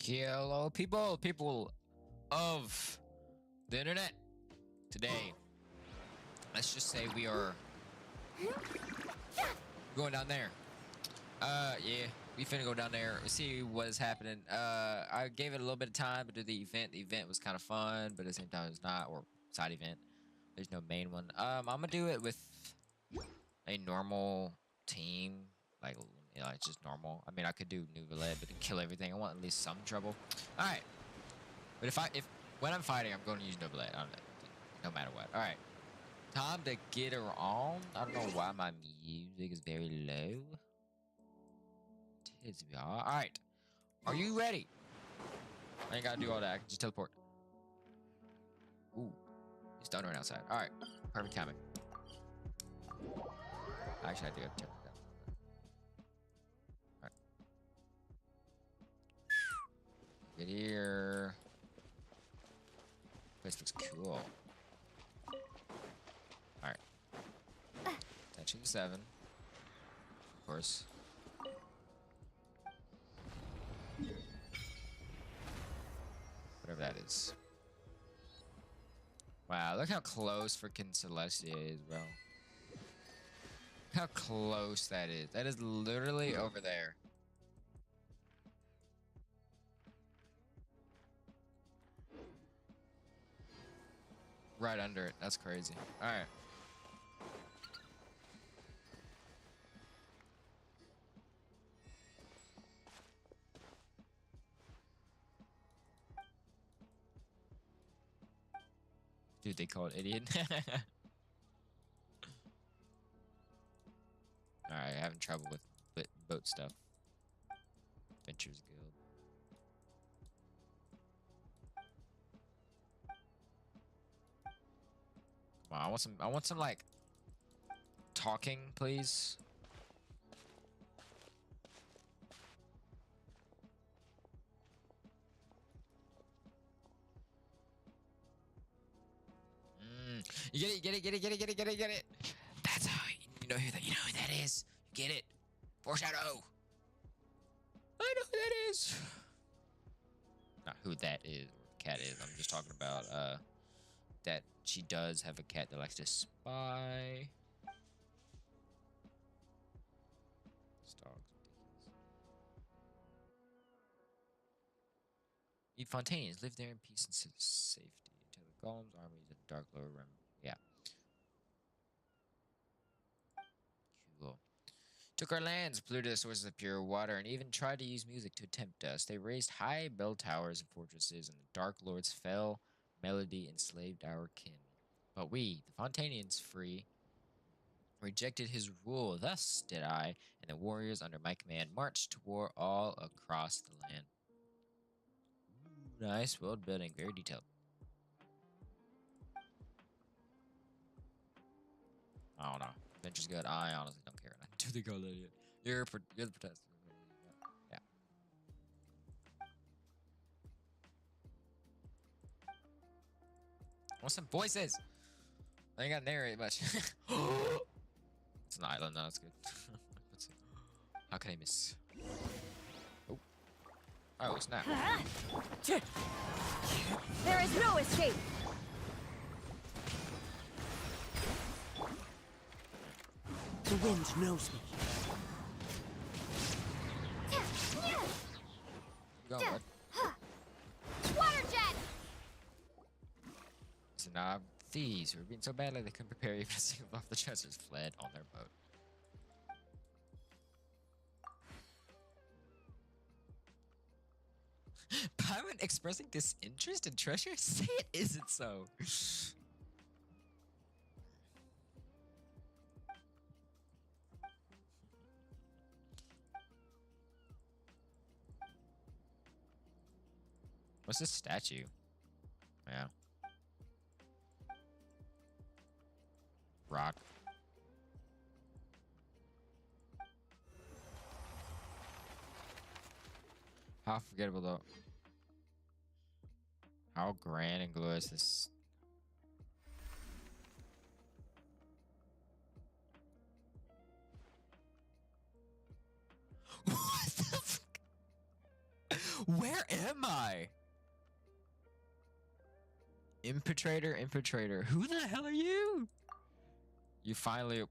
Hello, people of the internet. Today, let's just say we are going down there. Yeah, we finna go down there, see what is happening. I gave it a little bit of time to do the event. The event was kind of fun, but at the same time, it's not, or side event. There's no main one. I'm gonna do it with a normal team, like, it's just normal. I mean, I could do new roulette, but to kill everything, I want at least some trouble. All right, but if when I'm fighting, I'm going to use no roulette. No matter what. All right, time to get her on. I don't know why my music is very low. All right, are you ready? I ain't gotta do all that. I can just teleport. Ooh, it's done right outside. All right, perfect timing. Actually, I do have to check that. All right, get here. This looks cool. All right, attention 7, of course. Whatever that is. Wow, look how close freaking Celestia is, bro. How close that is. That is literally over there. Right under it. That's crazy. All right. Dude, they call it idiot. Alright, having trouble with boat stuff. Adventures Guild. Come on, I want some like talking, please. You get it. That's how you know who that is. You get it. Foreshadow. I know who that is. Not who that is or the cat is. I'm just talking about that she does have a cat that likes to spy. This dog's ridiculous. Eat Fontaines. Live there in peace and safety until the golem's armies in the dark lower rim. Yeah. Cool. Took our lands, polluted the sources of pure water, and even tried to use music to tempt us. They raised high bell towers and fortresses, and the Dark Lord's fell melody enslaved our kin. But we, the Fontanians, free, rejected his rule. Thus did I, and the warriors under my command marched to war all across the land. Ooh, nice world building, very detailed. I don't know. Adventure's good. I honestly don't care. I do think I'll idiot. You're the protester. Yeah. I want some voices. I ain't got to narrate much. It's an island. No, it's good. Let's see. How can I miss? Oh. Oh, snap. There is no escape. The wind knows me. Go, bud. Water jet! So now thieves who were being so badly they couldn't prepare even a single off the treasures fled on their boat. Paimon expressing disinterest in treasure? Say it isn't so. What's this statue? Yeah. Rock. How forgettable though. How grand and glorious this. What the fuck? Where am I? Infiltrator. Who the hell are you? You're finally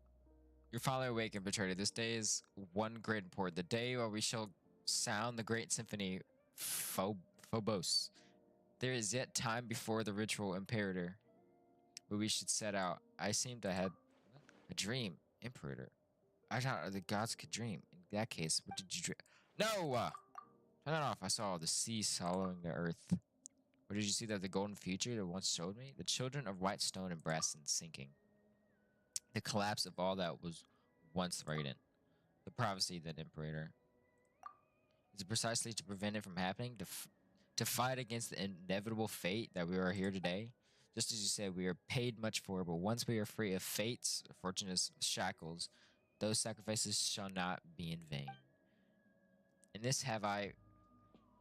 awake, Infiltrator. This day is one great import. The day where we shall sound the great symphony, Phobos. There is yet time before the ritual, Imperator. But we should set out. I seem to have a dream, Imperator. I thought the gods could dream. In that case, what did you dream? No! Turn that off. I saw the sea swallowing the earth. Or did you see that the golden future that once showed me? The children of white stone and brass and sinking. The collapse of all that was once radiant. The prophecy that Imperator. Is it precisely to prevent it from happening? To fight against the inevitable fate that we are here today? Just as you said, we are paid much for it, but once we are free of fate's fortunate's shackles, those sacrifices shall not be in vain. In this have I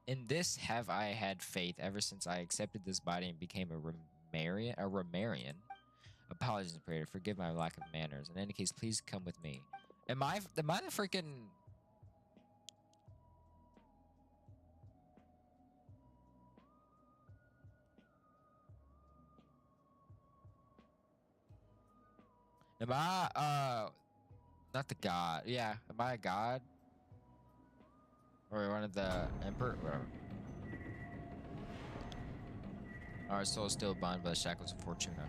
had faith ever since I accepted this body and became a Romarian. Apologies, Imperator. Forgive my lack of manners. In any case, please come with me. Am I the freaking... Am I, not the god. Yeah, am I a god? Or one of the emperor? Whatever. Our soul is still bound by the shackles of Fortuna.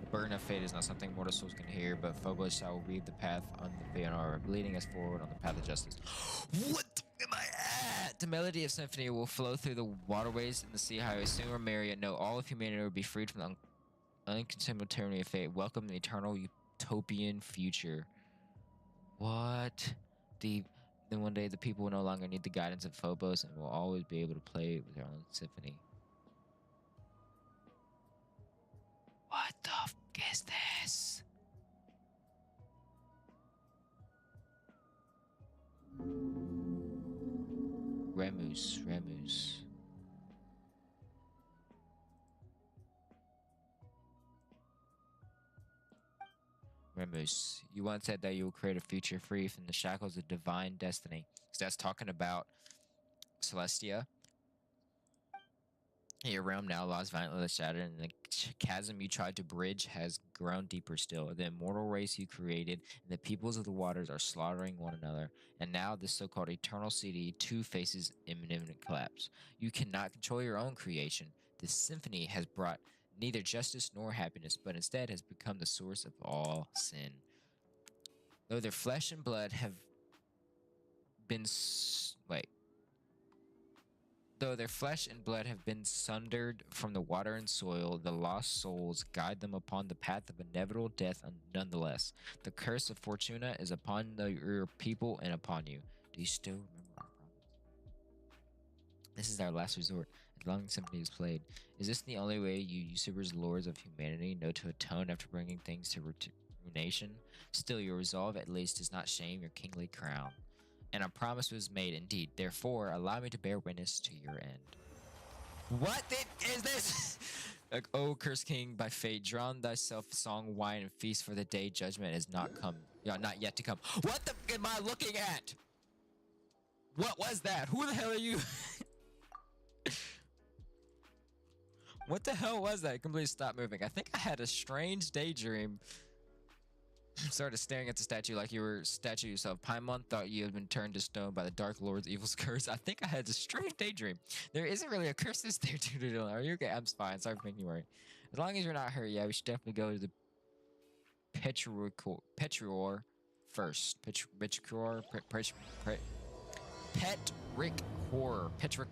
The burden of fate is not something mortal souls can hear, but Phobos shall weave the path on the Feanor, leading us forward on the path of justice. What am I at? The melody of symphony will flow through the waterways and the sea highway. Soon Romaria, no, all of humanity will be freed from the unconsummable tyranny of fate. Welcome the eternal utopian future. What? Then one day the people will no longer need the guidance of Phobos and will always be able to play with their own symphony. What the f is this? Remus. Remus, you once said that you will create a future free from the shackles of divine destiny. So that's talking about Celestia. Your realm now lies violently shattered, and the chasm you tried to bridge has grown deeper still. The immortal race you created and the peoples of the waters are slaughtering one another. And now this so-called eternal city too faces imminent collapse. You cannot control your own creation. This symphony has brought neither justice nor happiness, but instead has become the source of all sin. Though their flesh and blood have been sundered from the water and soil, the lost souls guide them upon the path of inevitable death nonetheless. The curse of Fortuna is upon your people and upon you. Do you still remember our promise? This is our last resort. As long as symphony is played. Is this the only way you usurpers, lords of humanity, know to atone after bringing things to ruination? Still, your resolve at least does not shame your kingly crown. And a promise was made indeed. Therefore, allow me to bear witness to your end. What is this? O cursed king, by fate, drown thyself song, wine, and feast, for the day judgment is not yet to come. What the am I looking at? What was that? Who the hell are you? What the hell was that? I completely stopped moving. I think I had a strange daydream. Started staring at the statue like you were a statue yourself. Paimon thought you had been turned to stone by the Dark Lord's evil curse. I think I had a strange daydream. There isn't really a curse, is there, DoDooDylan? Are you okay? I'm fine. Sorry for making you worry. As long as you're not hurt, yeah, we should definitely go to the Petrior first. Petric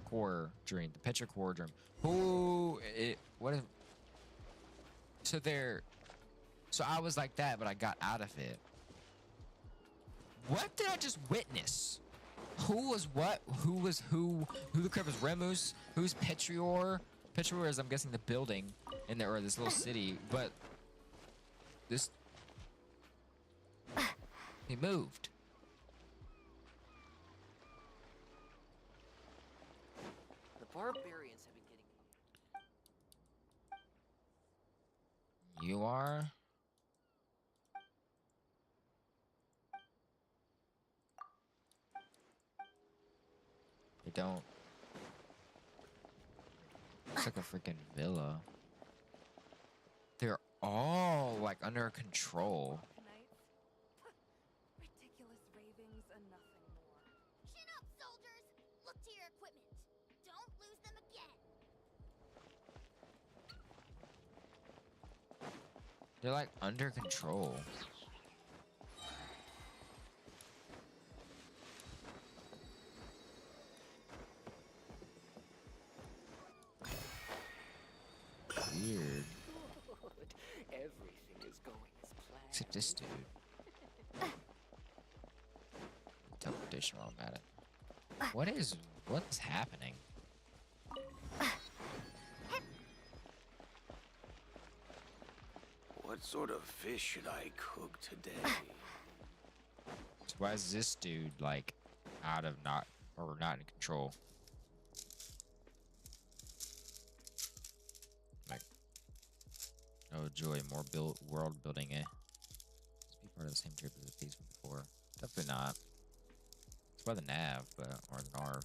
Horror Dream. The Petric Horror Dream. So I was like that, but I got out of it. What did I just witness? Who was what? Who was who? Who the crap is Remus? Who's Petrior? Petrior is, I'm guessing, the building in there, or this little city, but this... He moved. The barbarians have been getting... You are? don't. Looks like a freaking villa. They're all like under control. Knights? Ridiculous ravings and nothing more. Chin up, soldiers! Look to your equipment. Don't lose them again. They're like under control. Weird. Good. Everything is going as planned. Except this dude. Teleportation while I'm at it. What is happening? What sort of fish should I cook today? So why is this dude like not in control? Like, oh joy, more world building, eh? Let's be part of the same trip as the piece from before. Definitely not. It's by the nav, or the Narv.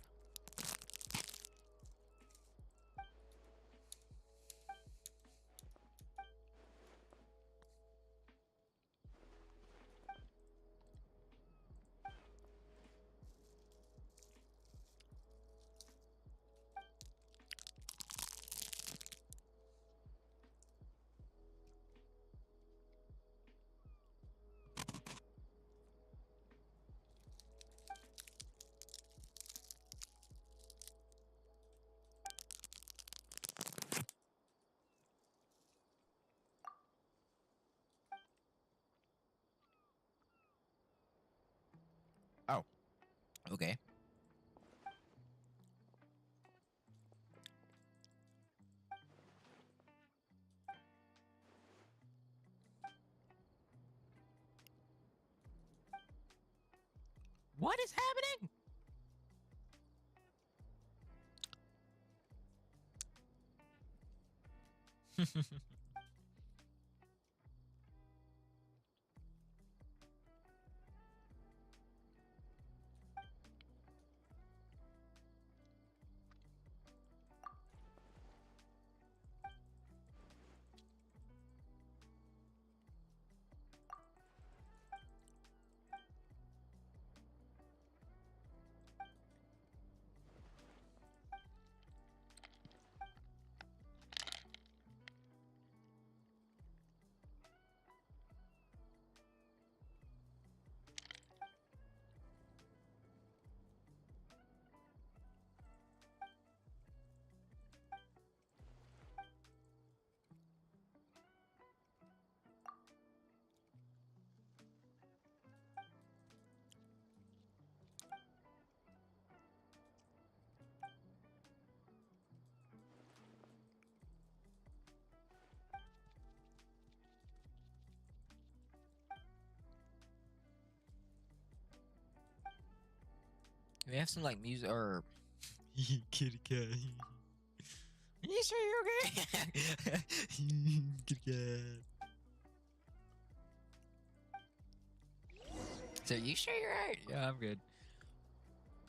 Oh, okay. What is happening? We have some like music or kitty cat. You sure you're okay? Kitty cat. So you sure you're right? Yeah, I'm good.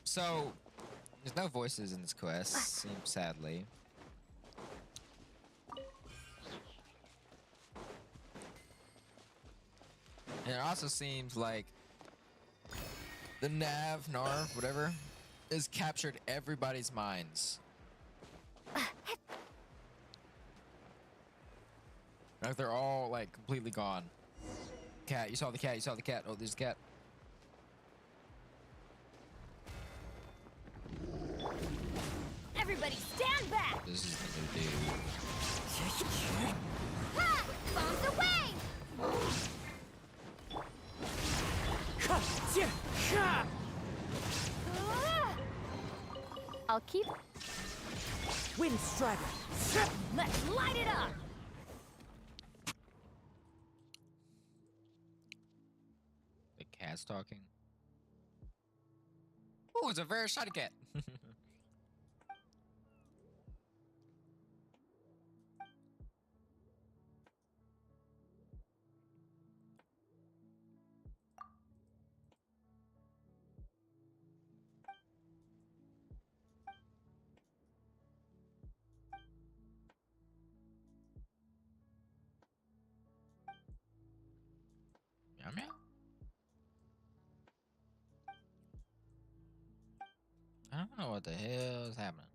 So there's no voices in this quest, seems sadly. And it also seems like the Narv, whatever, has captured everybody's minds. Like they're all like completely gone. Cat, you saw the cat, you saw the cat. Oh, there's a cat. Everybody stand back! This is the new dude. Ha! Bombs away! I'll keep... Wind Strider! Let's light it up! The cat's talking. Oh, it's a very shiny cat. What the hell is happening?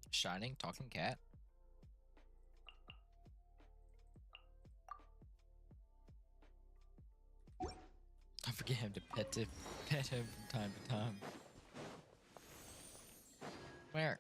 Shining talking cat. I forget him to pet him from time to time. Where?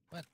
What?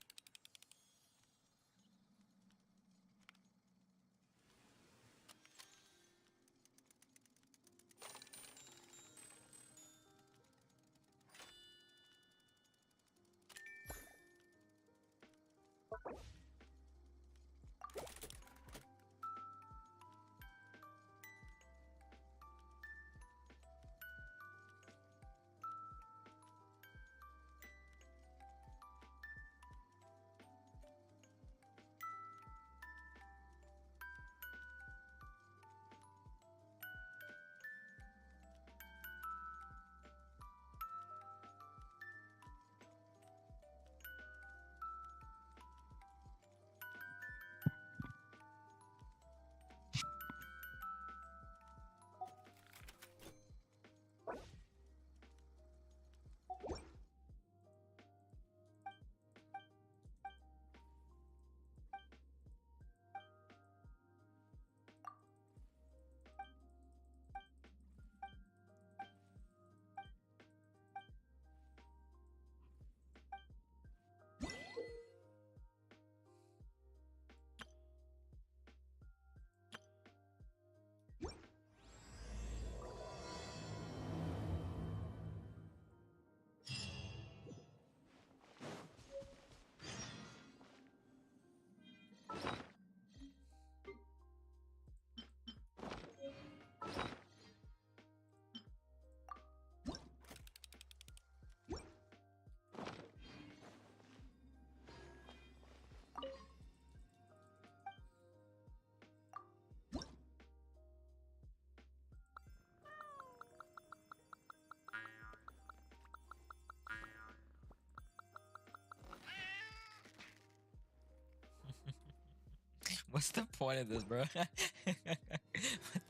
What's the point of this, bro? What the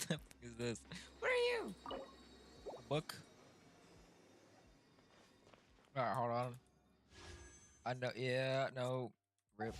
fuck is this? What are you? A book? All right, hold on. I know. Yeah, no. Rip.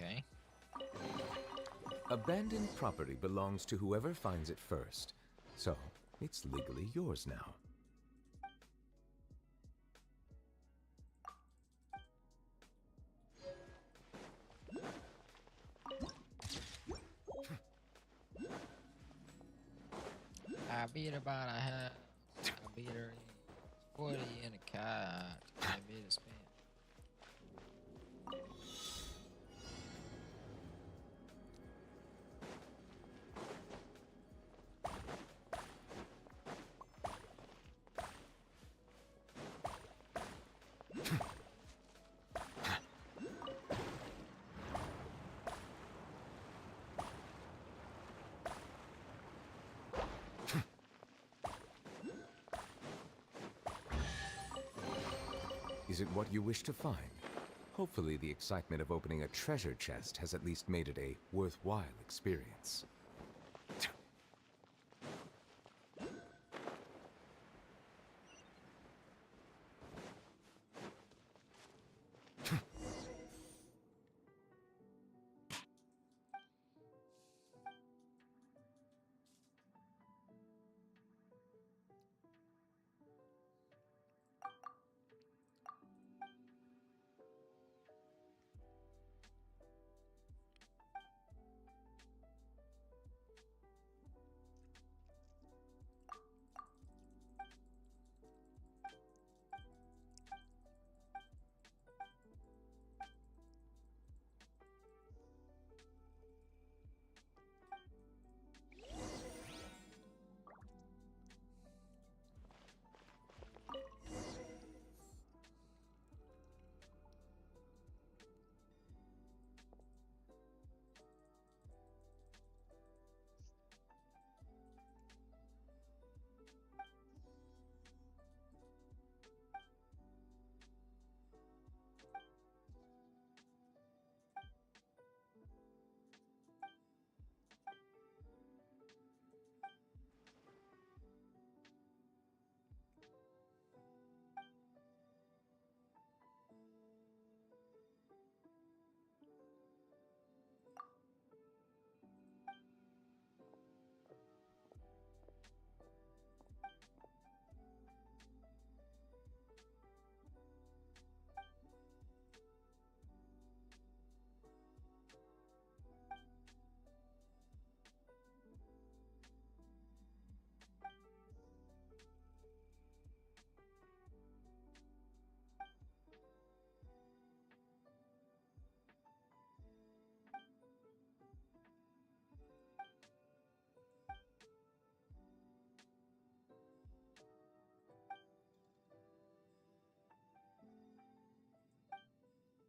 Okay. Abandoned property belongs to whoever finds it first, so it's legally yours now. I beat her by the house. I beat her in 40 in a car. I beat her spin. Is it what you wish to find? Hopefully the excitement of opening a treasure chest has at least made it a worthwhile experience.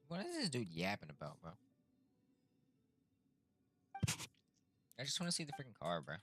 What is this dude yapping about, bro? I just want to see the freaking car, bro.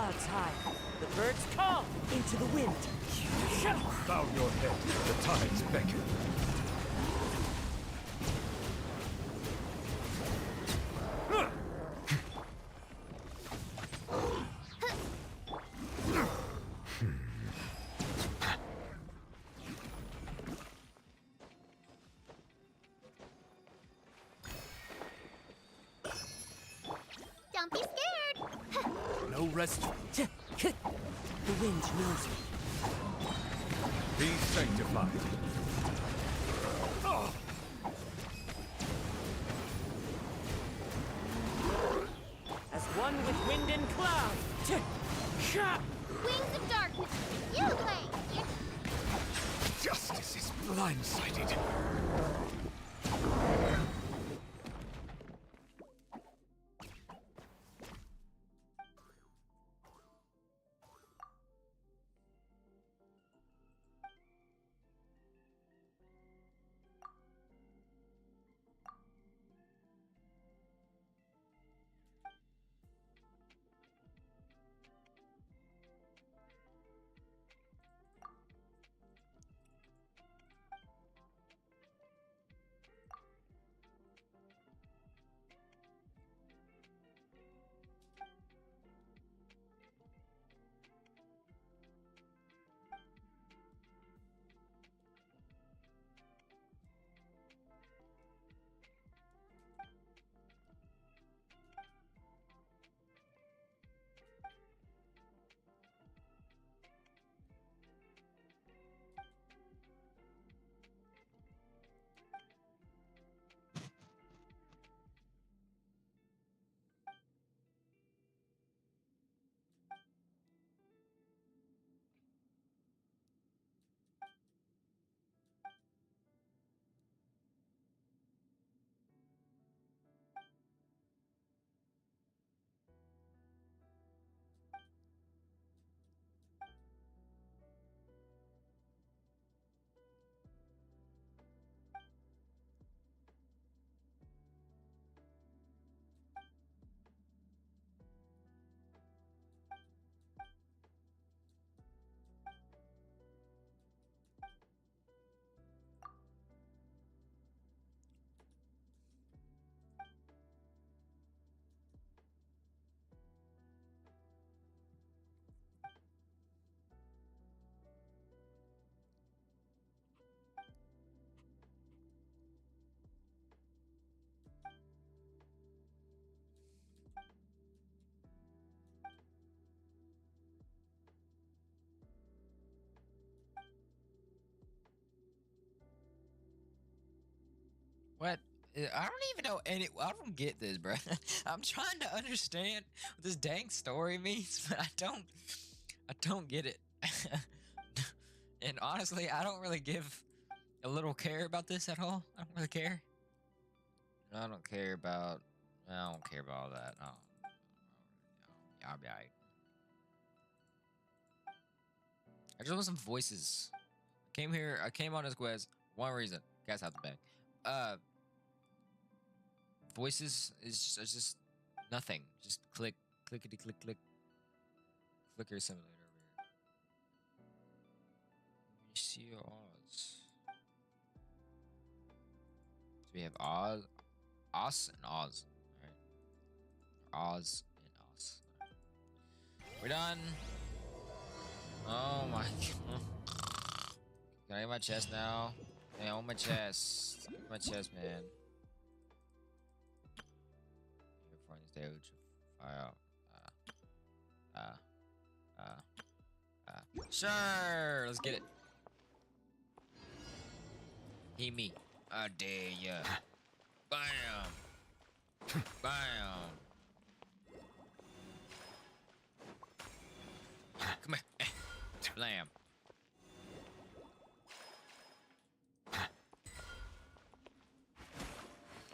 clouds high. The birds call into the wind. Bow your head. The tides beckon. Don't be scared. No rest. The wind knows me. Be sanctified. As one with wind and cloud. Wings of darkness. You play. Justice is blindsided. What? I don't even know any. I don't get this, bro. I'm trying to understand what this dang story means, but I don't. I don't get it. And honestly, I don't really give a little care about this at all. I don't really care. I don't care about. I don't care about all that. Yeah, I'll be alright. I just want some voices. Came here. I came on this quest. One reason. Gas out the bag. Voices is just nothing. Just clickety click. Flicker simulator over here. You see your odds. So we have Oz and Oz. Alright. Oz and Oz. We're done. Oh my god. Can I get my chest now? Hey, I want my chest. My chest, man. You're finding stage. Fire out. Sure, let's get it. He me. I dare ya. Bam. Bam. Come here. Blam.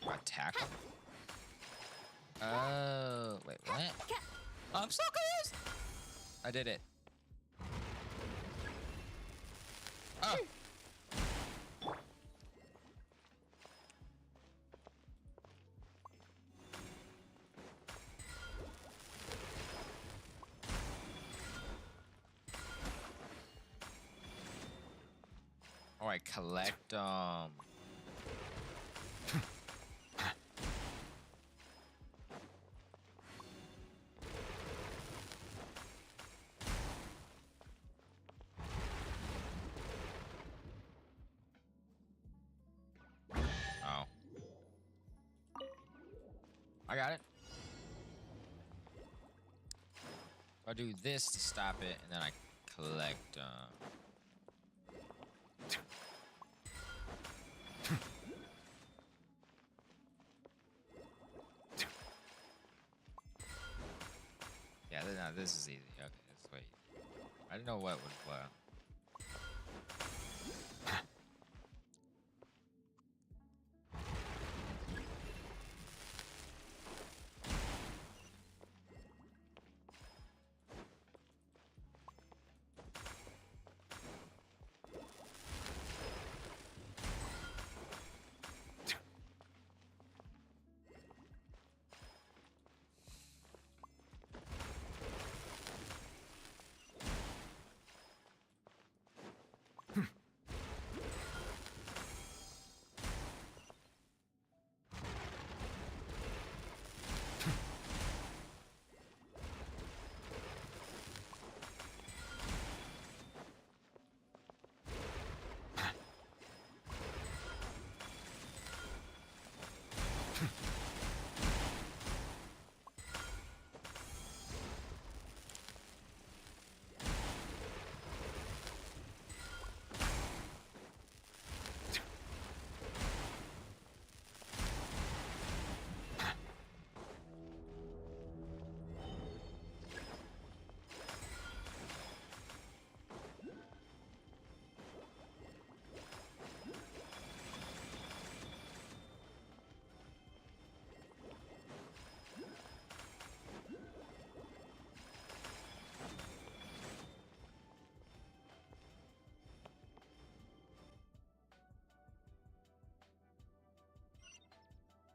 Attack him? Oh, wait, what? I'm so close! I did it. Oh. Oh, I collect Oh. I got it. I do this to stop it, and then I collect yeah, no, this is easy. Okay, let's wait. I didn't know what would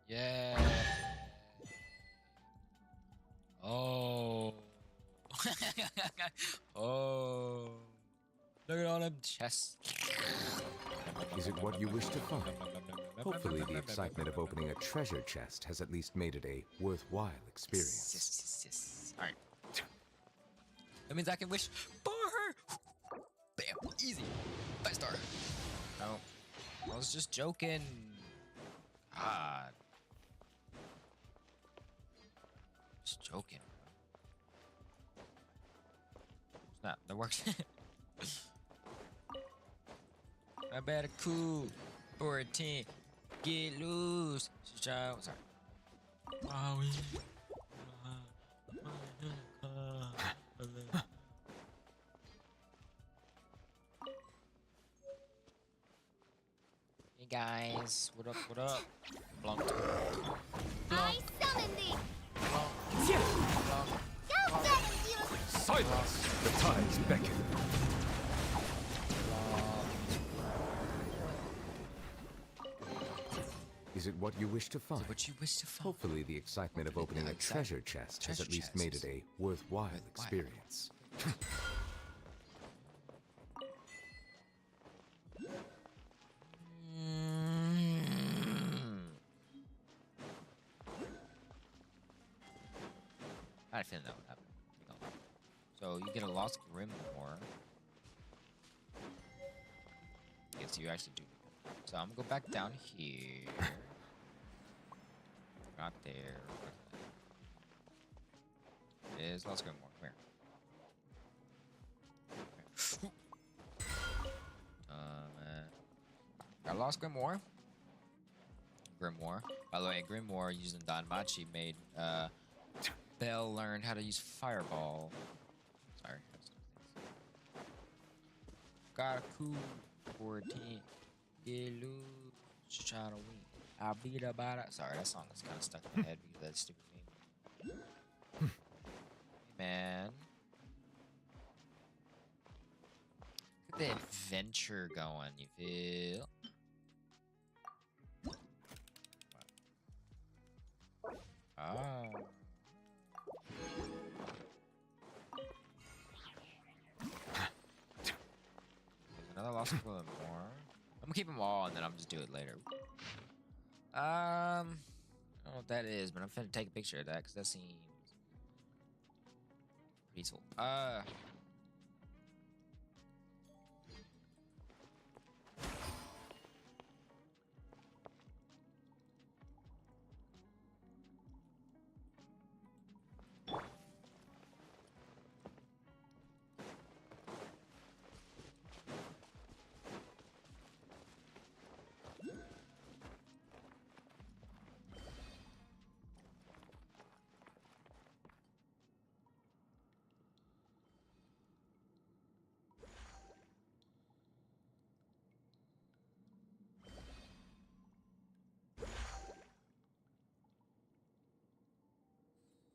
Yeah. Oh. Oh. Look at all them chests. Is it what you wish to find? Hopefully the excitement of opening a treasure chest has at least made it a worthwhile experience. Yes. All right. That means I can wish for her. Bam. Easy. 5 star. No. I was just joking. God. Just joking. Snap. That works. I better cool 14. Get loose. Sorry. Hey guys, what up? Blunk. I summon thee! Blunk. Go get him, you! Silence! The tides beckon. Is it what you wish to find? What you wish to find? Hopefully the excitement of opening a treasure chest has at least made it a worthwhile experience. I didn't know what happened. So you get a lost grimoire. Okay, so you actually do. So I'm gonna go back down here. Not there. Is lost grimoire. Come here. Got lost grimoire. By the way, grimoire using Danmachi made Belle learn how to use fireball. Sorry. Got a cool 14. Get loose. Try to win. I'll beat about it. Sorry, that song is kind of stuck in my head because of that stupid meme. Hey, man. Get the adventure going, you feel? Ah. There's another lost grimoire. gonna keep them all, and then I'm just do it later. I don't know what that is, but I'm finna take a picture of that because that seems peaceful.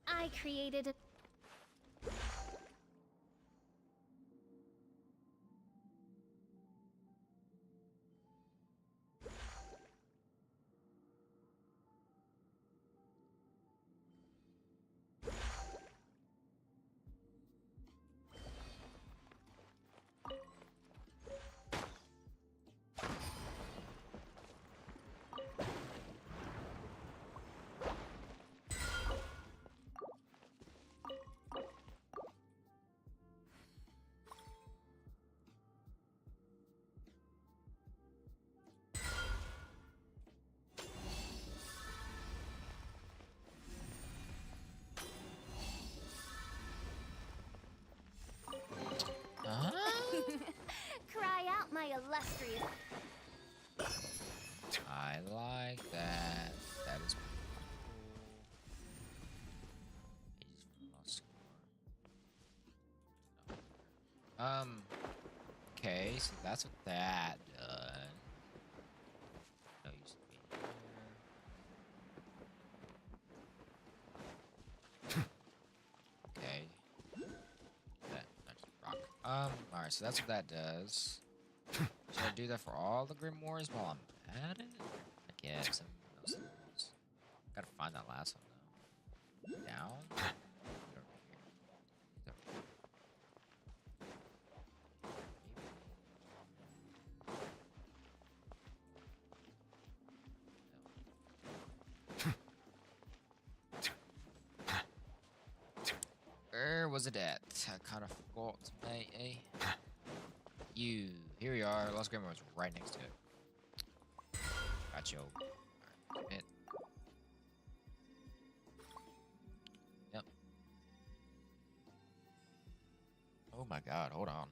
I created a... Cry out, my illustrious... I like that. That is cool. Okay, so that's what that done. No use to be here. Okay. That just rock. Alright, so that's what that does. Should I do that for all the grimoires while I'm at it? I guess. Gotta find that last one though. Down? Get over here. Get over here. Where was it at? I kind of forgot. You. Here we are. Lost Grimoire was right next to it. Gotcha. Alright, yep. Oh my god, hold on.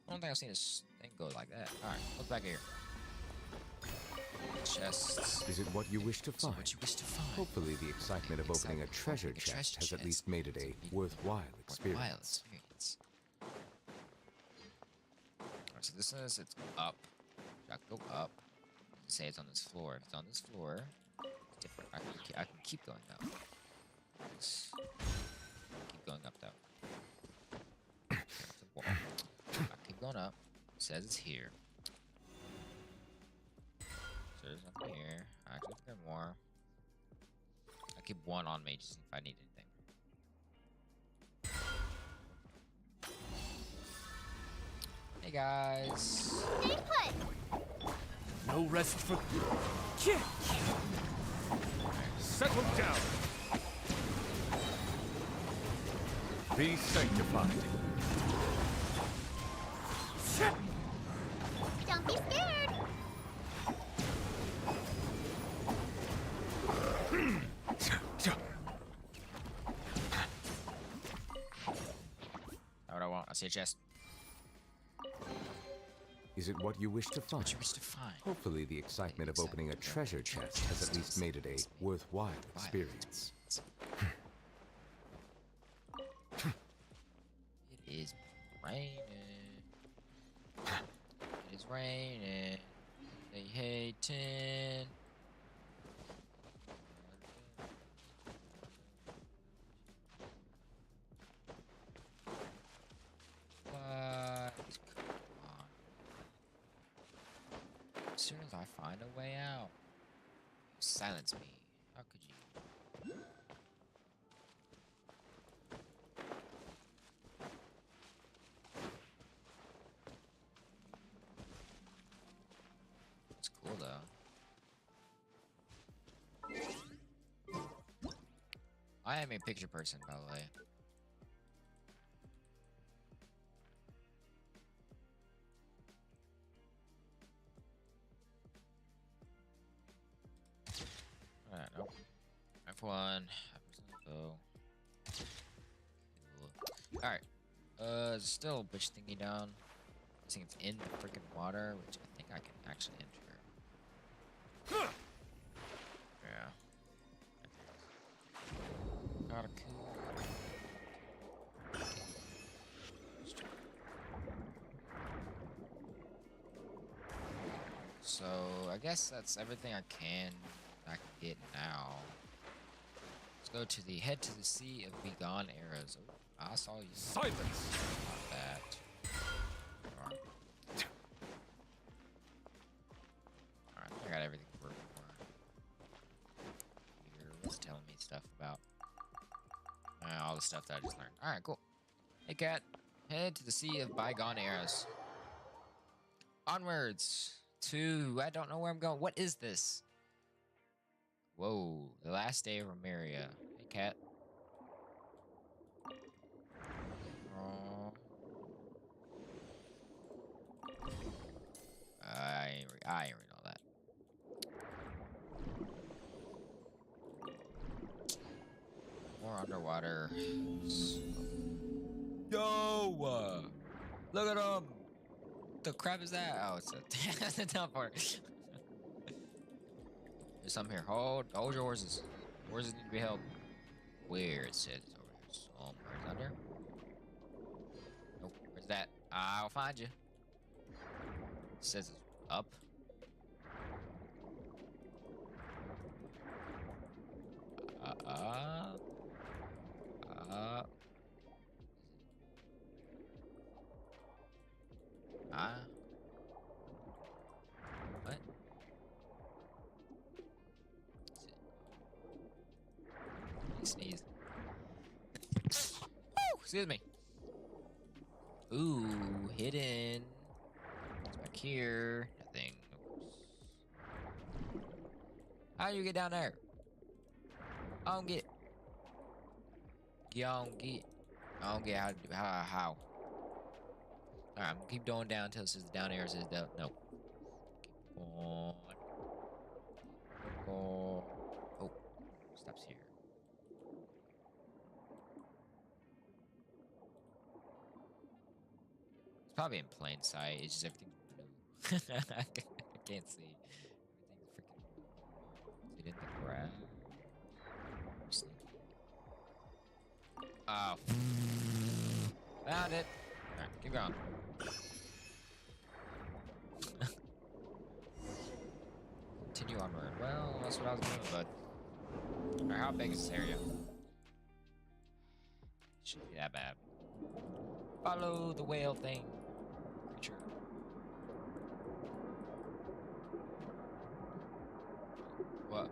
I don't think I've seen this thing go like that. Alright, look back here. Chests. Is it what you wish to So find? what you wish to find? Hopefully the excitement of opening a treasure chest has at least made it a worthwhile experience. Alright, so this is, it's up. I can go up. Say it's on this floor. If it's on this floor, it's different. I can keep going up. Keep going up though. There's a wall. I keep going up. It says it's here. So there's nothing here. Actually, there's more. I keep one on me just if I need anything. Hey guys. Stay put! No rest for... Settle down. Be sanctified. Don't be scared! Not what I want. I see a chest. Is it what you wish to find? What you wish to find? Hopefully the excitement of opening a treasure chest has at least made it a worthwhile experience. It raining. It is raining. They hating. What? Come on. As soon as I find a way out, you silence me. How could you? It's cool though. I am a picture person, by the way. Alright, nope. F1. Go. Cool. Alright. There's still a bitch thingy down. I think it's in the freaking water, which I think I can actually enter. Yeah. Got a cool. So I guess that's everything I can get now. Let's go to the head to the sea of begone arrows. Oh, I saw you. Silence! That. Alright, I got everything for It's telling me stuff about all the stuff that I just learned. Alright, cool. Hey cat, head to the sea of bygone eras. Onwards to I don't know where I'm going. What is this? Whoa, the last day of Remeria. Hey cat. Oh. I ain't read all that. More underwater. Yo! Look at him! The crap is that? Oh, it's a, the teleport. There's some here. Hold your horses. Horses need to be held. Where it says it's over here. Somewhere's under. Nope. Where's that? I'll find you. It says it's up. What? Sneeze. Woo! Excuse me. Ooh, hidden. It's back here. Nothing. How do you get down there? I don't get. I don't get how to do how. Alright, I'm gonna keep going down until it says down here says down. No. Keep on. Oh. Stops here. It's probably in plain sight. It's just everything's blue. I can't see. Everything's freaking. Is it in the grass? Oh. Found it. Alright, keep going. Continue onward. Well, that's what I was doing, bud. Alright, how big is this area? Shouldn't be that bad. Follow the whale thing. Creature. What?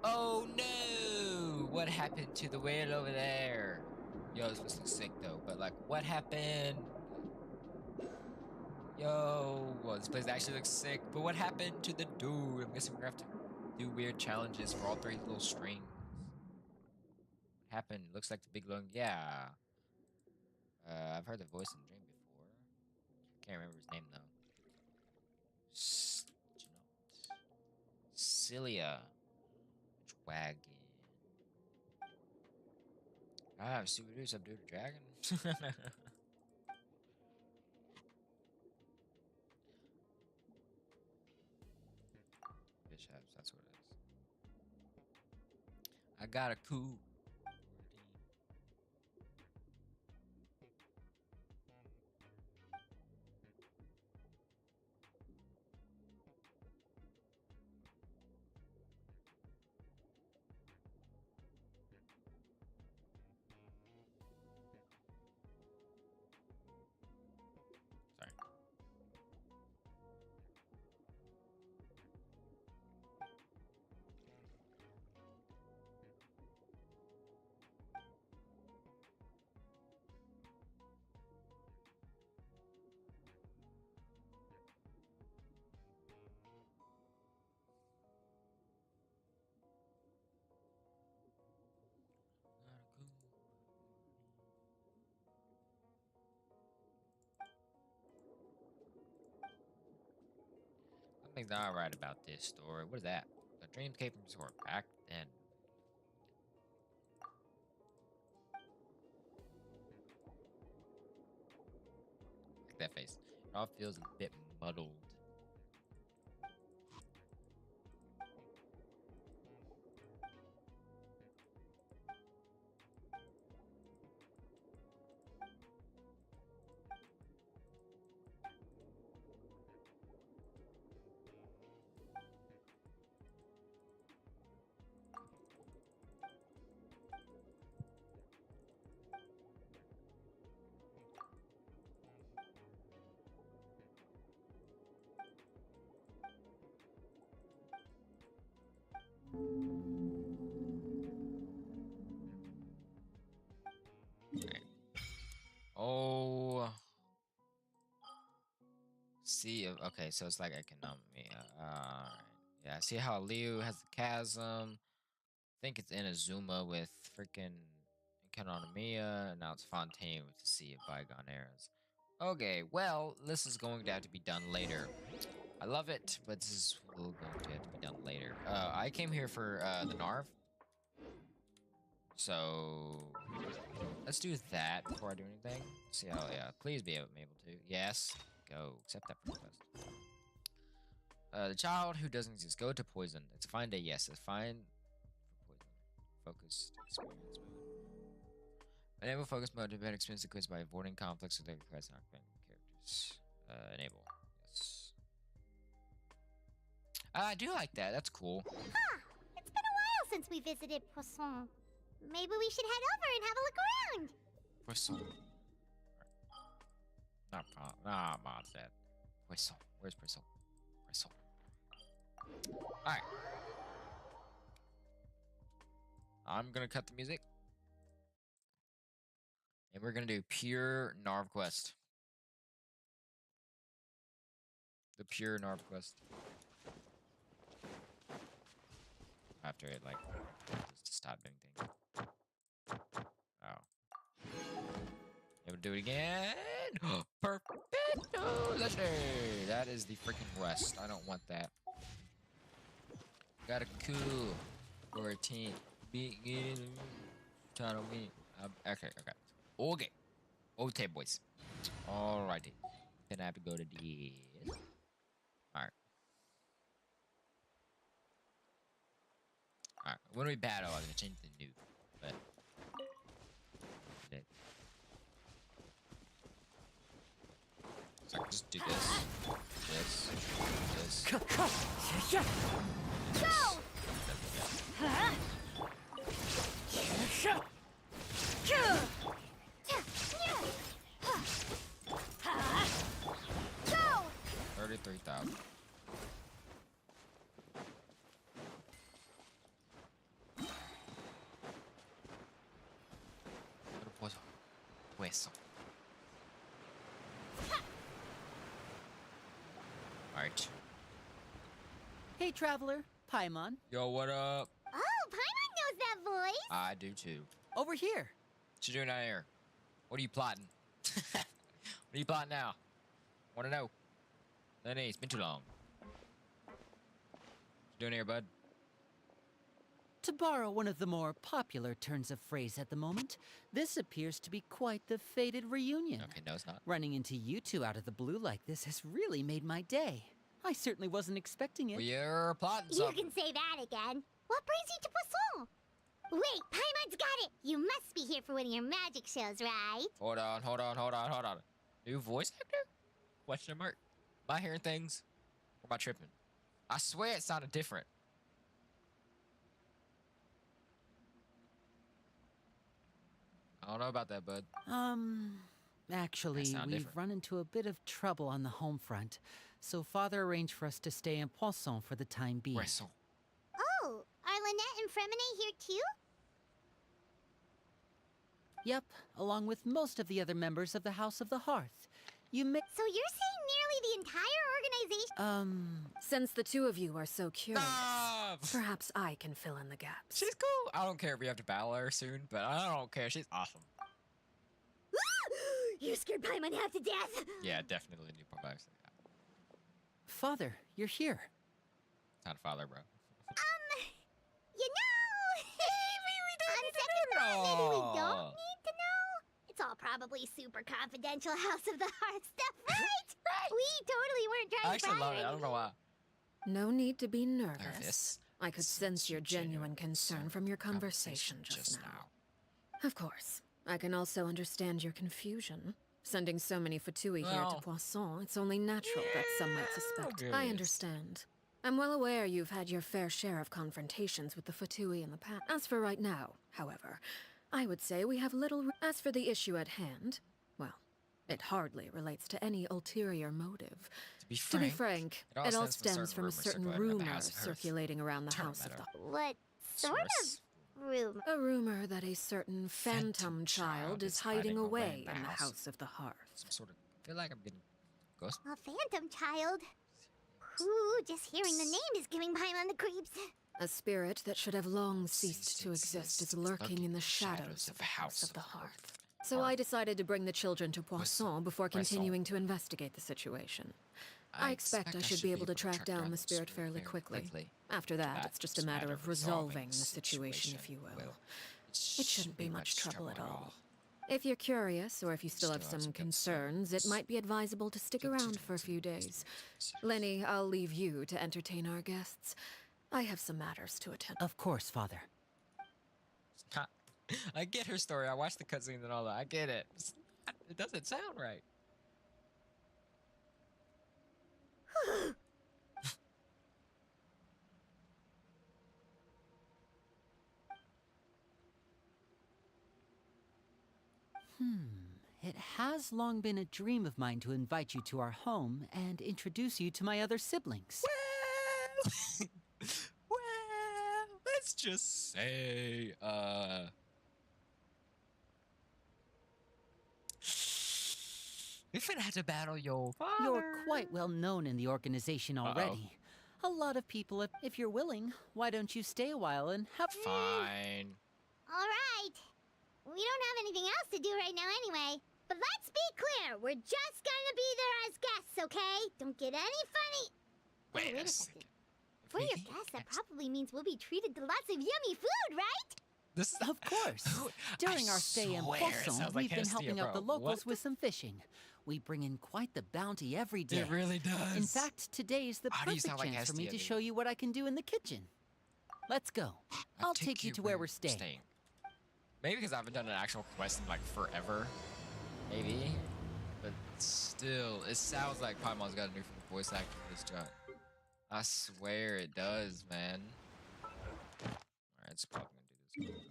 Oh no! What happened to the whale over there? Yo, this looks sick though, but like, what happened? Yo, well, this place actually looks sick, but what happened to the dude? I'm guessing we're gonna have to do weird challenges for all three little strings. What happened? Looks like the big lung. Yeah. I've heard the voice in the dream before. Can't remember his name though. Cilia. Dragon. See what it is. Subdue the dragon. Bishops, that's what it is. I got a coup. Something's not right about this story. What is that? The Dreamscape Resort back then. Look at that face. It all feels a bit muddled. Oh, see, okay, so it's like economy. Yeah, see how Liu has the chasm. I think it's Inazuma with freaking Economia, and now it's Fontaine with the Sea of Bygone Eras. Okay, well, this is going to have to be done later. I love it, but this is going to have to be done later. I came here for the Narv. So let's do that before I do anything. See how, yeah, please be able to. Yes, go. Accept that friend request. The child who doesn't exist. Go to poison. It's a fine day. Yes, it's fine for poison. Focused experience mode. Enable focus mode to prevent experience quiz by avoiding conflicts with the quest and characters. Enable. Yes. I do like that. That's cool. Huh. It's been a while since we visited Poisson. Maybe we should head over and have a look around. Poisson. Nah, Mom's dead. Poisson. Where's Poisson? Poisson. Alright. I'm gonna cut the music. And we're gonna do pure Narv quest. The pure Narv quest. After it, like, just to stop doing things. Oh. Able to do it again. Perfecto! Legendary! That is the freaking West. I don't want that. Got a cool 14. Begin. Trying to win. Okay. Okay, boys. Alrighty. Then I have to go to the. Alright. Alright. When we battle, I'm gonna change the nuke. But. So I can just do this. This. Go! Go! 33,000. Hueso. Alright. Hey, traveler. Paimon. Yo, what up? Oh, Paimon knows that voice. I do too. Over here. What you doing out here? What are you plotting? What are you plotting now? Wanna know? Lenny, it's been too long. What you doing here, bud? To borrow one of the more popular turns of phrase at the moment, this appears to be quite the fated reunion. Okay, no, it's not. Running into you two out of the blue like this has really made my day. I certainly wasn't expecting it. Well, you're plotting You something. can say that again. What brings you to Poisson? Wait, Paimon's got it. You must be here for one of your magic shows, right? Hold on. New voice actor? Question mark. Am I hearing things? Or am I tripping? I swear it sounded different. I don't know about that, bud. Actually, sound we've different. run into a bit of trouble on the home front, so Father arranged for us to stay in Poisson for the time being. Wrestle. Oh, are Lynette and Fremine here too? Yep, along with most of the other members of the House of the Hearth. You may— So you're saying nearly the entire organization? Since the two of you are so curious, Ah! perhaps I can fill in the gaps. She's cool. I don't care if we have to battle her soon, but I don't care. She's awesome. You scared Paimon half to death. Yeah, definitely new provider. Father, you're here. kind of father, bro. You know, on second thought, maybe we don't need to know. It's all probably super confidential House of the Hearth stuff, right? Right. We totally weren't I trying to actually pry love or it. I don't know why. No need to be nervous. Nervous. I could sense your genuine concern from your conversation just now. Of course. I can also understand your confusion. Sending so many Fatui here to Well, Poisson, it's only natural that some might suspect. I curious. understand. I'm well aware you've had your fair share of confrontations with the Fatui in the past. As for right now, however, I would say we have little... As for the issue at hand, well, it hardly relates to any ulterior motive. To be frank, It all stems from a certain rumor circulating around the House of the... what sort of rumor? A rumor that a certain phantom child is hiding away in the House of the Hearth. Some sort of. I feel like I'm getting ghost. A phantom child? Ooh, just hearing the name is giving Paimon the creeps. A spirit that should have long ceased to exist is lurking in the shadows of the House of the Hearth. So I decided to bring the children to Poisson before continuing to investigate the situation. I expect I should be able to track down the spirit fairly quickly. After that, it's just a matter of resolving the situation, if you will. It shouldn't be much trouble at all. If you're curious, or if you still have some concerns, it might be advisable to stick around for a few days. Lenny, I'll leave you to entertain our guests. I have some matters to attend. Of course, Father. I get her story. I watched the cutscenes and all that. I get it. It doesn't sound right. It has long been a dream of mine to invite you to our home and introduce you to my other siblings. Well, let's just say, we finna have to battle your father. You're quite well known in the organization already. A lot of people, if you're willing, why don't you stay a while and have... Fine. All right. We don't have anything else to do right now anyway. But let's be clear, we're just gonna be there as guests, okay? Don't get any funny... Wait a a second. second. For your guests, that probably means we'll be treated to lots of yummy food, right? This is Of course. During our stay in Poisson, we've been helping out the locals with some fishing. We bring in quite the bounty every day. It really does. In fact, today's the Why do you perfect sound like chance for me to Hestia, show you what I can do in the kitchen. Let's go. I'll take you to where we're staying. Maybe because I haven't done an actual quest in like forever. Maybe. But still, it sounds like Paimon's got a new voice actor for this job. I swear it does, man. Alright, it's probably gonna do this.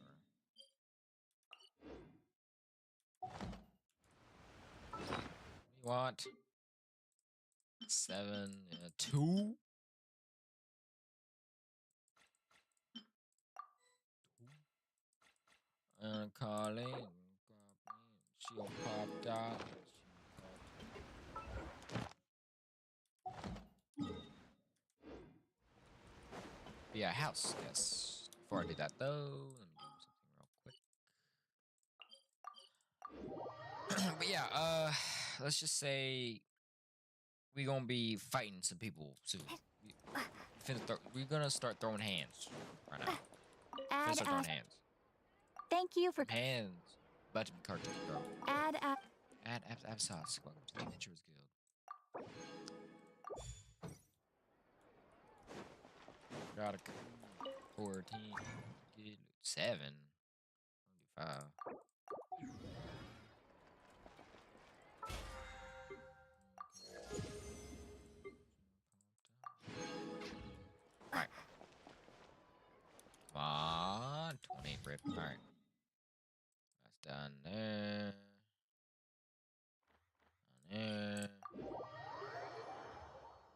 What do you want? 7, 2. Colleen, she'll pop out. Yeah, house, yes. Before I do that though, let me do something real quick. But yeah, let's just say we're gonna be fighting some people soon. We're gonna start throwing hands right now. Start throwing hands. Thank you for... Hands. About to be cartoon, bro. Add Sauce. Welcome to the Adventurers Guild. Got a 14. 7. 5. Alright. Come on. 20 rip. Alright. That's done there. Done there.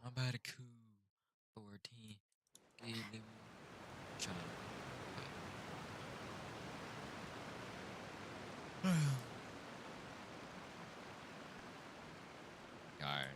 I'm about to cool. 14. Get him. Trying. Alright.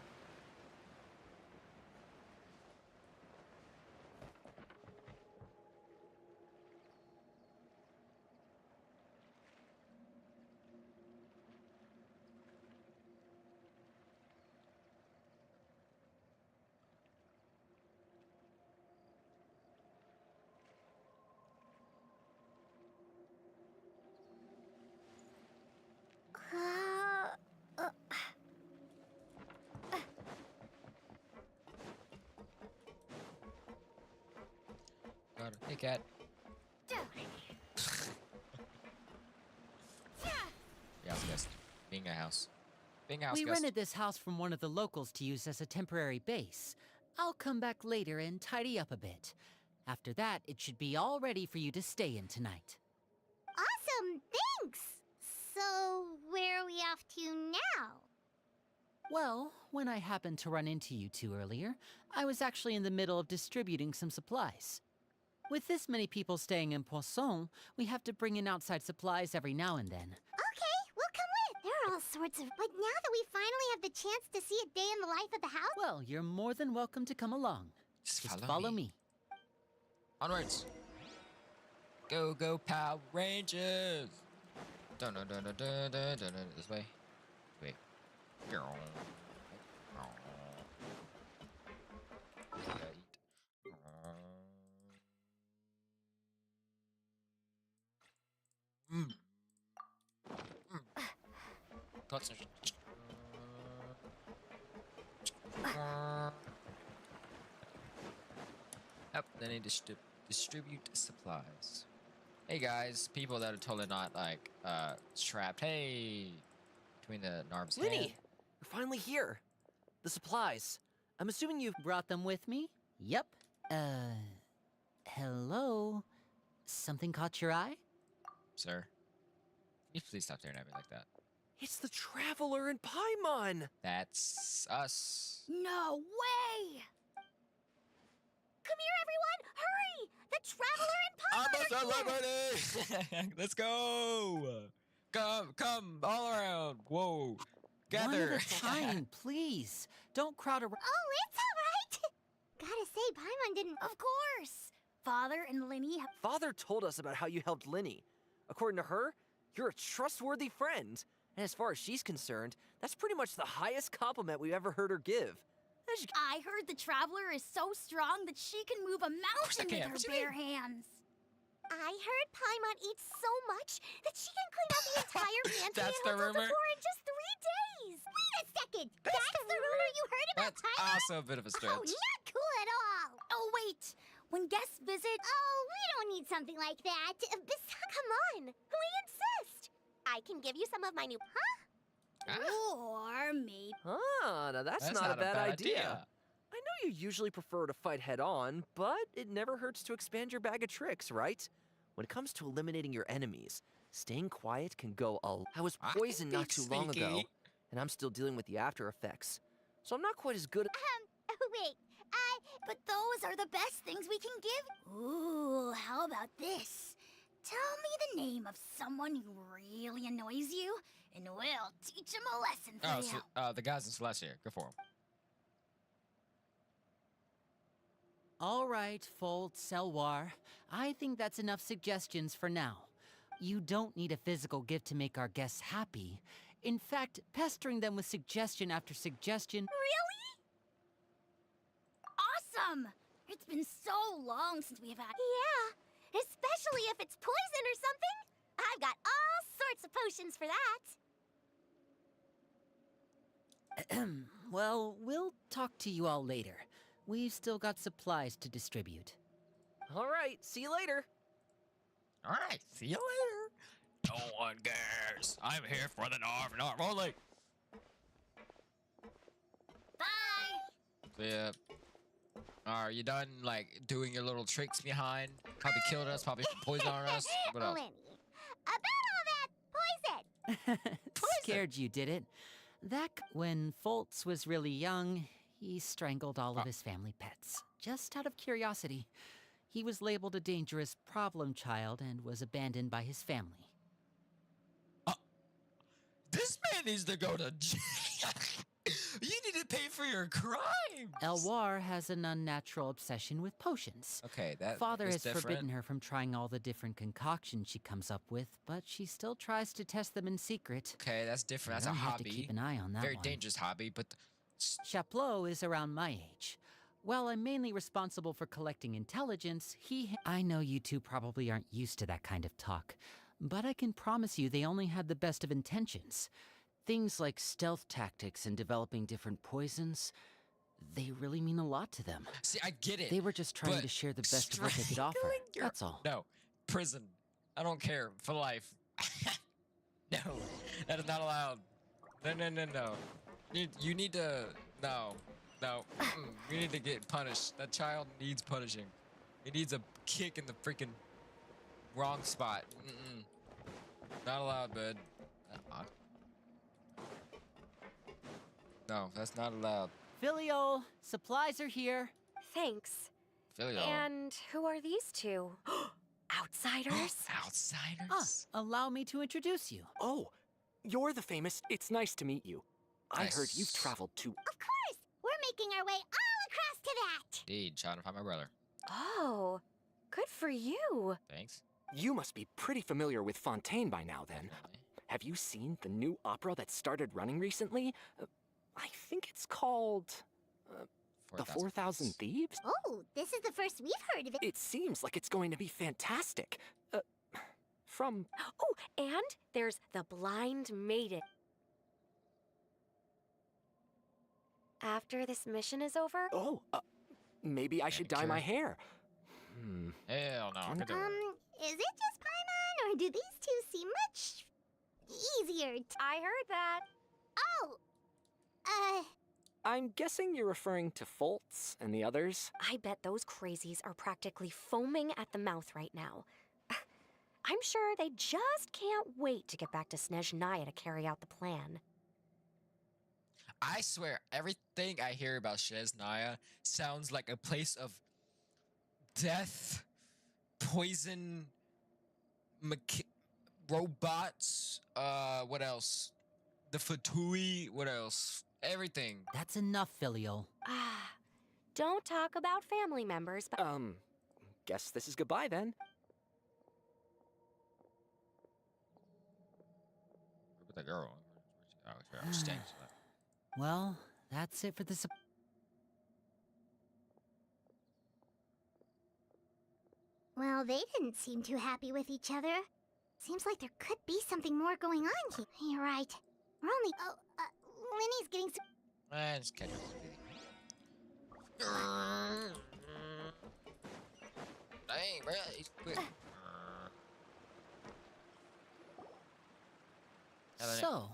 water. Hey, cat. Yeah, guest. Being a house. Being a house We guest. rented this house from one of the locals to use as a temporary base. I'll come back later and tidy up a bit. After that, it should be all ready for you to stay in tonight. Awesome, thanks! So, where are we off to now? Well, when I happened to run into you two earlier, I was actually in the middle of distributing some supplies. With this many people staying in Poisson, we have to bring in outside supplies every now and then. Okay, we'll come with. There are all sorts of... But now that we finally have the chance to see a day in the life of the house... Well, you're more than welcome to come along. Just follow me. Onwards. Go, go, Power Rangers. Dun, dun, dun, dun, dun, dun, dun, dun. This way. Wait. Concentration. Yep, then they distribute supplies. Hey guys, people that are totally not like trapped. Hey, between the Narbs. Linny, you're finally here. The supplies. I'm assuming you Brought them with me? Yep. Hello? Something caught your eye? Sir, can you please stop staring at me like that? It's the Traveler in Paimon! That's us. No way! Come here, everyone! Hurry! The Traveler and Paimon are here! Let's go! Come, all around. Whoa, gather. One at a time, please. Don't crowd around. Oh, it's all right! Gotta say, Paimon didn't... Of course! Father and Linny have... Father told us about how you helped Linny. According to her, you're a trustworthy friend. And as far as she's concerned, that's pretty much the highest compliment we've ever heard her give. I heard the Traveler is so strong that she can move a mountain with her bare hands. I heard Paimon eats so much that she can clean out the entire pantry That's and the hotel rumor? decor in just 3 days. Wait a second. That's the rumor you heard about That's Paimon? also a bit of a stretch. Oh, not cool at all. Oh, wait. When guests visit... Oh, we don't need something like that. Come on. We insist. I can give you some of my new... Huh? Or maybe... Ah, now that's not a bad idea. I know you usually prefer to fight head-on, but it never hurts to expand your bag of tricks, right? When it comes to eliminating your enemies, staying quiet can go I was poisoned not too long ago, and I'm still dealing with the after effects. So I'm not quite as good at... Wait. But those are the best things we can give. Ooh, how about this? Tell me the name of someone who really annoys you, and we'll teach him a lesson for you. Oh, so, the guys in Celestia. Go for them. All right, Fold, Selwar. I think that's enough suggestions for now. You don't need a physical gift to make our guests happy. In fact, pestering them with suggestion after suggestion... Really? Awesome! It's been so long since we've had... Yeah, especially if it's poison or something. I've got all sorts of potions for that. Well, we'll talk to you all later. We've still got supplies to distribute. All right, see you later. All right, see you later. No one cares. I'm here for the Narv only. Bye! Yeah. Are you done, like, doing your little tricks behind? Probably killed us, probably poisoned us. What else? Lenny, about all that poison! Scared you, did it? When Foltz was really young, he strangled all of his family pets. Just out of curiosity. He was labeled a dangerous problem child and was abandoned by his family. This man needs to go to jail. You need to pay for your crimes. Elwar has an unnatural obsession with potions. Okay, that Father is has different. forbidden her from trying all the different concoctions she comes up with, but she still tries to test them in secret. Okay, that's different. That's You'll a have hobby. to keep an eye on that Very one. dangerous hobby, but Chaplot is around my age. While I'm mainly responsible for collecting intelligence, I know you two probably aren't used to that kind of talk, but I can promise you they only had the best of intentions. Things like stealth tactics and developing different poisons, They really mean a lot to them. See, I get it. They were just trying but to share the best of what they could offer. That's all. No, prison. I don't care. For life. No, that is not allowed. No. You need to... No. You need to get punished. That child needs punishing. He needs a kick in the freaking wrong spot. Not allowed, bud. No, that's not allowed. Filial, supplies are here. Thanks. Filial. And who are these two? Outsiders? Outsiders? Allow me to introduce you. Oh, you're the famous. It's nice to meet you. I heard you've traveled to. Of course! We're making our way all across to that! Indeed, trying to find my brother. Oh, good for you. Thanks. You must be pretty familiar with Fontaine by now, then. Have you seen the new opera that started running recently? I think it's called. The 4,000 Thieves? Oh, this is the first we've heard of it. It seems like it's going to be fantastic. From. Oh, and there's the Blind Maiden. After this mission is over? Oh, maybe I should dye my hair. Hell no. I could do it. Is it just Paimon, or do these two seem much easier? I heard that. Oh, I'm guessing you're referring to Foltz and the others. I bet those crazies are practically foaming at the mouth right now. I'm sure they just can't wait to get back to Snezhnaya to carry out the plan. I swear, everything I hear about Snezhnaya sounds like a place of death, poison, robots, what else? The Fatui, what else? Everything. That's enough, Filial. Don't talk about family members, but... Guess this is goodbye then. Where's that girl? Oh, I'm staying. Well, that's it for this. well, they didn't seem too happy with each other. Seems like there could be something more going on here. You're right. We're only... Oh, Lenny's getting... Just catch up. Dang, bro, he's quick. So,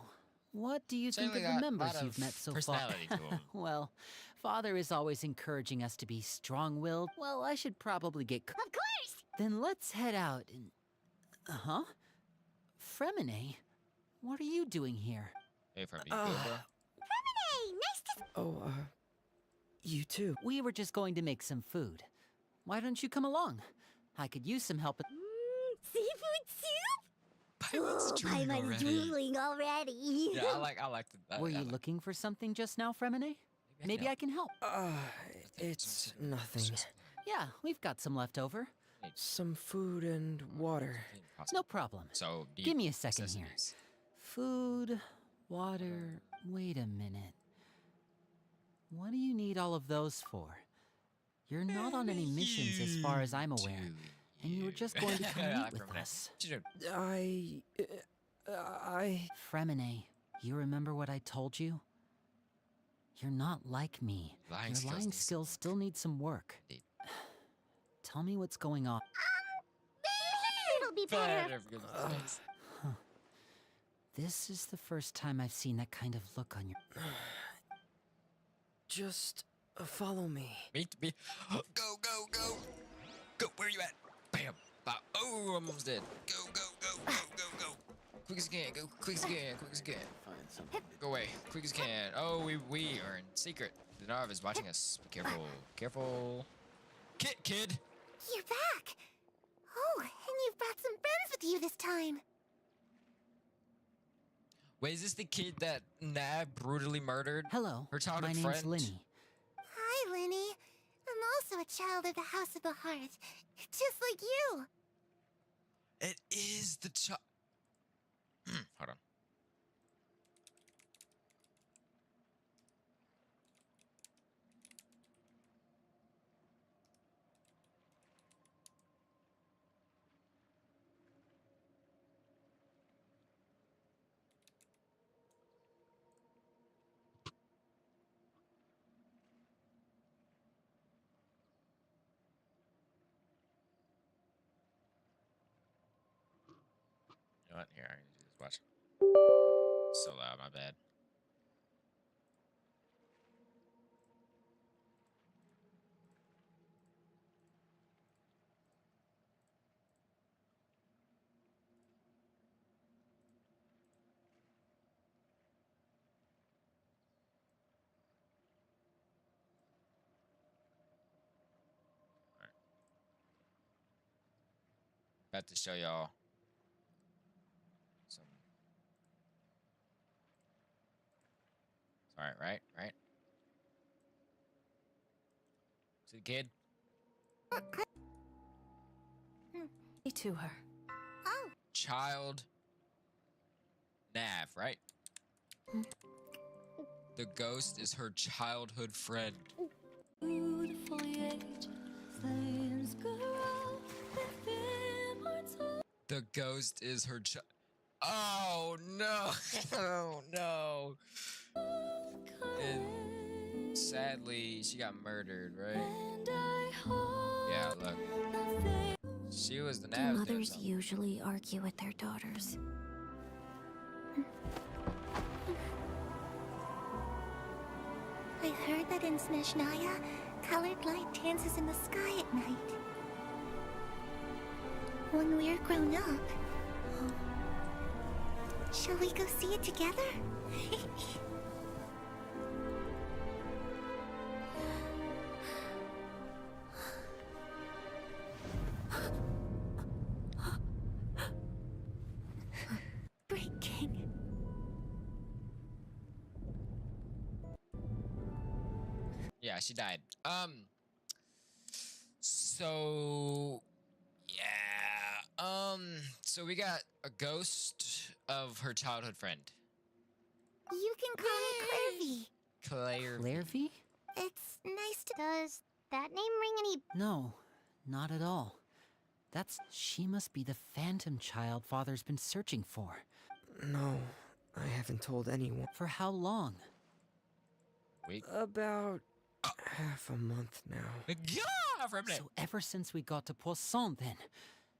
what do you think of the members you've met so far? Well, Father is always encouraging us to be strong-willed. Well, I should probably get... Of course! Then let's head out and... Huh? Fremine, what are you doing here? Hey, Fremine, you good, bro? Fremine, nice to... Oh, you too. We were just going to make some food. Why don't you come along? I could use some help. Seafood soup? Paimon's drooling already. Drooling already. Yeah, I like the... Were you looking for something just now, Fremine? Maybe I can help. It's nothing. Yeah, we've got some left over. Some food and water. No problem. So, give me a second here. Food, water, wait a minute. What do you need all of those for? You're not on any missions as far as I'm aware, and you were just going to come meet with us. Fremine, you remember what I told you? You're not like me. Your lying skills still need some work. Tell me what's going on. It'll be better. This is the first time I've seen that kind of look on your... Just follow me. Me. Go. Go, where you at? Bam. Bop. Oh, I'm almost dead. Go. Quick as you can. Go quick as you can. Find something. Go away. Quick as you can. Oh, we are in secret. The Narv is watching us. Be careful. Kid. You're back. Oh, and you've brought some friends with you this time. Wait, is this the kid that Nav brutally murdered? Hello, her childhood my name's friend? Linny. Hi, Lenny. I'm also a child of the House of the Hearth, just like you. It is the child. Hold on. I need to do this. Watch. So loud, my bad. About to show y'all some. All right, right. To the kid. To her. Oh. Child. Nav, right? The ghost is her childhood friend. The ghost is her Oh no! Oh no! And sadly, she got murdered, right? Yeah, look. She was the Do Nav. mothers usually argue with their daughters? I heard that in Snezhnaya, colored light dances in the sky at night. When we're grown up, shall we go see it together? Breaking. Yeah, she died. So yeah. So we got a ghost of her childhood friend. You can call me Clairvy. Clairvy? It's nice to. Does that name ring any? No, not at all. She must be the phantom child Father's been searching for. No, I haven't told anyone. For how long? Week? About half a month now. So ever since we got to Poisson, then.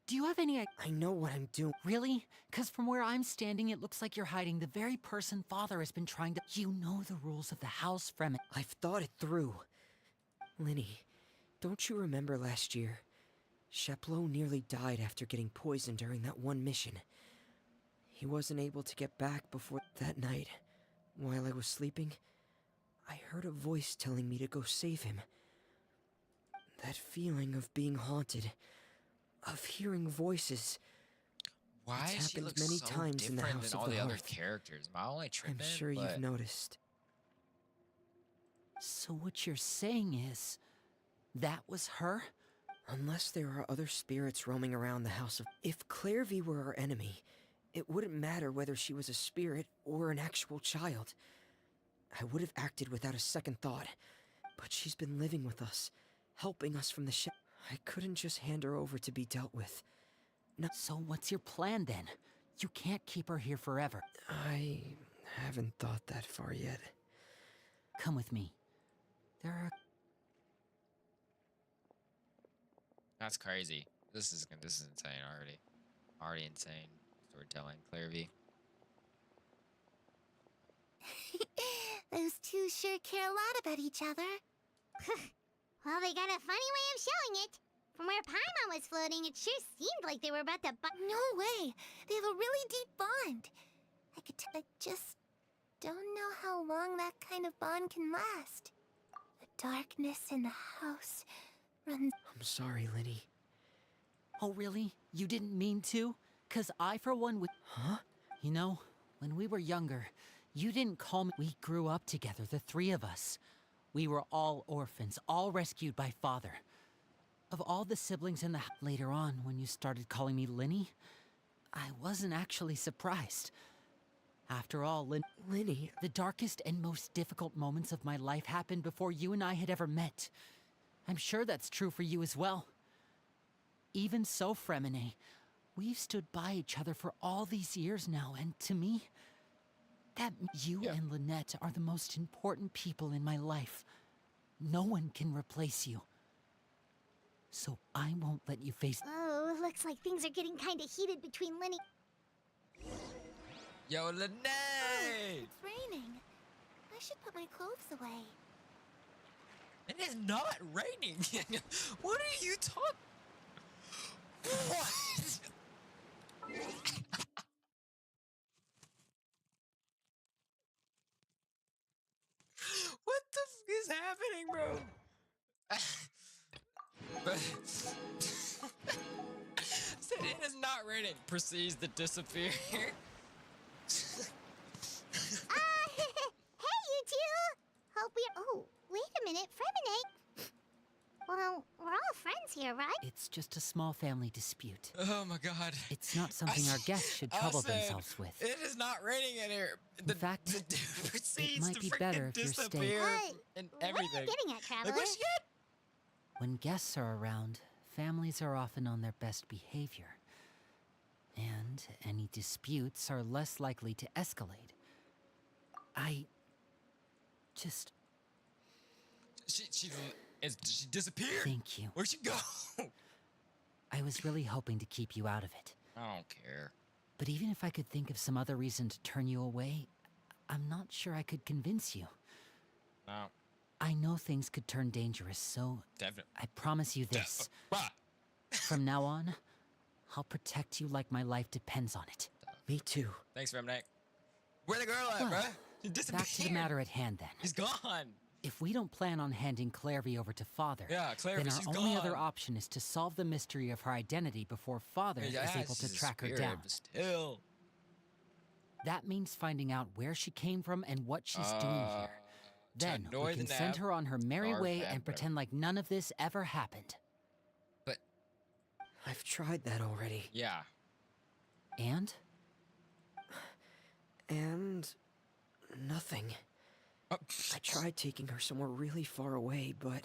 Do you have any... I know what I'm doing. Really? Because from where I'm standing, it looks like you're hiding the very person Father has been trying to... You know the rules of the house, Fremen. I've thought it through. Linny, don't you remember last year? Sheplo nearly died after getting poisoned during that one mission. He wasn't able to get back before that night. While I was sleeping, I heard a voice telling me to go save him. That feeling of being haunted, of hearing voices. Why it's is she happened look many so times in the different House than of all the the other Hearth. characters? Am I only tripping? I'm sure you've noticed. So what you're saying is... that was her? Unless there are other spirits roaming around the House of... If Clairvy were our enemy, it wouldn't matter whether she was a spirit or an actual child. I would have acted without a second thought. But she's been living with us, helping us from the I couldn't just hand her over to be dealt with. No. So what's your plan then? You can't keep her here forever. I haven't thought that far yet. Come with me. There are... That's crazy. This is insane already. Already insane storytelling. Clairvy. Those two sure care a lot about each other. Well, they got a funny way of showing it. From where Paimon was floating, it sure seemed like they were about to No way! They have a really deep bond. I just don't know how long that kind of bond can last. The darkness in the house runs... I'm sorry, Linny. Oh, really? You didn't mean to? 'Cause I, for one, would... Huh? You know, when we were younger, you didn't call me... We grew up together, the three of us. We were all orphans, all rescued by Father. Of all the siblings in the... Later on, when you started calling me Linny, I wasn't actually surprised. After all, Linny... The darkest and most difficult moments of my life happened before you and I had ever met. I'm sure that's true for you as well. Even so, Fremine, we've stood by each other for all these years now, and to me, that you and Lynette are the most important people in my life. No one can replace you. So I won't let you face... Oh, looks like things are getting kinda heated between Linny... Yo, Lene! It's raining. I should put my clothes away. It is not raining. What are you talking? What? What the f is happening, bro? Said it is not raining. Proceeds to disappear. Hey, you two! Hope we're... Oh, wait a minute, Fremine. Well, we're all friends here, right? It's just a small family dispute. Oh my god. It's not something our guests should trouble themselves with. It is not raining in here. In fact, the dude it might be better if you're staying. And What are everything. you getting at, Traveler? Like, where's she at? When guests are around, families are often on their best behavior. And any disputes are less likely to escalate. I just... She disappeared. Thank you. Where'd she go? I was really hoping to keep you out of it. I don't care. But even if I could think of some other reason to turn you away, I'm not sure I could convince you. No. I know things could turn dangerous, so Definitely. I promise you this. From now on, I'll protect you like my life depends on it. Me too. Thanks, Remnek. Where the girl at, Well, bruh? She disappeared. Back to the matter at hand, then. He's gone. If we don't plan on handing Clairvy over to Father, Yeah, Clairvy, then she's our only other gone. option is to solve the mystery of her identity before Father Yeah, is able she's to track her spirit, down. but still. That means finding out where she came from and what she's doing here. Then we can send her on her merry way and pretend like none of this ever happened. But I've tried that already. yeah. And? And nothing. Oh. I tried taking her somewhere really far away, but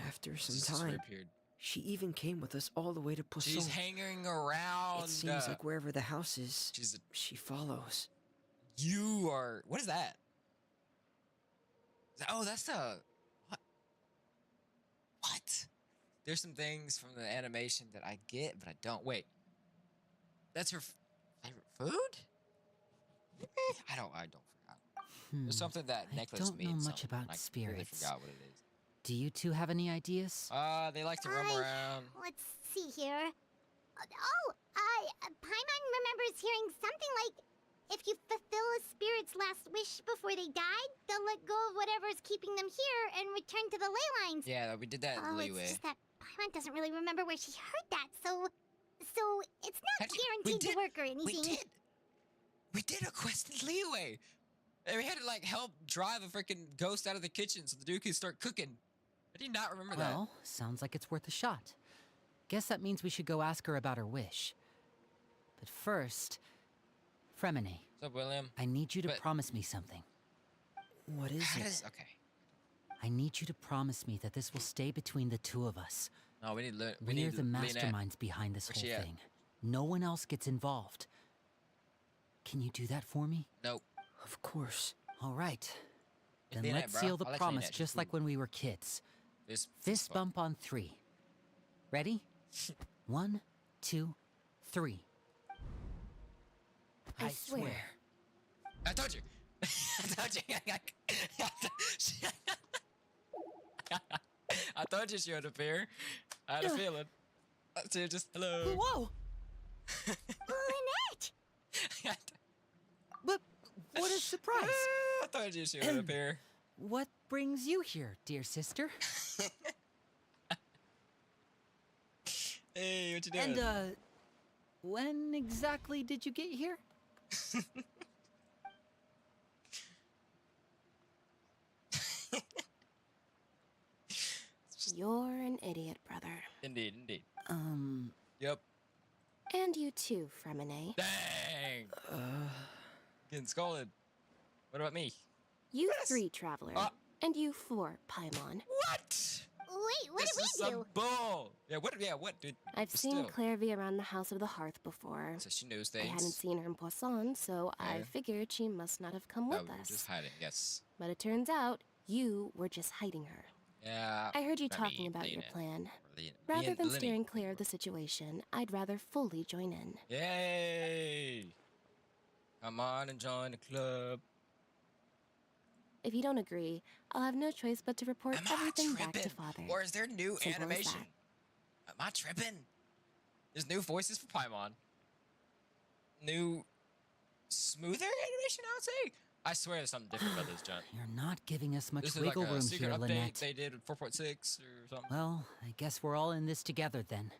after some Just time, reappeared. she even came with us all the way to Poisson. She's hanging around. It seems like wherever the house is, she's she follows. You are. What is that? Oh, that's the. What? What? There's some things from the animation that I get, but I don't. Wait. That's her favorite food? I don't forgot. There's something that necklace I don't means. know much something. about I spirits. really forgot what it is. Do you two have any ideas? They like to roam around. Let's see here. Paimon remembers hearing something like, if you fulfill a spirit's last wish before they died, they'll let go of whatever's keeping them here and return to the ley lines. Yeah, we did that in Leeway. It's just that Paimon doesn't really remember where she heard that, so it's not guaranteed to work or anything. We did a quest in Leeway. And we had to like help drive a freaking ghost out of the kitchen so the dude could start cooking. I did not remember that. Well, sounds like it's worth a shot. Guess that means we should go ask her about her wish. But first, Fremine. What's up, William? I need you to promise me something. What is it? Okay. I need you to promise me that this will stay between the two of us. No, we need We're the masterminds behind this whole thing. No one else gets involved. Can you do that for me? Nope. Of course. All right. Then Leanette, let's bro. seal the I like promise Leanette. just like when we were kids. Fist bump on 3. Ready? 1, 2, 3. I swear. I told you. I told you. I told you she would appear. I had a feeling. So just hello. Whoa! Lynette! But what a surprise! I told you she would appear. What brings you here, dear sister? Hey, what you doing? And, when exactly did you get here? You're an idiot, brother. Indeed, indeed. Yep. And you too, Fremine. Dang! Getting scolded. What about me? You 3, Traveler. And you 4, Paimon. What? Wait, what This did is we do? some bull. What, dude? I've But seen still. Clairvy around the House of the Hearth before. So she knows I things. hadn't seen her in Poisson, so I Yeah. figured she must not have come Oh, with we were us. just hiding, yes. But it turns out you were just hiding her. Yeah. I heard you not talking me, about your Leanette. plan. Me Rather and than Lenny. steering clear of the situation, I'd rather fully join in. Yay! Come on and join the club. If you don't agree, I'll have no choice but to report Am everything I back to tripping? Father. Or is there new Simple as animation? that. Am I tripping? There's new voices for Paimon. New, smoother animation, I would say. I swear there's something different about this, John. You're not giving us much This is wiggle like a room secret here, update Lynette. they did with 4.6 or something. Well, I guess we're all in this together then.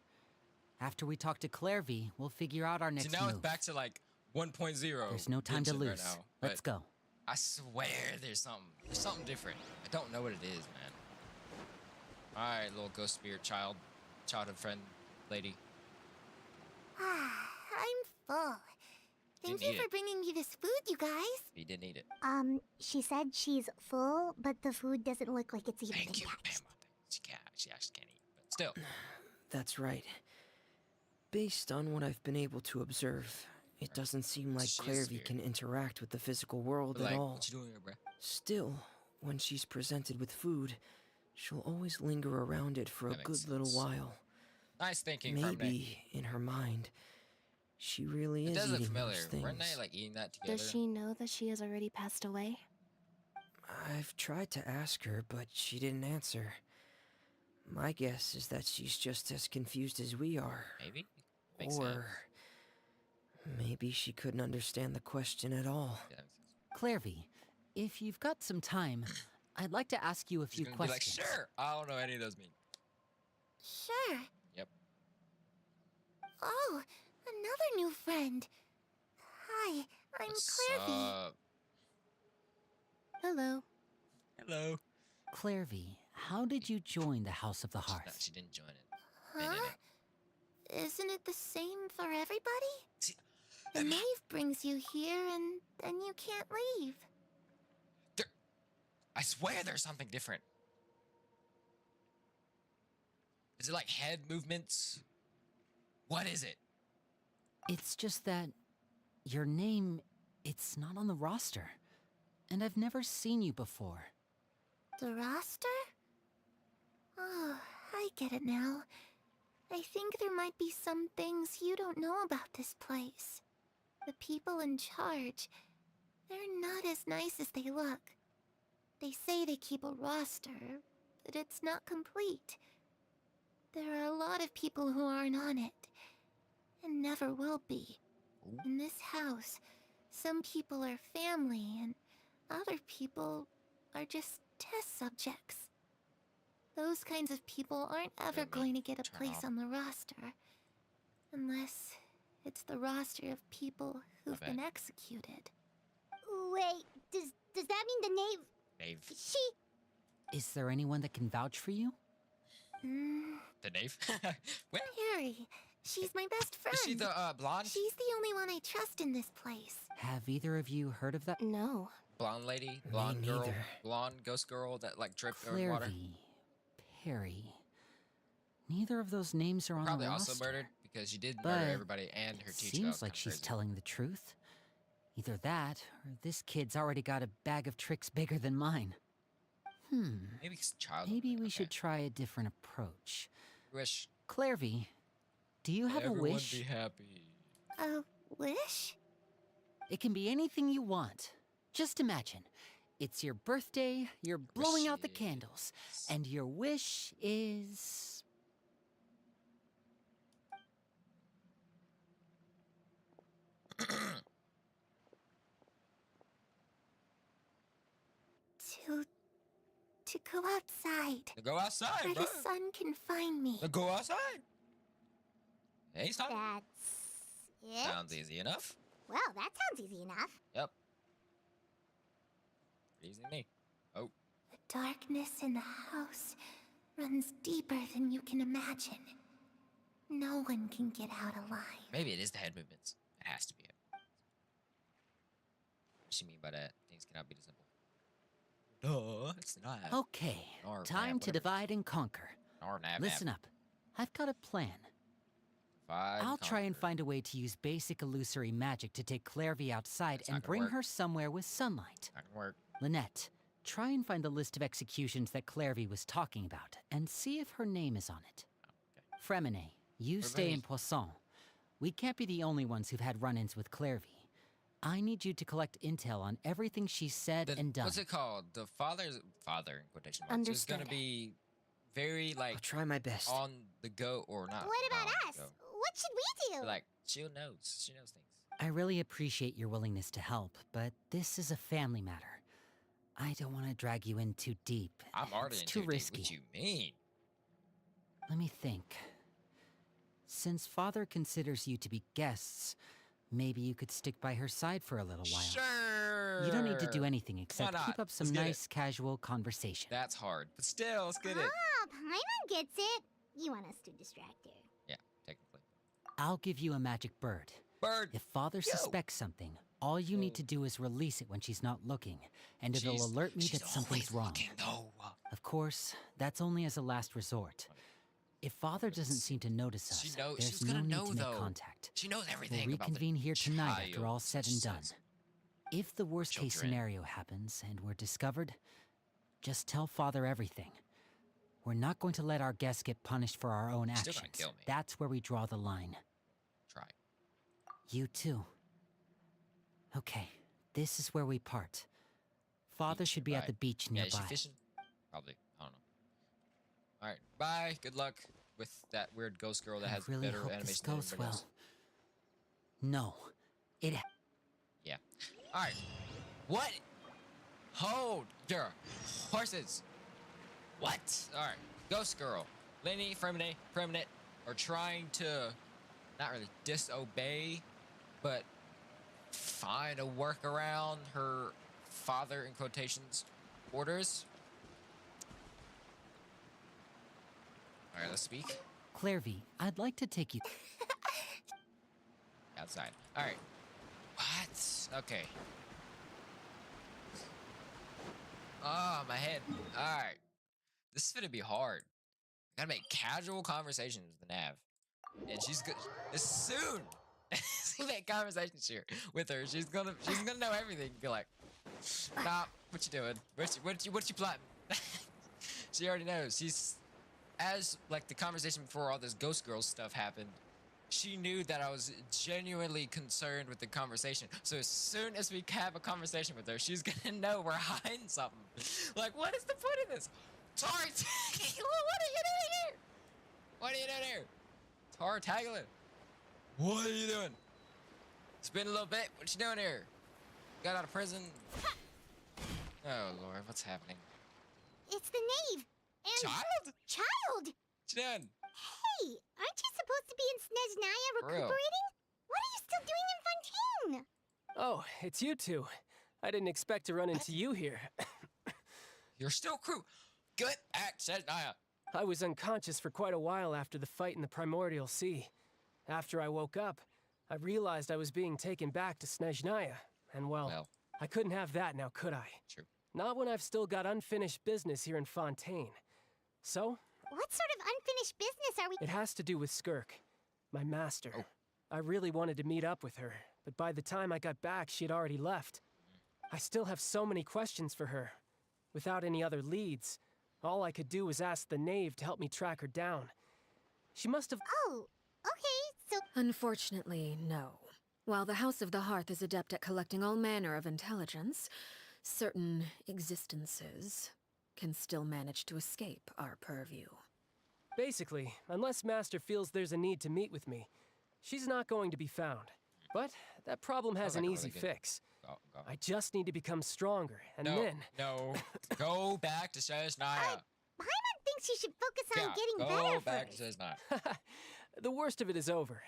After we talk to Clairvy, we'll figure out our next So now move. it's back to like 1.0. There's no time to Genshin lose. Right now, Let's go. I swear there's something different. I don't know what it is, man. All right, little ghost spirit childhood friend lady. I'm full. Thank you for bringing me this food, you guys. You didn't eat it. She said she's full, but the food doesn't look like it's even Thank you, intact. She actually can't eat, but still. That's right. Based on what I've been able to observe, it doesn't seem like She is Clairvy spirit. can interact with the physical world But, at like, all. what you doing here, bruh? Still, when she's presented with food, she'll always linger around it for That a makes good little sense. while. Nice thinking, Fremne. Maybe, in her mind, she really It is does look eating familiar. those things. Weren't they like eating that together? Does she know that she has already passed away? I've tried to ask her, but she didn't answer. My guess is that she's just as confused as we are. Maybe. Makes Or sense. maybe she couldn't understand the question at all. Yeah. Clairvy, if you've got some time, I'd like to ask you a She's few gonna questions. be like, sure. I don't know what any of those mean. Sure. Yep. Oh, another new friend. Hi, I'm Clairvy. Hello. Hello. Clairvy, how did you join the House of the No, Hearth? she didn't join it. Been in Huh? it. Isn't it the same for everybody? See, The knave brings you here and then you can't leave. I swear there's something different. Is it like head movements? What is it? It's just that your name, it's not on the roster. And I've never seen you before. The roster? Oh, I get it now. I think there might be some things you don't know about this place. The people in charge, they're not as nice as they look. They say they keep a roster, but it's not complete. There are a lot of people who aren't on it, and never will be. In this house, some people are family, and other people are just test subjects. Those kinds of people aren't ever going to get a place on the roster. Unless it's the roster of people who've been executed. Wait, does that mean the knave... Knave. Is there anyone that can vouch for you? The knave? Well, Harry. She's my best friend. is she the blonde? She's the only one I trust in this place. Have either of you heard of that? No. Blonde lady? Blonde girl? neither. Blonde ghost girl that like dripped over the water? Clairvy, Perry. Neither of those names are on Probably the also roster. murdered because she did But murder everybody and her teacher. seems like she's telling the truth. Either that, or this kid's already got a bag of tricks bigger than mine. Maybe it's child. Maybe we should try a different approach. Wish. Clairvy, do you have everyone a wish? be happy. A wish? It can be anything you want. Just imagine. It's your birthday, you're blowing out the candles, and your wish is... To go outside. To go outside, Where bro. the sun can find me. To go outside. Hey, stop. That's it? Sounds easy enough. Well, that sounds easy enough. Yep. Easy to me. Oh. The darkness in the house runs deeper than you can imagine. No one can get out alive. Maybe it is the head movements. It has to be it. What does she mean by that? Things cannot be this simple. Duh, it's not. Okay, Or time nab, to whatever. divide and conquer. Or nab, Listen nab. up. I've got a plan. Divide I'll and try and conquer. find a way to use basic illusory magic to take Clairvy outside That's and not gonna bring work. her somewhere with sunlight. Not gonna work. Lynette, try and find the list of executions that Clairvy was talking about, and see if her name is on it. Fremine, you stay in Poisson. We can't be the only ones who've had run-ins with Clairvy. I need you to collect intel on everything she said and done. What's it called? The father in quotation marks is gonna be very like I'll try my best. on the go or not. What about not on us? the go. What should we do? Like she knows. She knows things. I really appreciate your willingness to help, but this is a family matter. I don't want to drag you in too deep. I'm already It's in too deep. risky. What you mean? Let me think. Since Father considers you to be guests, maybe you could stick by her side for a little while. Sure. You don't need to do anything except not? keep up some Let's get nice, casual conversation. That's hard, but still, let's get it. Ah, Paimon gets it. You want us to distract her. Yeah, technically. I'll give you a magic bird. Bird. If Father suspects something, all you need to do is release it when she's not looking, and it'll alert me that something's wrong. Of course, that's only as a last resort. If Father doesn't seem to notice us, there's no need to make contact. She knows everything. We'll about reconvene the here tonight after all child, said she and done. says. If the worst case Children. scenario happens and we're discovered, just tell Father everything. We're not going to let our guests get punished for our own Still actions. gonna kill me. That's where we draw the line. Try. You too. Okay, this is where we part. Father should be at the beach Yeah, nearby. is she fishing? Probably. I don't know. All right. Bye. Good luck with that weird ghost girl that I has really better hope animation this than goes everybody well. else. No, it. Yeah. All right. What? Hold your horses. What? All right. Ghost girl, Lenny, Fremine are trying to not really disobey, but find a workaround her father in quotations orders. All right, let's speak. Clairvy, I'd like to take you. Outside. All right. What? Okay. Oh, my head. All right. This is gonna be hard. I gotta make casual conversations with the Nav, and she's good. As soon as we make conversations here with her, she's gonna know everything. Be like, stop. What you doing? What you plotting? She already knows. She's as like the conversation before all this Ghost Girl stuff happened. She knew that I was genuinely concerned with the conversation. So as soon as we have a conversation with her, she's gonna know we're hiding something. Like, what is the point of this? Tar, what are you doing here? What are you doing here? Tar Taglin. What are you doing? It's been a little bit. What you doing here? Got out of prison. Oh Lord, what's happening? It's the knave. And Child? Child! What you doing? Hey, aren't you supposed to be in Snezhnaya For real. recuperating? What are you still doing in Fontaine? Oh, it's you two. I didn't expect to run into you here. You're still crew. Good act, said Naya. I was unconscious for quite a while after the fight in the Primordial Sea. After I woke up, I realized I was being taken back to Snezhnaya. And well, I couldn't have that now, could I? True. Not when I've still got unfinished business here in Fontaine. So, What sort of unfinished business are we? it has to do with Skirk, my master. I really wanted to meet up with her, but by the time I got back, she had already left. I still have so many questions for her. Without any other leads, all I could do was ask the knave to help me track her down. She must have. Oh, okay, so. Unfortunately, no. While the House of the Hearth is adept at collecting all manner of intelligence, certain existences can still manage to escape our purview. Basically, unless Master feels there's a need to meet with me, she's not going to be found. But that problem has an easy fix. I just need to become stronger, and then... No, go back to Snezhnaya. Paimon thinks you should focus on getting go better back first. to Snezhnaya. The worst of it is over.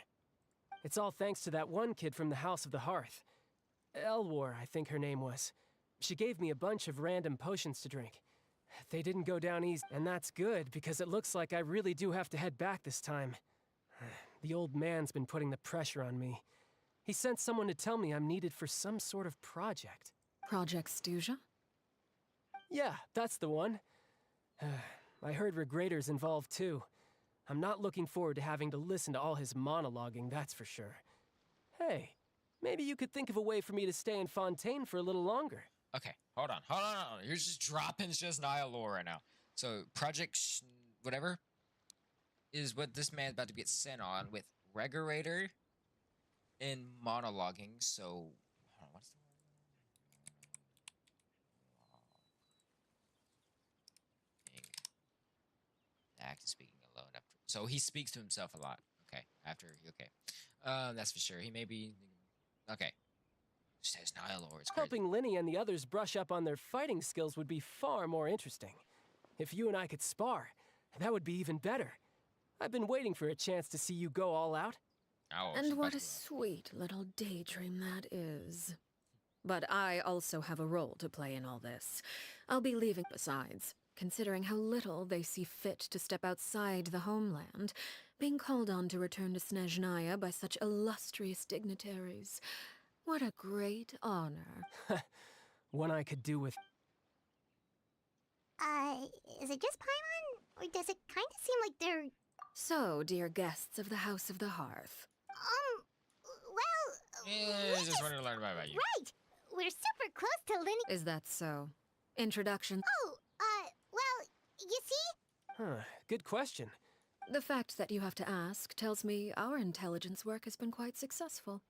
It's all thanks to that one kid from the House of the Hearth. Elwar, I think her name was. She gave me a bunch of random potions to drink. They didn't go down easy, and that's good, because it looks like I really do have to head back this time. The old man's been putting the pressure on me. He sent someone to tell me I'm needed for some sort of project. Project Stuja? Yeah, that's the one. I heard Regrator's involved too. I'm not looking forward to having to listen to all his monologuing, that's for sure. Hey, maybe you could think of a way for me to stay in Fontaine for a little longer. Okay, hold on. You're just dropping Snezhnaya lore right now. So, Project whatever is what this man's about to get sent on with Regulator and monologuing. So, hold on. act is speaking alone after. So he speaks to himself a lot. Okay. Okay. That's for sure. He may be. Okay. Says Nile or it's crazy. Helping Linny and the others brush up on their fighting skills would be far more interesting. If you and I could spar, that would be even better. I've been waiting for a chance to see you go all out. Oh, And what a sweet little daydream that is. But I also have a role to play in all this. I'll be leaving. Besides, considering how little they see fit to step outside the homeland, being called on to return to Snezhnaya by such illustrious dignitaries. What a great honor. One I could do with... Is it just Paimon? Or does it kind of seem like they're... So, dear guests of the House of the Hearth. Well... Yeah, I just wanted to learn about you. Right! We're super close to Linny... Is that so? Introduction? Oh, well, you see? Huh, good question. The fact that you have to ask tells me our intelligence work has been quite successful.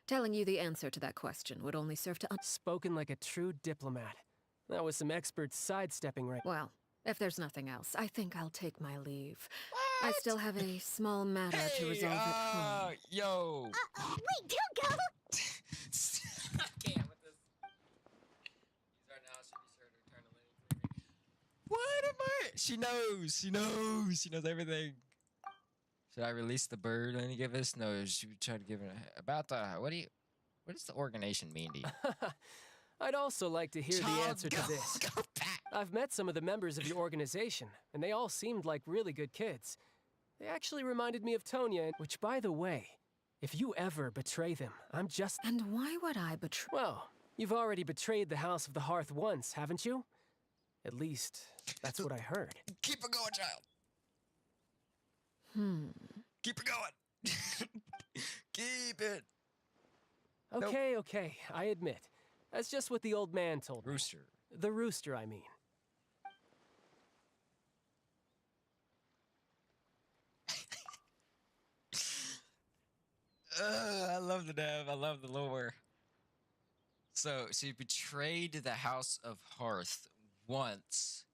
Telling you the answer to that question would only serve to... Spoken like a true diplomat. That was some expert sidestepping right... Well, if there's nothing else, I think I'll take my leave. I still have a small matter to resolve at home. Yo! Wait, don't go! I can't with this. He's right now, should be sure to return to Lenny for me. What am I? She knows! She knows everything. Should I release the bird Lenny gave us? No, she would try to give it a... About the... What does the organization mean to you? I'd also like to hear the answer to this. Go back! I've met some of the members of your organization, and they all seemed like really good kids. They actually reminded me of Tonya, which, by the way, if you ever betray them, I'm just... And why would I betray... Well, you've already betrayed the House of the Hearth once, haven't you? At least, that's what I heard. Keep it going, child! Keep it going! Keep it! Okay, I admit. That's just what the old man told me. Rooster. The rooster, I mean. I love the dev. I love the lore. So you betrayed the House of Hearth once.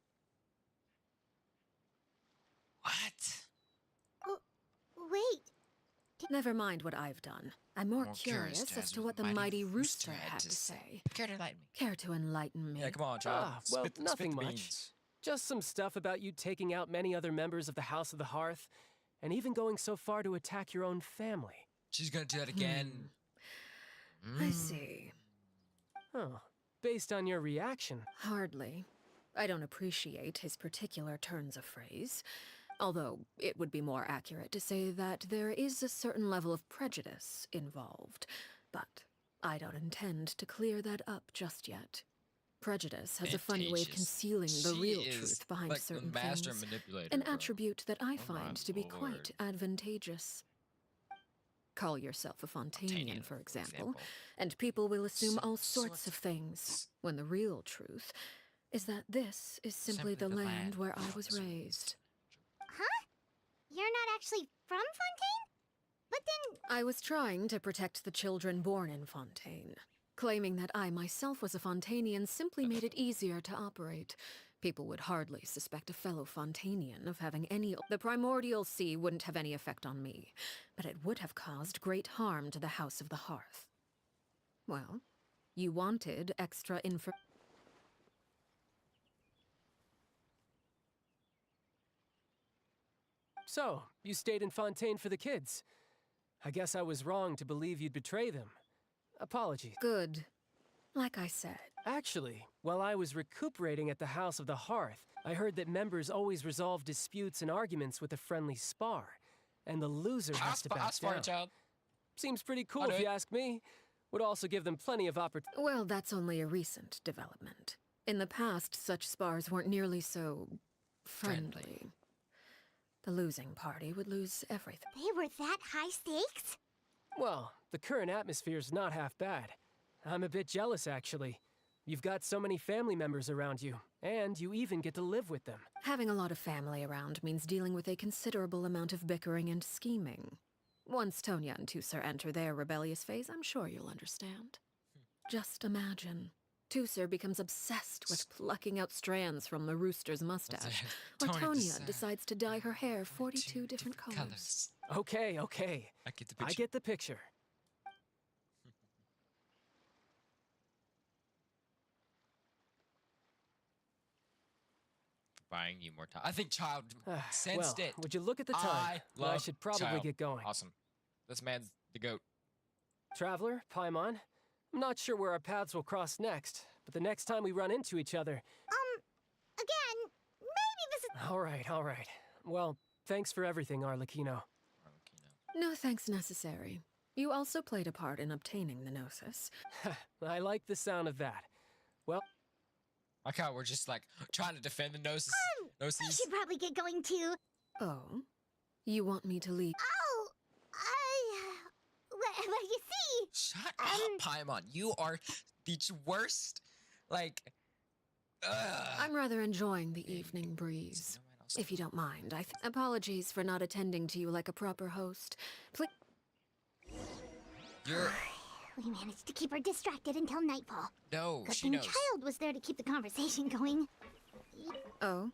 What? Wait. Never mind what I've done. I'm more curious as to what the mighty rooster had to say. Care to enlighten me? Care to enlighten me? Yeah, come on, child. Well, spit nothing the much. beans. Just some stuff about you taking out many other members of the House of the Hearth, and even going so far to attack your own family. She's gonna do that again. I see. Oh, based on your reaction. Hardly. I don't appreciate his particular turns of phrase. Although, it would be more accurate to say that there is a certain level of prejudice involved. But I don't intend to clear that up just yet. Prejudice has a funny way of concealing the real truth behind like certain the master things. Manipulator, An bro. attribute that I find to be Lord. quite advantageous. Call yourself a Fontanian, for example, and people will assume all sorts of things, when the real truth is that this is simply the land where I was raised. Huh? You're not actually from Fontaine? But then... I was trying to protect the children born in Fontaine. Claiming that I myself was a Fontanian simply made it easier to operate. People would hardly suspect a fellow Fontanian of having any... The primordial sea wouldn't have any effect on me, but it would have caused great harm to the House of the Hearth. Well, you wanted extra info... So, you stayed in Fontaine for the kids. I guess I was wrong to believe you'd betray them. Apologies. Good. Like I said. Actually, while I was recuperating at the House of the Hearth, I heard that members always resolve disputes and arguments with a friendly spar, and the loser has to back down. Child. Seems pretty cool if you ask me. Would also give them plenty of opportunity. Well, that's only a recent development. In the past, such spars weren't nearly so... friendly. The losing party would lose everything. They were that high stakes? Well, the current atmosphere's not half bad. I'm a bit jealous, actually. You've got so many family members around you, and you even get to live with them. Having a lot of family around means dealing with a considerable amount of bickering and scheming. Once Tonya and Tusar enter their rebellious phase, I'm sure you'll understand. Just imagine. Tusser becomes obsessed with plucking out strands from the rooster's mustache, while Tonya decides to dye her hair 42 different colors. Okay, okay. I get the picture. I get the picture. Buying you more time. I think Child sensed well, it. Would you look at the time? I should probably Child. get going. Awesome. This man's the GOAT. Traveler, Paimon, I'm not sure where our paths will cross next, but the next time we run into each other... Again, maybe this is... All right. Well, thanks for everything, Arlecchino. No thanks necessary. You also played a part in obtaining the Gnosis. I like the sound of that. Well... I like how we're just like trying to defend the Gnosis. We should probably get going too. Oh? You want me to leave? Oh, well, you see... Shut up, Paimon. You are the worst, like... I'm rather enjoying the evening breeze. If you don't mind, apologies for not attending to you like a proper host. Please... We managed to keep her distracted until nightfall. No, Good she thing knows. Child was there to keep the conversation going. Oh?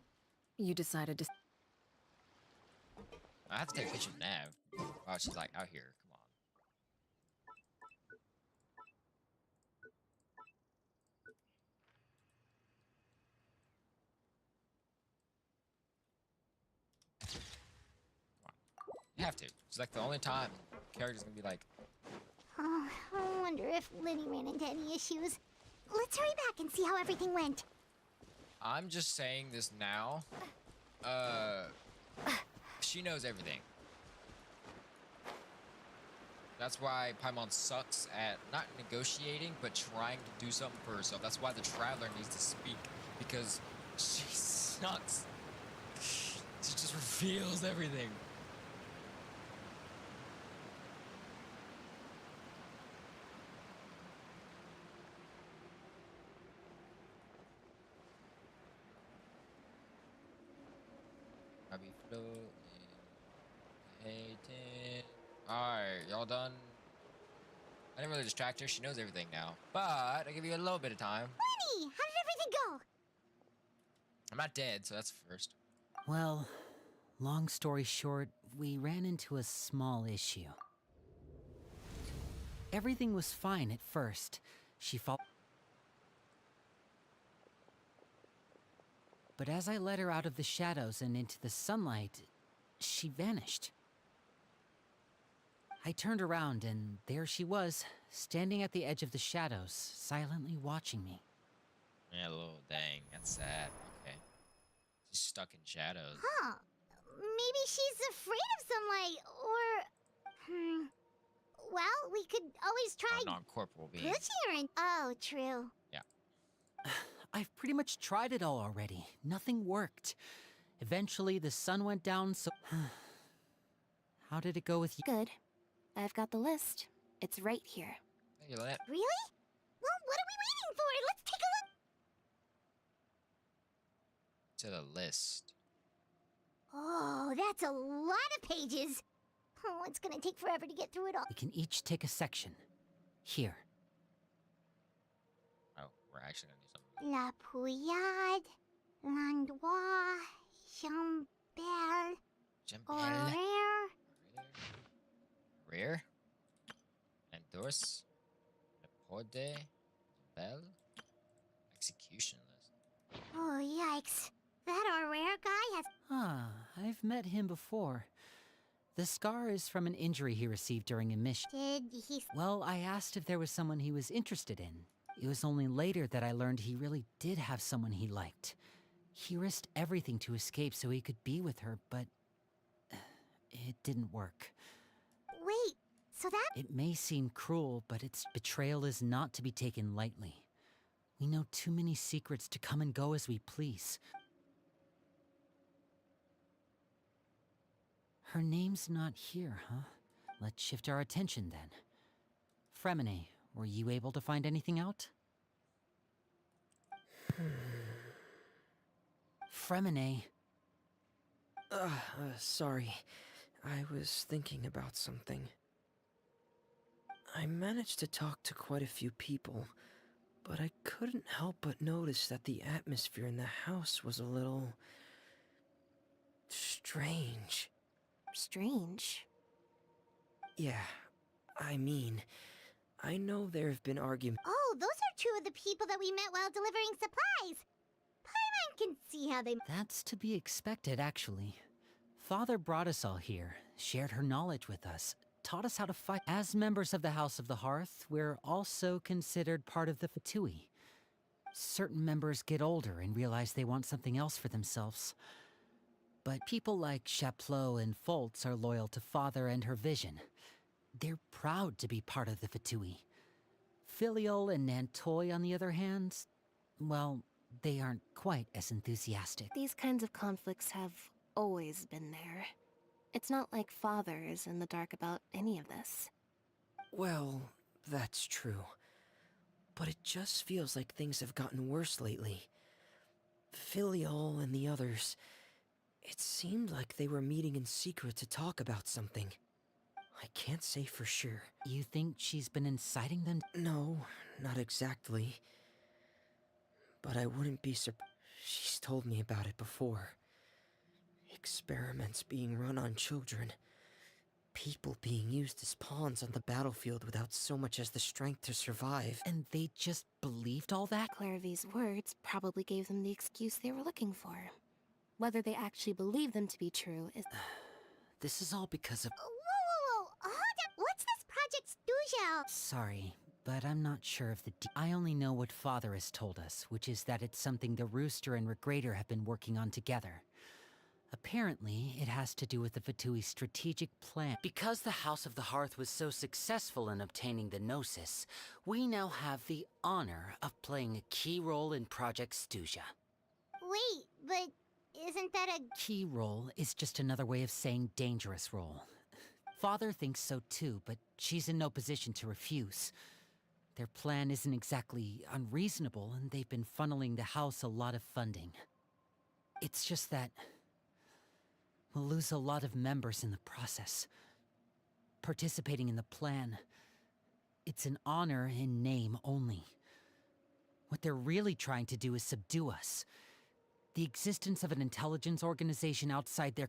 You decided to... I have to take a picture of Nav. Oh, she's like out here. Come on. You have to. It's like the only time the character's gonna be like, Oh, I wonder if Liddy ran into any issues. Let's hurry back and see how everything went. I'm just saying this now. She knows everything. That's why Paimon sucks at not negotiating, but trying to do something for herself. That's why the Traveler needs to speak, because she sucks. She just reveals everything. Alright, y'all done? I didn't really distract her. She knows everything now. But I give you a little bit of time. Lenny, how did everything go? I'm not dead, so that's first. Well, long story short, we ran into a small issue. Everything was fine at first. She followed. But as I led her out of the shadows and into the sunlight, she vanished. I turned around, and there she was, standing at the edge of the shadows, silently watching me. Yeah, little dang, that's sad. Okay. She's stuck in shadows. Huh. Maybe she's afraid of sunlight, or... Well, we could always try... non-corporal being. pushing her in... Oh, true. Yeah. I've pretty much tried it all already. Nothing worked. Eventually, the sun went down, so... How did it go with you? Good. I've got the list. It's right here. Thank you, Lynette. Really? Well, what are we waiting for? Let's take a look. To the list. Oh, that's a lot of pages. Oh, it's gonna take forever to get through it all. We can each take a section. Here. Oh, we're actually gonna do something. La Pouillade, Landois, Jambel, Horaire. Rare. Endorse. Nepode. Bell. Execution list. Oh, yikes. That Horaire guy has... Ah, I've met him before. The scar is from an injury he received during a mission. Did he... Well, I asked if there was someone he was interested in. It was only later that I learned he really did have someone he liked. He risked everything to escape so he could be with her, but... it didn't work. Wait, so that... It may seem cruel, but its betrayal is not to be taken lightly. We know too many secrets to come and go as we please. Her name's not here, huh? Let's shift our attention then. Fremine, were you able to find anything out? Fremine. Sorry. I was thinking about something. I managed to talk to quite a few people, but I couldn't help but notice that the atmosphere in the house was a little... strange. Strange. Yeah, I mean, I know there have been arguments. Oh, those are two of the people that we met while delivering supplies. Paimon can see how they... That's to be expected, actually. Father brought us all here, shared her knowledge with us, taught us how to fight. As members of the House of the Hearth, we're also considered part of the Fatui. Certain members get older and realize they want something else for themselves. But people like Chaplot and Foltz are loyal to Father and her vision. They're proud to be part of the Fatui. Filial and Nantoy, on the other hand, well, they aren't quite as enthusiastic. These kinds of conflicts have always been there. It's not like Father is in the dark about any of this. Well, that's true. But it just feels like things have gotten worse lately. Filial and the others, it seemed like they were meeting in secret to talk about something. I can't say for sure. You think she's been inciting them? No, not exactly. But I wouldn't be surprised. She's told me about it before. Experiments being run on children. People being used as pawns on the battlefield without so much as the strength to survive. And they just believed all that? Clairvy's words probably gave them the excuse they were looking for. Whether they actually believe them to be true is... This is all because of... Whoa! Hold up! What's this Project Stujel? Sorry, but I'm not sure of the I only know what Father has told us, which is that it's something the Rooster and Regrader have been working on together. Apparently, it has to do with the Fatui's strategic plan. Because the House of the Hearth was so successful in obtaining the Gnosis, we now have the honor of playing a key role in Project Stuja. Wait, but isn't that a... Key role is just another way of saying dangerous role. Father thinks so too, but she's in no position to refuse. Their plan isn't exactly unreasonable, and they've been funneling the house a lot of funding. It's just that... we'll lose a lot of members in the process. Participating in the plan, it's an honor in name only. What they're really trying to do is subdue us. The existence of an intelligence organization outside their...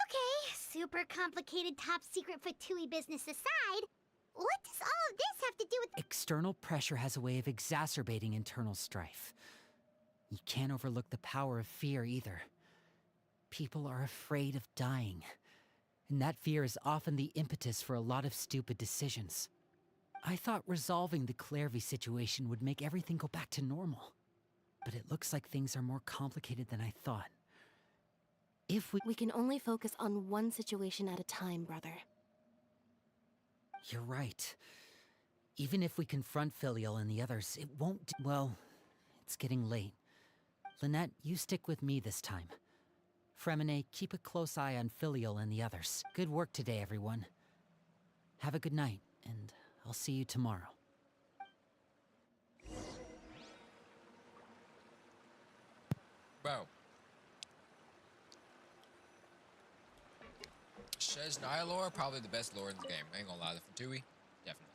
Okay, super complicated top secret Fatui business aside, what does all of this have to do with... External pressure has a way of exacerbating internal strife. You can't overlook the power of fear either. People are afraid of dying, and that fear is often the impetus for a lot of stupid decisions. I thought resolving the Clairvy situation would make everything go back to normal. But it looks like things are more complicated than I thought. If we can only focus on one situation at a time, brother. You're right. Even if we confront Filial and the others, it won't... Well, it's getting late. Lynette, you stick with me this time. Fremine, keep a close eye on Filial and the others. Good work today, everyone. Have a good night, and I'll see you tomorrow. Bro. Shez Naya lore, probably the best lore in the game. I ain't gonna lie, the Fatui, definitely.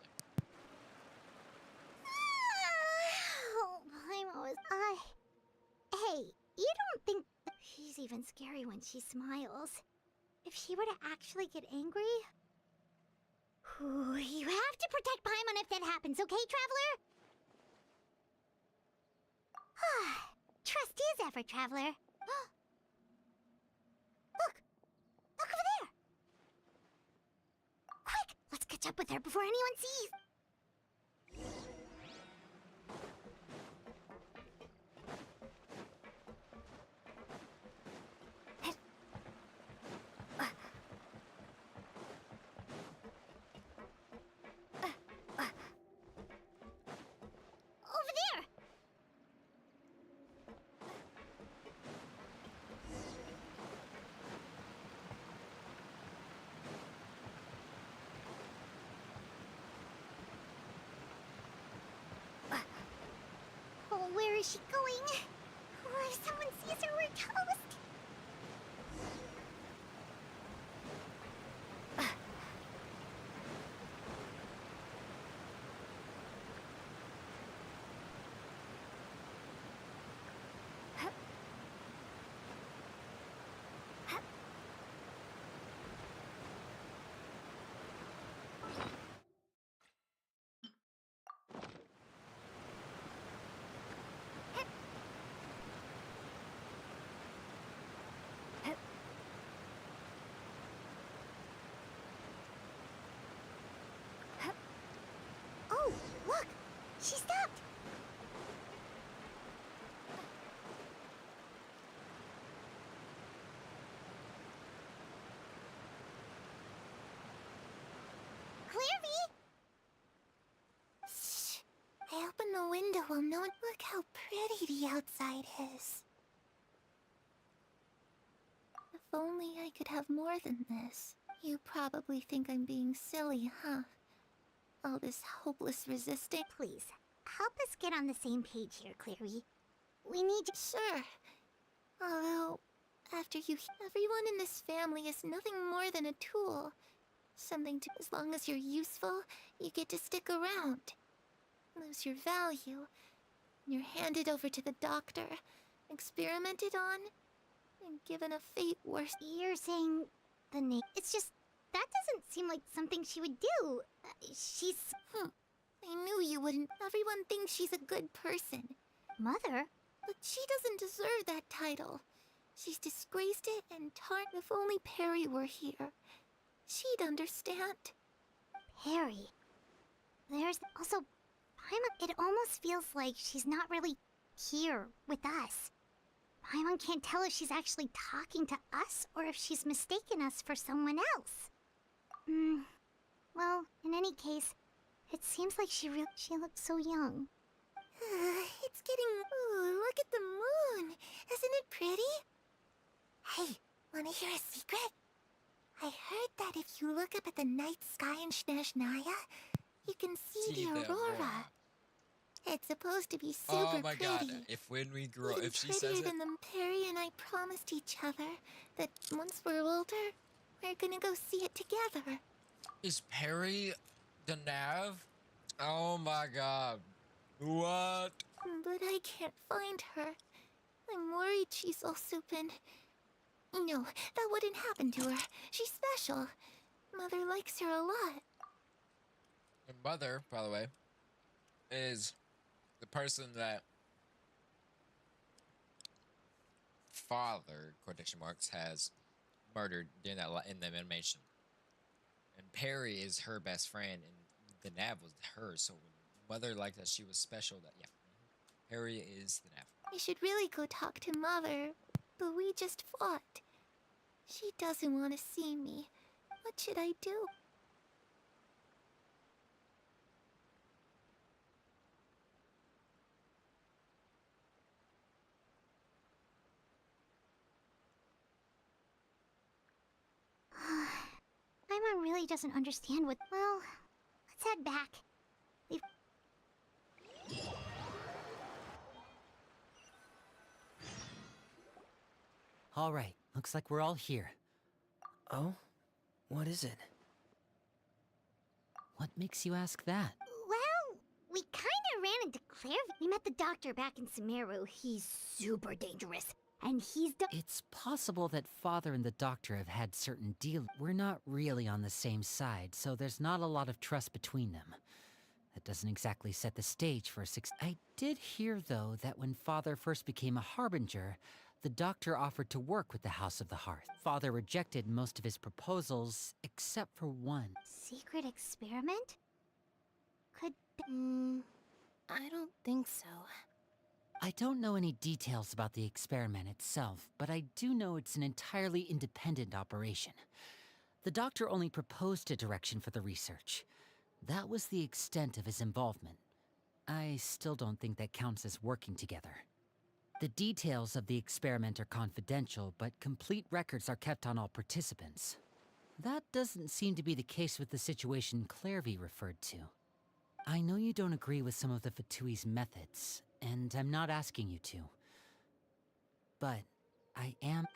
Oh, Paimon was... Hey, you don't think... She's even scary when she smiles. If she were to actually get angry... Ooh, you have to protect Paimon if that happens, okay, Traveler? Trust is effort, Traveler. Look! Look over there! Quick! Let's catch up with her before anyone sees! Over there! Oh, where is she going? Oh, if someone sees her, we're toast. She stopped! Clairvy! Shh. I opened the window while no one... Look how pretty the outside is. If only I could have more than this. You probably think I'm being silly, huh? All this hopeless resisting. Please, help us get on the same page here, Clary. We need you. Sure. Although, after you... Everyone in this family is nothing more than a tool. Something to... As long as you're useful, you get to stick around. Lose your value. You're handed over to the doctor, experimented on, and given a fate worse. You're saying the name. It's just that doesn't seem like something she would do. She's. I knew you wouldn't. Everyone thinks she's a good person. Mother? But she doesn't deserve that title. She's disgraced it and tarnished. If only Perry were here, she'd understand. Perry. There's also Paimon. It almost feels like she's not really here with us. Paimon can't tell if she's actually talking to us or if she's mistaken us for someone else. Well, in any case, it seems like she looks so young. It's getting... Ooh, look at the moon. Isn't it pretty? Hey, wanna hear a secret? I heard that if you look up at the night sky in Snezhnaya, you can see the aurora. It's supposed to be super pretty. Oh my god, if when we grow, Even if she says prettier it. than the Perry and I promised each other that once we're older, we're gonna go see it together. Is Perry the Nav? Oh my god. What? But I can't find her. I'm worried she's also been... No, that wouldn't happen to her. She's special. Mother likes her a lot. And Mother, by the way, is the person that Father, quotation marks, has murdered during that in the animation. And Perry is her best friend, and the Nav was hers. So when Mother liked that she was special, that yeah, Perry is the Nav. I should really go talk to Mother, but we just fought. She doesn't want to see me. What should I do? Paimon really doesn't understand what. Well, let's head back. All right, looks like we're all here. Oh? What is it? What makes you ask that? Well, we kinda ran into Claire. We met the doctor back in Sumeru. He's super dangerous. And he's It's possible that Father and the Doctor have had certain deal. We're not really on the same side, so there's not a lot of trust between them. That doesn't exactly set the stage for a I did hear, though, that when Father first became a Harbinger, the Doctor offered to work with the House of the Hearth. Father rejected most of his proposals, except for one. Secret experiment? Could I don't think so. I don't know any details about the experiment itself, but I do know it's an entirely independent operation. The Doctor only proposed a direction for the research. That was the extent of his involvement. I still don't think that counts as working together. The details of the experiment are confidential, but complete records are kept on all participants. That doesn't seem to be the case with the situation Clairvy referred to. I know you don't agree with some of the Fatui's methods, and I'm not asking you to. But I am...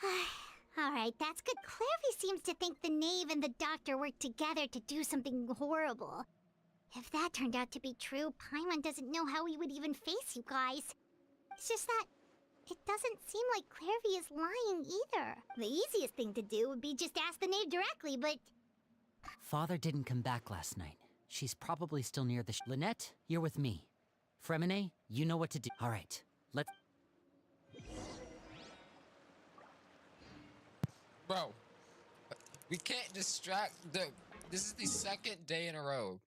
Alright, that's good. Clairvy seems to think the Knave and the Doctor worked together to do something horrible. If that turned out to be true, Paimon doesn't know how we would even face you guys. It's just that it doesn't seem like Clairvy is lying either. The easiest thing to do would be just ask the Knave directly, but... Father didn't come back last night. She's probably still near the Lynette, you're with me. Fremine, you know what to do. All right, let's... Bro, we can't distract the... This is the second day in a row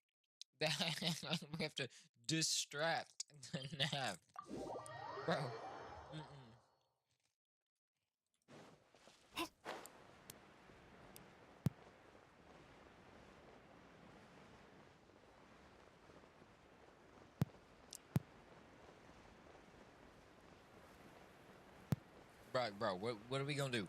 that we have to distract the nav. Bro. Bro, what are we gonna do?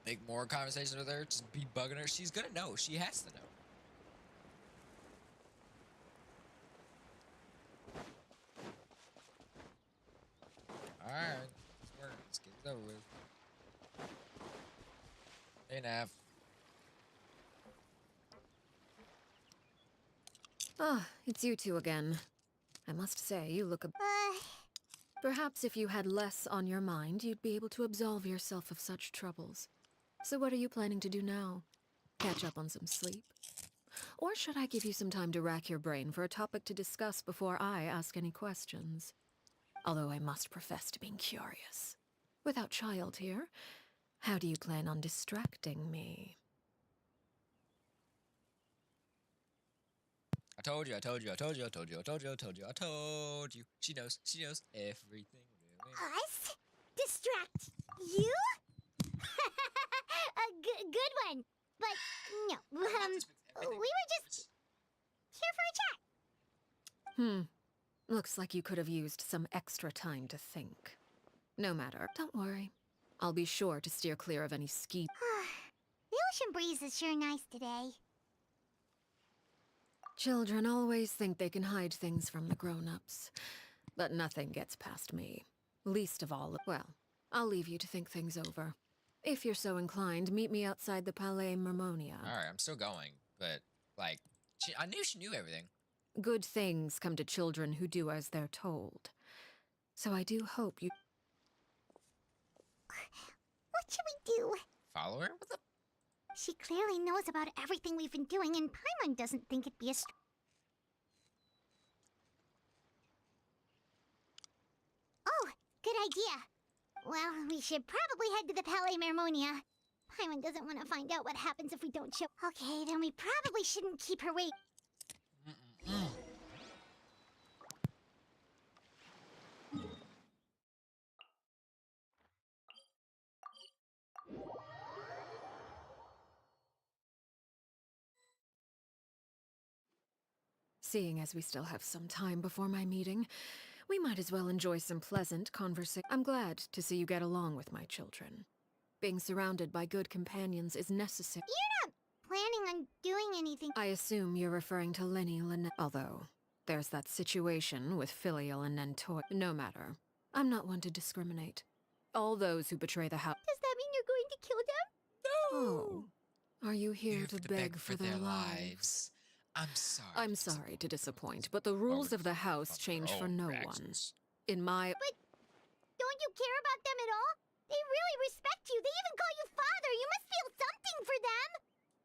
Make more conversations with her? Just be bugging her? She's gonna know. She has to know. Alright. Let's get it over with. Hey, Nav. Ah, it's you two again. I must say, you look a... Perhaps if you had less on your mind, you'd be able to absolve yourself of such troubles. So what are you planning to do now? Catch up on some sleep? Or should I give you some time to rack your brain for a topic to discuss before I ask any questions? Although I must profess to being curious. Without child here, how do you plan on distracting me? I told you. She knows everything. Us? Distract you? A good one. But no, we were just here for a chat. Looks like you could have used some extra time to think. No matter. Don't worry. I'll be sure to steer clear of any ski. The ocean breeze is sure nice today. Children always think they can hide things from the grown-ups. But nothing gets past me. Least of all, well, I'll leave you to think things over. If you're so inclined, meet me outside the Palais Mermonia. Alright, I'm still going. But, like, I knew she knew everything. Good things come to children who do as they're told. So I do hope you... What should we do? Follow her? What the... She clearly knows about everything we've been doing, and Paimon doesn't think it'd be a... Oh, good idea. Well, we should probably head to the Palais Mermonia. Paimon doesn't want to find out what happens if we don't show... Okay, then we probably shouldn't keep her waiting. Seeing as we still have some time before my meeting, we might as well enjoy some pleasant conversation. I'm glad to see you get along with my children. Being surrounded by good companions is necessary. You're not planning on doing anything... I assume you're referring to Lenny Lynette. Although, there's that situation with Filial and Nentoy. No matter. I'm not one to discriminate. All those who betray the house... Does that mean you're going to kill them? Oh. Are you here to beg for their lives? I'm sorry to disappoint, but the rules of the house change for no one. In my... But don't you care about them at all? They really respect you. They even call you father. You must feel something for them.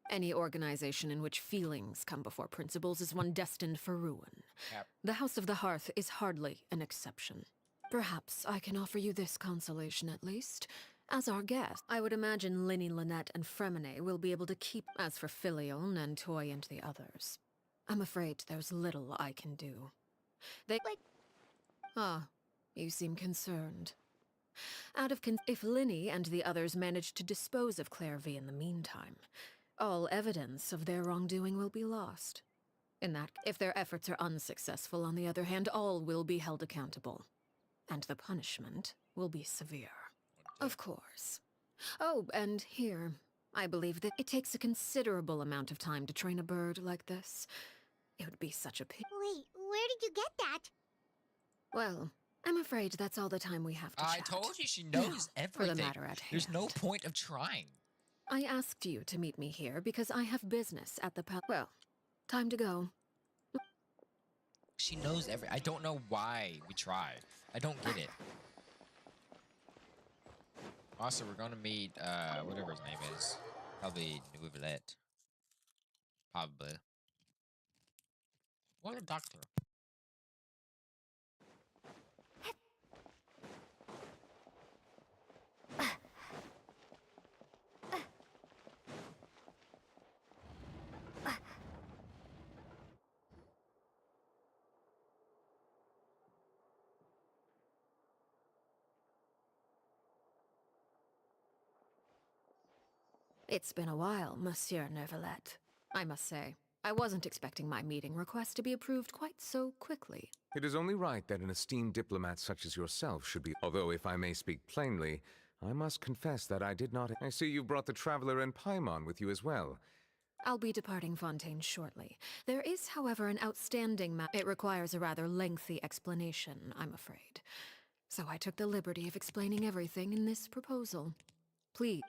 Any organization in which feelings come before principles is one destined for ruin. Yep. The House of the Hearth is hardly an exception. Perhaps I can offer you this consolation at least. As our guest, I would imagine Linny, Lynette, and Fremine will be able to keep... As for Filial, Nentoy, and the others, I'm afraid there's little I can do. They... Ah, you seem concerned. If Linny and the others manage to dispose of Clairvy in the meantime, all evidence of their wrongdoing will be lost. If their efforts are unsuccessful, on the other hand, all will be held accountable. And the punishment will be severe. Of course. Oh, and here, I believe that it takes a considerable amount of time to train a bird like this. It would be such a pity. Wait, where did you get that? Well, I'm afraid that's all the time we have to chat. I told you she knows everything. For the matter at hand. There's no point of trying. I asked you to meet me here because I have business at the Well, time to go. She knows I don't know why we tried. I don't get it. Also, we're gonna meet, whatever his name is. Probably Nouvellette. Probably. What a doctor. It's been a while, Monsieur Neuvillette. I must say, I wasn't expecting my meeting request to be approved quite so quickly. It is only right that an esteemed diplomat such as yourself should be... Although, if I may speak plainly, I must confess that I did not... I see you brought the Traveler and Paimon with you as well. I'll be departing Fontaine shortly. There is, however, an outstanding It requires a rather lengthy explanation, I'm afraid. So I took the liberty of explaining everything in this proposal. Please.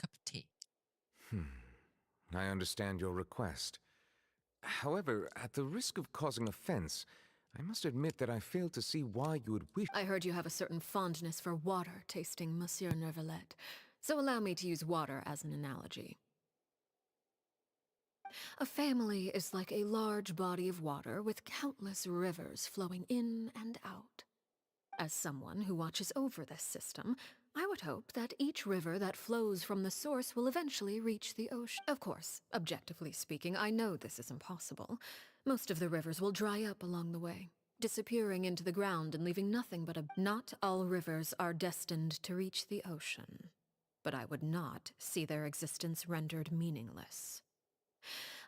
Cup of tea. I understand your request. However, at the risk of causing offense, I must admit that I fail to see why you would wish... I heard you have a certain fondness for water tasting, Monsieur Neuvillette. So allow me to use water as an analogy. A family is like a large body of water with countless rivers flowing in and out. As someone who watches over this system, I would hope that each river that flows from the source will eventually reach the ocean. Of course, objectively speaking, I know this is impossible. Most of the rivers will dry up along the way, disappearing into the ground and leaving nothing but a... Not all rivers are destined to reach the ocean, but I would not see their existence rendered meaningless.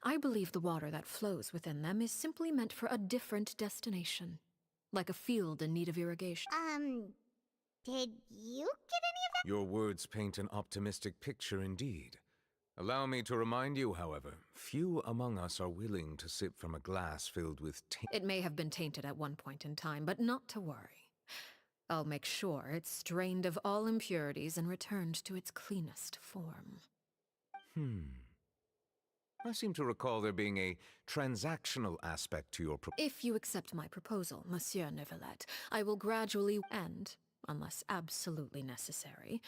I believe the water that flows within them is simply meant for a different destination, like a field in need of irrigation. Did you get any of that? Your words paint an optimistic picture indeed. Allow me to remind you, however, few among us are willing to sip from a glass filled with It may have been tainted at one point in time, but not to worry. I'll make sure it's strained of all impurities and returned to its cleanest form. I seem to recall there being a transactional aspect to your If you accept my proposal, Monsieur Neuvillette, I will gradually end, unless absolutely necessary,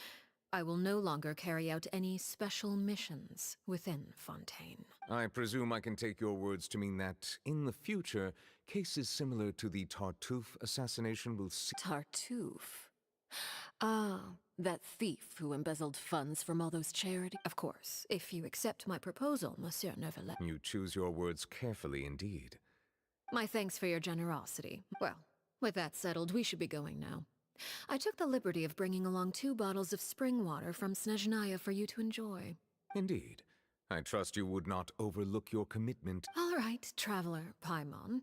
I will no longer carry out any special missions within Fontaine. I presume I can take your words to mean that, in the future, cases similar to the Tartuffe assassination will see... Tartuffe? Ah, that thief who embezzled funds from all those charities? Of course, if you accept my proposal, Monsieur Neuvillette. You choose your words carefully indeed. My thanks for your generosity. Well, with that settled, we should be going now. I took the liberty of bringing along 2 bottles of spring water from Snezhnaya for you to enjoy. Indeed. I trust you would not overlook your commitment. All right, Traveler Paimon.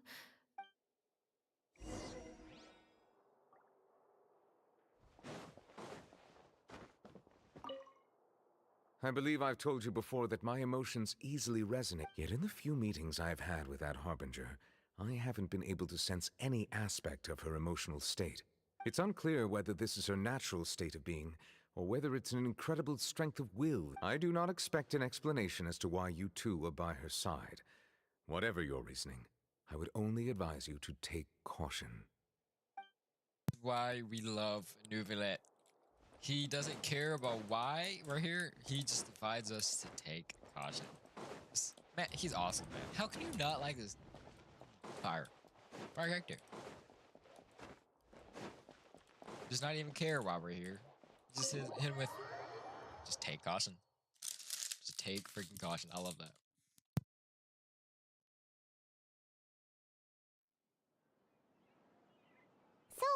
I believe I've told you before that my emotions easily resonate. Yet in the few meetings I've had with that Harbinger, I haven't been able to sense any aspect of her emotional state. It's unclear whether this is her natural state of being, or whether it's an incredible strength of will. I do not expect an explanation as to why you two are by her side. Whatever your reasoning, I would only advise you to take caution. Why we love Neuvillette. He doesn't care about why we're here. He just advises us to take caution. Man, he's awesome, man. How can you not like this fire character? Does not even care why we're here. Just hit him with, just take caution. Just take freaking caution. I love that. So,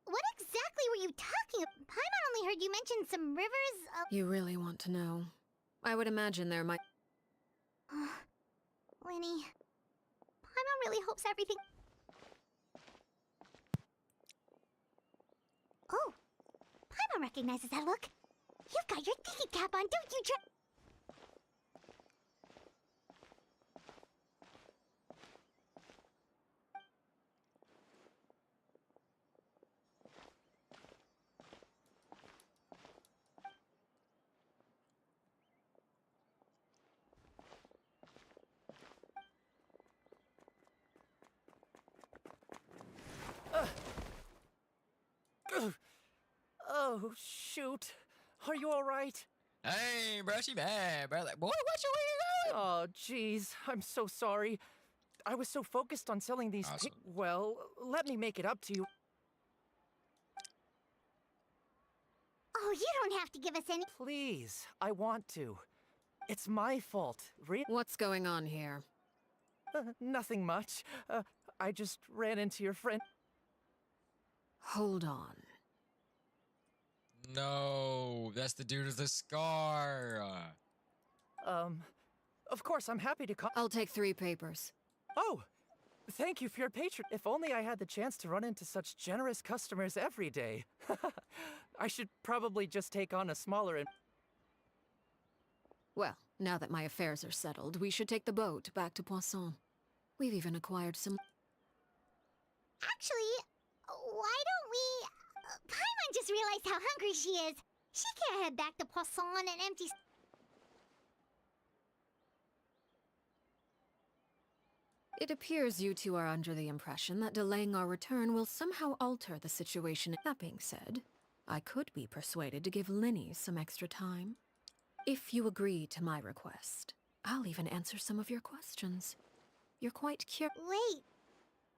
what exactly were you talking about? Paimon only heard you mention some rivers of... You really want to know? I would imagine there might... Winnie, Paimon really hopes everything... Oh, Paimon recognizes that look. You've got your tiki cap on, don't you, Oh, shoot. Are you all right? Hey, bro, she mad, bro. Like, boy, what you where you going? Oh, jeez. I'm so sorry. I was so focused on selling these Awesome. Well, let me make it up to you. Oh, you don't have to give us any. Please, I want to. It's my fault. What's going on here? Nothing much. I just ran into your friend. Hold on. No, that's the dude with the scar. Of course, I'm happy to I'll take 3 papers. Oh, thank you for your patron. If only I had the chance to run into such generous customers every day. I should probably just take on a smaller. Well, now that my affairs are settled, we should take the boat back to Poisson. We've even acquired some... Actually, why don't we... Paimon just realized how hungry she is. She can't head back to Poisson and empty... It appears you two are under the impression that delaying our return will somehow alter the situation. That being said, I could be persuaded to give Linny some extra time. If you agree to my request, I'll even answer some of your questions. You're quite curious. Wait,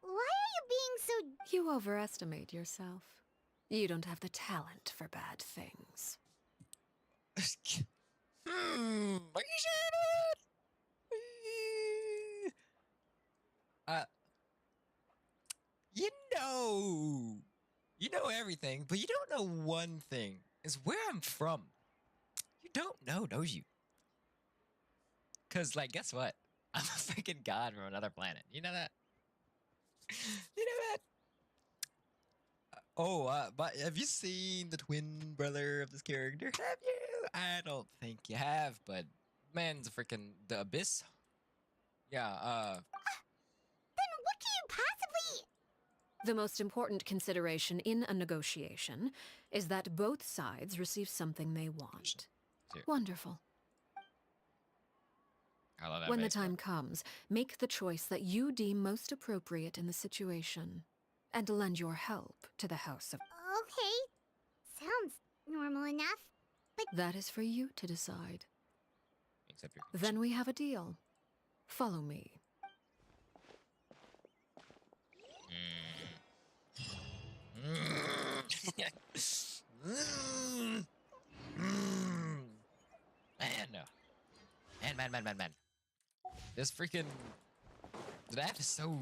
why are you being so... You overestimate yourself. You don't have the talent for bad things. Are you sure? You know everything, but you don't know one thing. Is where I'm from. You don't know, don't you? Cause like, guess what? I'm a freaking god from another planet. You know that? You know that? But have you seen the twin brother of this character? Have you? I don't think you have, but man's a freaking the abyss. Yeah, Then what do you possibly... The most important consideration in a negotiation is that both sides receive something they want. Wonderful. I love that. When the time comes, make the choice that you deem most appropriate in the situation, and lend your help to the House of... Okay, sounds normal enough, but... That is for you to decide. Except your... Then we have a deal. Follow me. Man. This freaking... That is so...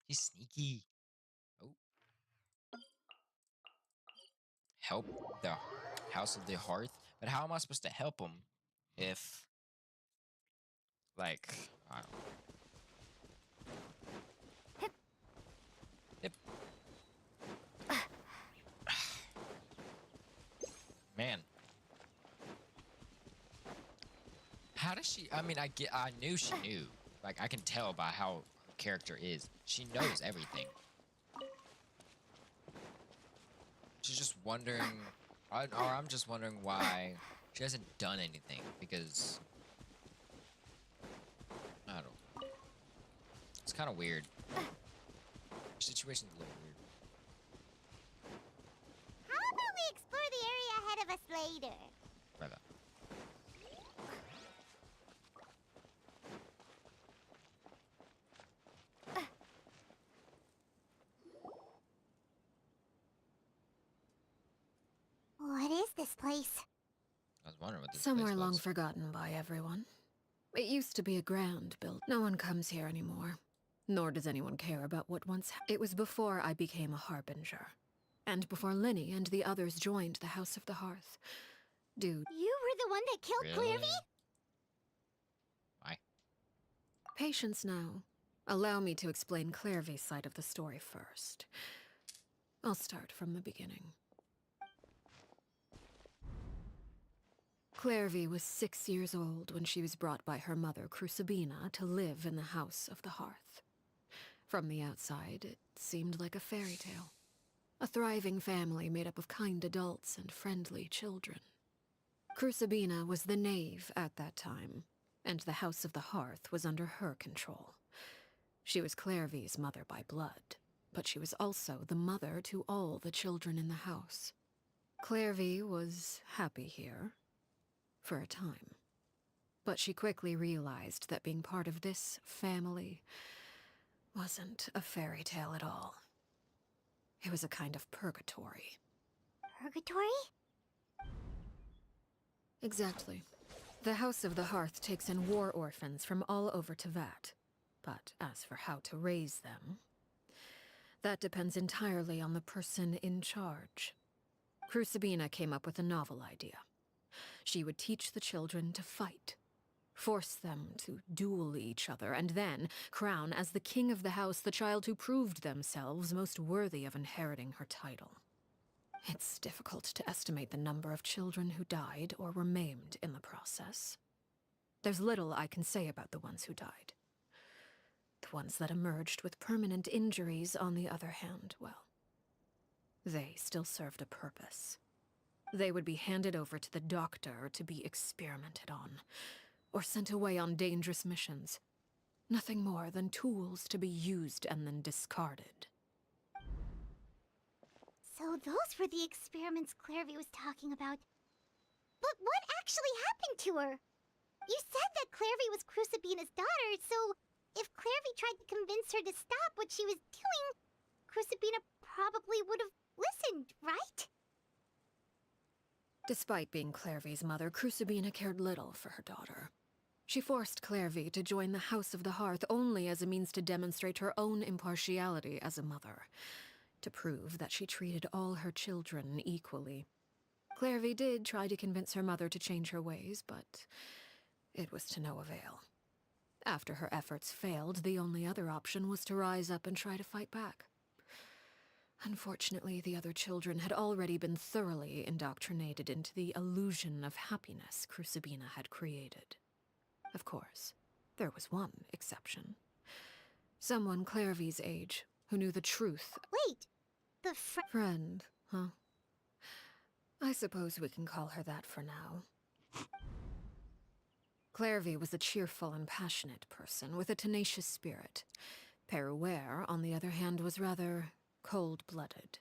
He's sneaky. Oh. Help the House of the Hearth? But how am I supposed to help him if... Like... I don't know. Hip. Man. How does she... I mean, I knew she knew. Like, I can tell by how her character is. She knows everything. She's just wondering... or I'm just wondering why she hasn't done anything. Because... I don't know. It's kind of weird. Her situation's a little weird. How about we explore the area ahead of us later? Brother. What is this place? I was wondering what this Somewhere place long was. forgotten by everyone. It used to be a grand build. No one comes here anymore. Nor does anyone care about what once It was before I became a harbinger. And before Linny and the others joined the House of the Hearth. Dude. You were the one that killed Really? Clairvy? Why? Patience now. Allow me to explain Clairvy's side of the story first. I'll start from the beginning. Clairvy was 6 years old when she was brought by her mother, Crucibina, to live in the House of the Hearth. From the outside, it seemed like a fairy tale. A thriving family made up of kind adults and friendly children. Crucibina was the knave at that time, and the House of the Hearth was under her control. She was Clairvy's mother by blood, but she was also the mother to all the children in the house. Clairvy was happy here. For a time. But she quickly realized that being part of this family wasn't a fairy tale at all. It was a kind of purgatory. Purgatory? Exactly. The House of the Hearth takes in war orphans from all over Teyvat. But as for how to raise them, that depends entirely on the person in charge. Crucibina came up with a novel idea. She would teach the children to fight, force them to duel each other, and then crown as the king of the house the child who proved themselves most worthy of inheriting her title. It's difficult to estimate the number of children who died or were maimed in the process. There's little I can say about the ones who died. The ones that emerged with permanent injuries, on the other hand, well, they still served a purpose. They would be handed over to the doctor to be experimented on, or sent away on dangerous missions. Nothing more than tools to be used and then discarded. So those were the experiments Clairvy was talking about. But what actually happened to her? You said that Clairvy was Crucibina's daughter, so if Clairvy tried to convince her to stop what she was doing, Crucibina probably would have listened, right? Despite being Clairvy's mother, Crucibina cared little for her daughter. She forced Clairvy to join the House of the Hearth only as a means to demonstrate her own impartiality as a mother, to prove that she treated all her children equally. Clairvy did try to convince her mother to change her ways, but it was to no avail. After her efforts failed, the only other option was to rise up and try to fight back. Unfortunately, the other children had already been thoroughly indoctrinated into the illusion of happiness Crucibina had created. Of course, there was one exception. Someone Clairvy's age, who knew the truth. Wait, the friend, huh? I suppose we can call her that for now. Clairvy was a cheerful and passionate person with a tenacious spirit. Peruere, on the other hand, was rather cold-blooded.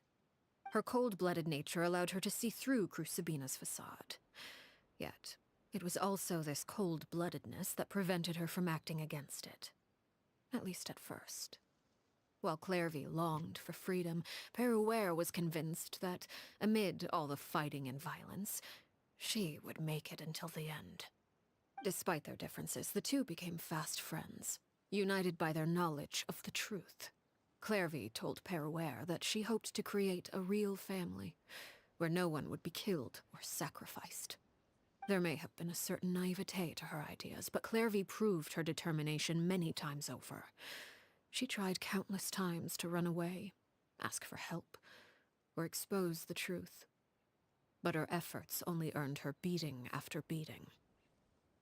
Her cold-blooded nature allowed her to see through Crucibina's facade. Yet, it was also this cold-bloodedness that prevented her from acting against it. At least at first. While Clairvy longed for freedom, Peruere was convinced that, amid all the fighting and violence, she would make it until the end. Despite their differences, the two became fast friends, united by their knowledge of the truth. Clairvy told Peruere that she hoped to create a real family, where no one would be killed or sacrificed. There may have been a certain naivete to her ideas, but Clairvy proved her determination many times over. She tried countless times to run away, ask for help, or expose the truth. But her efforts only earned her beating after beating.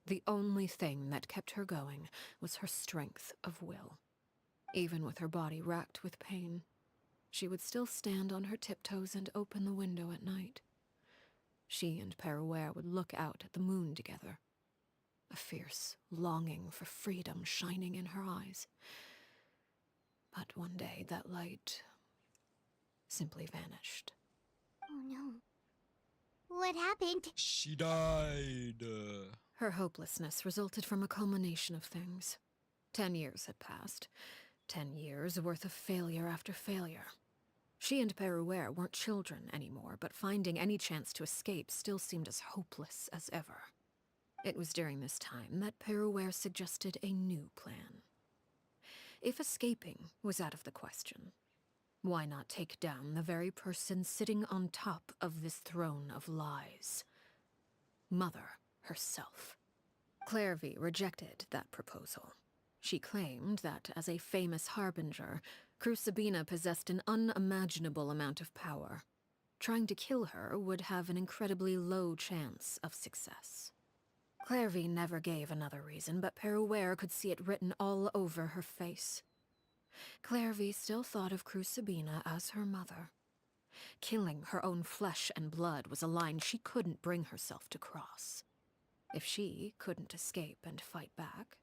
The only thing that kept her going was her strength of will. Even with her body racked with pain, she would still stand on her tiptoes and open the window at night. She and Peruere would look out at the moon together, a fierce longing for freedom shining in her eyes. But one day that light simply vanished. Oh no. What happened? She died. Her hopelessness resulted from a culmination of things. 10 years had passed. 10 years worth of failure after failure. She and Peruere weren't children anymore, but finding any chance to escape still seemed as hopeless as ever. It was during this time that Peruere suggested a new plan. If escaping was out of the question, why not take down the very person sitting on top of this throne of lies? Mother herself. Clairvy rejected that proposal. She claimed that, as a famous harbinger, Crucibina possessed an unimaginable amount of power. Trying to kill her would have an incredibly low chance of success. Clairvy never gave another reason, but Peruere could see it written all over her face. Clairvy still thought of Crucibina as her mother. Killing her own flesh and blood was a line she couldn't bring herself to cross. If she couldn't escape and fight back,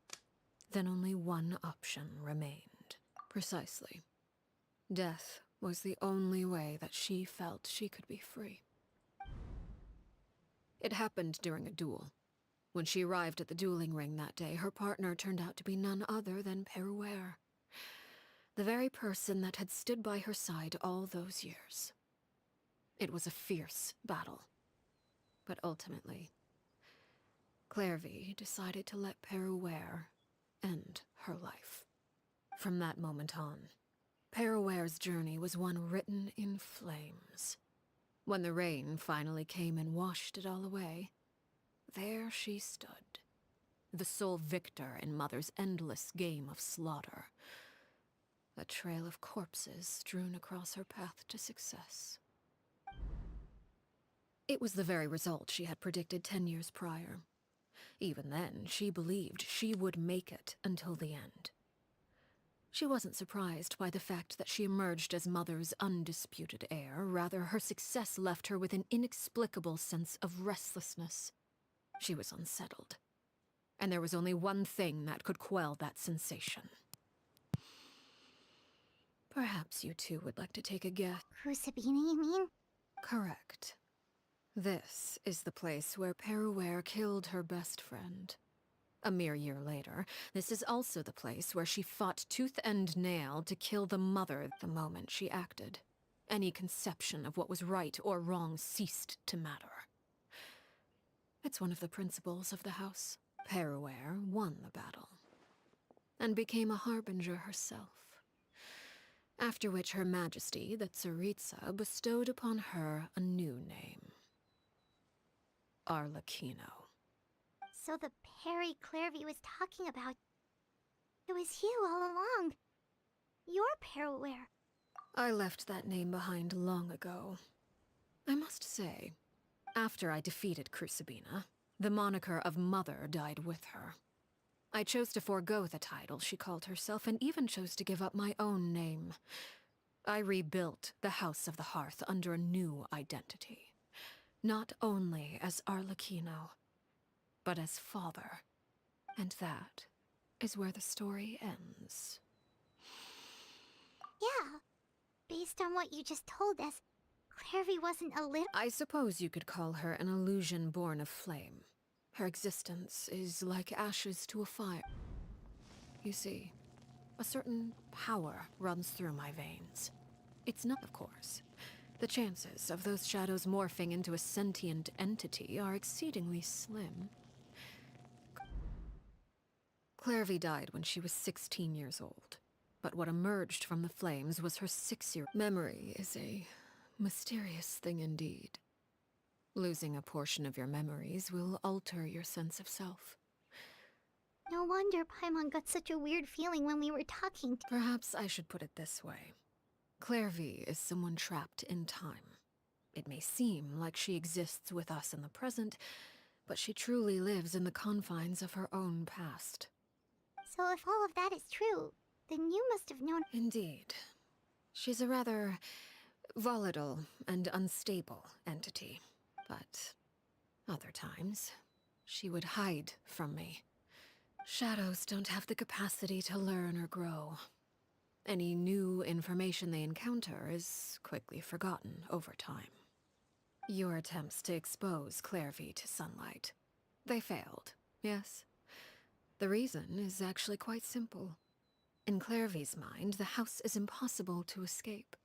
then only one option remained. Precisely. Death was the only way that she felt she could be free. It happened during a duel. When she arrived at the dueling ring that day, her partner turned out to be none other than Peruere. The very person that had stood by her side all those years. It was a fierce battle. But ultimately, Clairvy decided to let Peruere end her life. From that moment on, Peruere's journey was one written in flames. When the rain finally came and washed it all away, there she stood, the sole victor in Mother's endless game of slaughter. A trail of corpses strewn across her path to success. It was the very result she had predicted 10 years prior. Even then, she believed she would make it until the end. She wasn't surprised by the fact that she emerged as Mother's undisputed heir. Rather, her success left her with an inexplicable sense of restlessness. She was unsettled. And there was only one thing that could quell that sensation. Perhaps you two would like to take a guess. Crucibina, you mean? Correct. This is the place where Peruere killed her best friend. A mere year later, this is also the place where she fought tooth and nail to kill the mother the moment she acted. Any conception of what was right or wrong ceased to matter. It's one of the principles of the house. Peruere won the battle, and became a harbinger herself. After which Her Majesty, the Tsaritsa, bestowed upon her a new name. Arlecchino. So the Perry Clairvy was talking about... It was you all along. You're Peruere. I left that name behind long ago. I must say, after I defeated Crucibina, the moniker of Mother died with her. I chose to forego the title she called herself, and even chose to give up my own name. I rebuilt the House of the Hearth under a new identity. Not only as Arlecchino, but as father. And that is where the story ends. Yeah. Based on what you just told us, Clairvy wasn't a little... I suppose you could call her an illusion born of flame. Her existence is like ashes to a fire. You see, a certain power runs through my veins. It's not, of course. The chances of those shadows morphing into a sentient entity are exceedingly slim. Clairvy died when she was 16 years old. But what emerged from the flames was her 6-year... Memory is a mysterious thing indeed. Losing a portion of your memories will alter your sense of self. No wonder Paimon got such a weird feeling when we were talking. Perhaps I should put it this way. Clairvy is someone trapped in time. It may seem like she exists with us in the present, but she truly lives in the confines of her own past. So if all of that is true, then you must have known... Indeed. She's a rather volatile and unstable entity. But other times, she would hide from me. Shadows don't have the capacity to learn or grow. Any new information they encounter is quickly forgotten over time. Your attempts to expose Clairvy to sunlight. They failed, yes? The reason is actually quite simple. In Clairvy's mind, the house is impossible to escape.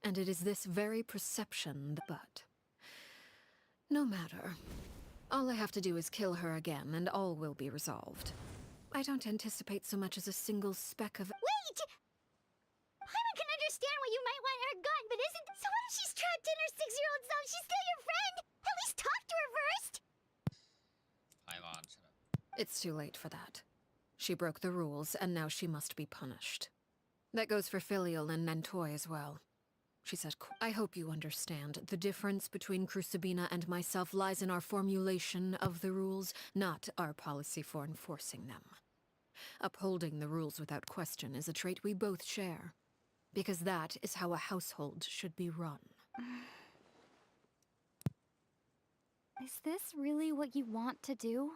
And it is this very perception that... No matter. All I have to do is kill her again, and all will be resolved. I don't anticipate so much as a single speck of... Wait! Paimon can understand why you might want her gone, but isn't... So what if she's trapped in her 6-year-old self? She's still your friend! At least talk to her first! Paimon, shut up. It's too late for that. She broke the rules, and now she must be punished. That goes for Filial and Nantoy as well. She said, I hope you understand. The difference between Crucibina and myself lies in our formulation of the rules, not our policy for enforcing them. Upholding the rules without question is a trait we both share, because that is how a household should be run. Is this really what you want to do?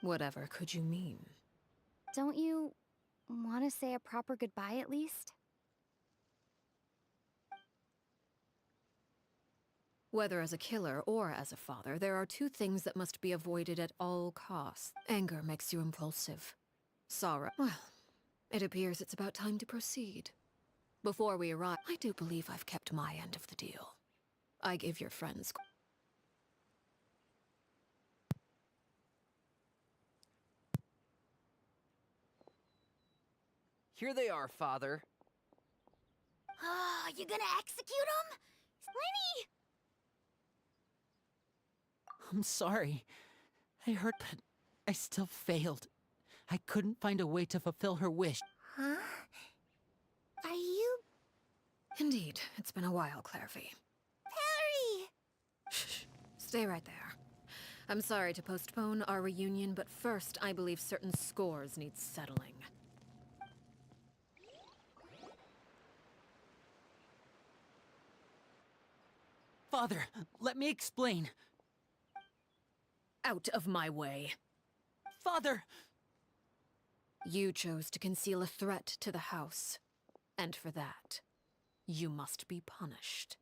Whatever could you mean? Don't you want to say a proper goodbye at least? Whether as a killer or as a father, there are two things that must be avoided at all costs. Anger makes you impulsive. Sorrow. Well, it appears it's about time to proceed. Before we arrive, I do believe I've kept my end of the deal. I give your friends... Here they are, Father. Oh, you gonna execute him? Lenny! I'm sorry. I heard, but I still failed. I couldn't find a way to fulfill her wish. Huh? Are you... Indeed, it's been a while, Clairvy. Perry! Shh. Stay right there. I'm sorry to postpone our reunion, but first, I believe certain scores need settling. Father, let me explain. Out of my way. Father! You chose to conceal a threat to the house. And for that, you must be punished.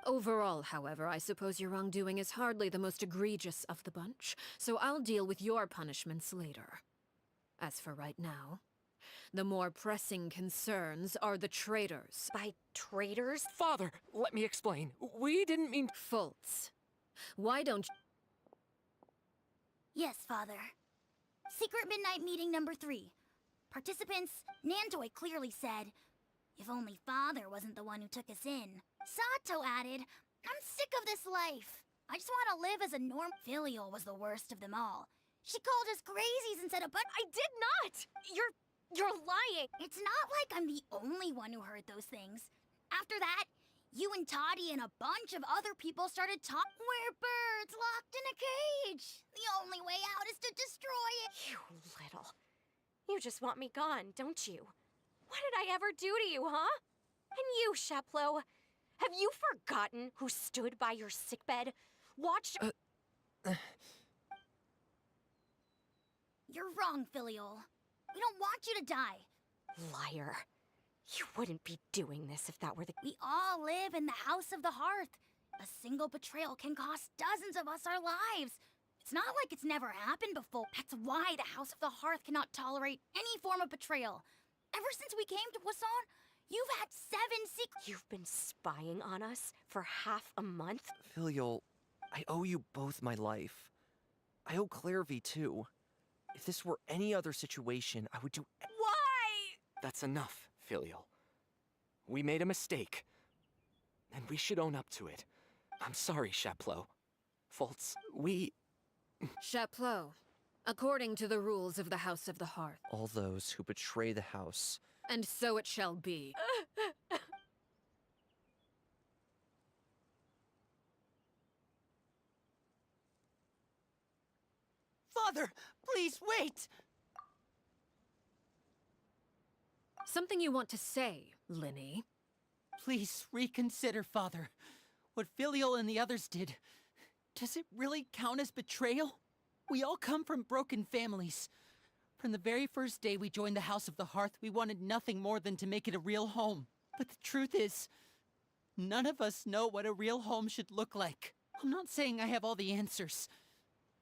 Overall, however, I suppose your wrongdoing is hardly the most egregious of the bunch, so I'll deal with your punishments later. As for right now, the more pressing concerns are the traitors. By traitors? Father, let me explain. We didn't mean... Fultz, why don't you... Yes, Father. Secret Midnight Meeting number 3. Participants, Nantoy clearly said, if only Father wasn't the one who took us in. Sato added, I'm sick of this life. I just want to live as a norm. Filial was the worst of them all. She called us crazies and said a bunch. I did not! You're lying! It's not like I'm the only one who heard those things. After that, you and Toddy and a bunch of other people started talking. We're birds locked in a cage. The only way out is to destroy it. You little... You just want me gone, don't you? What did I ever do to you, huh? And you, Sheplo, have you forgotten who stood by your sickbed? Watched... You're wrong, Filial. We don't want you to die. Liar. You wouldn't be doing this if that were the... We all live in the House of the Hearth. A single betrayal can cost dozens of us our lives. It's not like it's never happened before. That's why the House of the Hearth cannot tolerate any form of betrayal. Ever since we came to Poisson, you've had 7 secrets. You've been spying on us for half a month? Filial, I owe you both my life. I owe Clairvy too. If this were any other situation, I would do... Why? That's enough, Filial. We made a mistake. And we should own up to it. I'm sorry, Sheplo. Fultz, we... Sheplo, according to the rules of the House of the Hearth. All those who betray the house. And so it shall be. Father, please wait! Something you want to say, Linny? Please reconsider, Father. What Filial and the others did, does it really count as betrayal? We all come from broken families. From the very first day we joined the House of the Hearth, we wanted nothing more than to make it a real home. But the truth is, none of us know what a real home should look like. I'm not saying I have all the answers.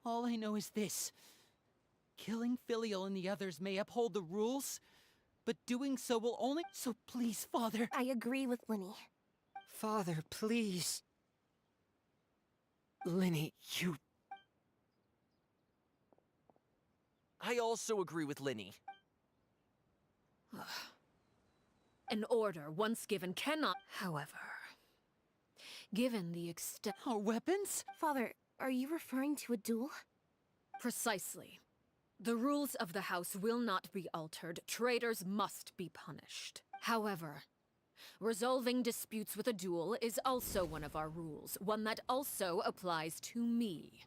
All I know is this. Killing Filial and the others may uphold the rules, but doing so will only... So please, Father... I agree with Linny. Father, please. Linny, you... I also agree with Linny. An order, once given, cannot... However, given the extent... Our weapons? Father, are you referring to a duel? Precisely. The rules of the house will not be altered. Traitors must be punished. However, resolving disputes with a duel is also one of our rules, one that also applies to me.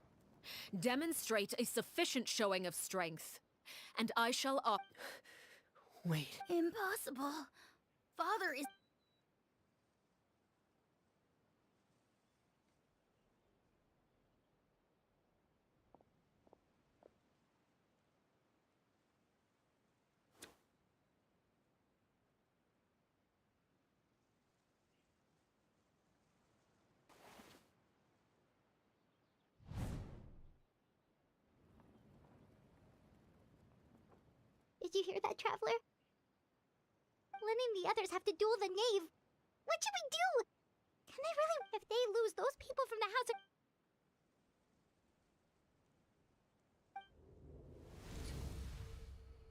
Demonstrate a sufficient showing of strength, and I shall Wait. Impossible. Father is... Did you hear that, Traveler? Letting the others have to duel the knave. What should we do? Can they really... If they lose those people from the house...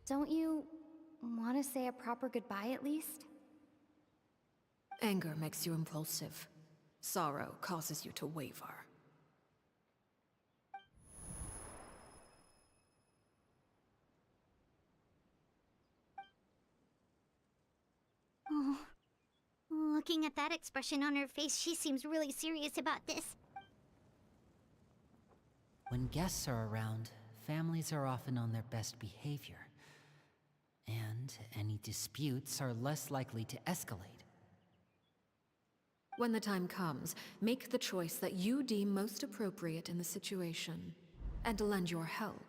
Don't you want to say a proper goodbye at least? Anger makes you impulsive. Sorrow causes you to waver. Oh. Looking at that expression on her face, she seems really serious about this. When guests are around, families are often on their best behavior. And any disputes are less likely to escalate. When the time comes, make the choice that you deem most appropriate in the situation, and lend your help.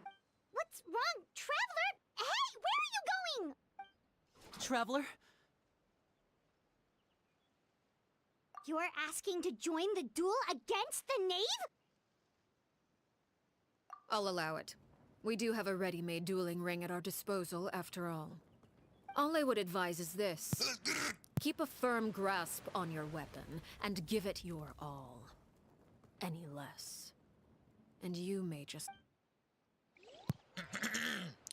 What's wrong, Traveler? Hey, where are you going? Traveler? You're asking to join the duel against the knave? I'll allow it. We do have a ready-made dueling ring at our disposal, after all. All I would advise is this. Keep a firm grasp on your weapon, and give it your all. Any less, and you may just...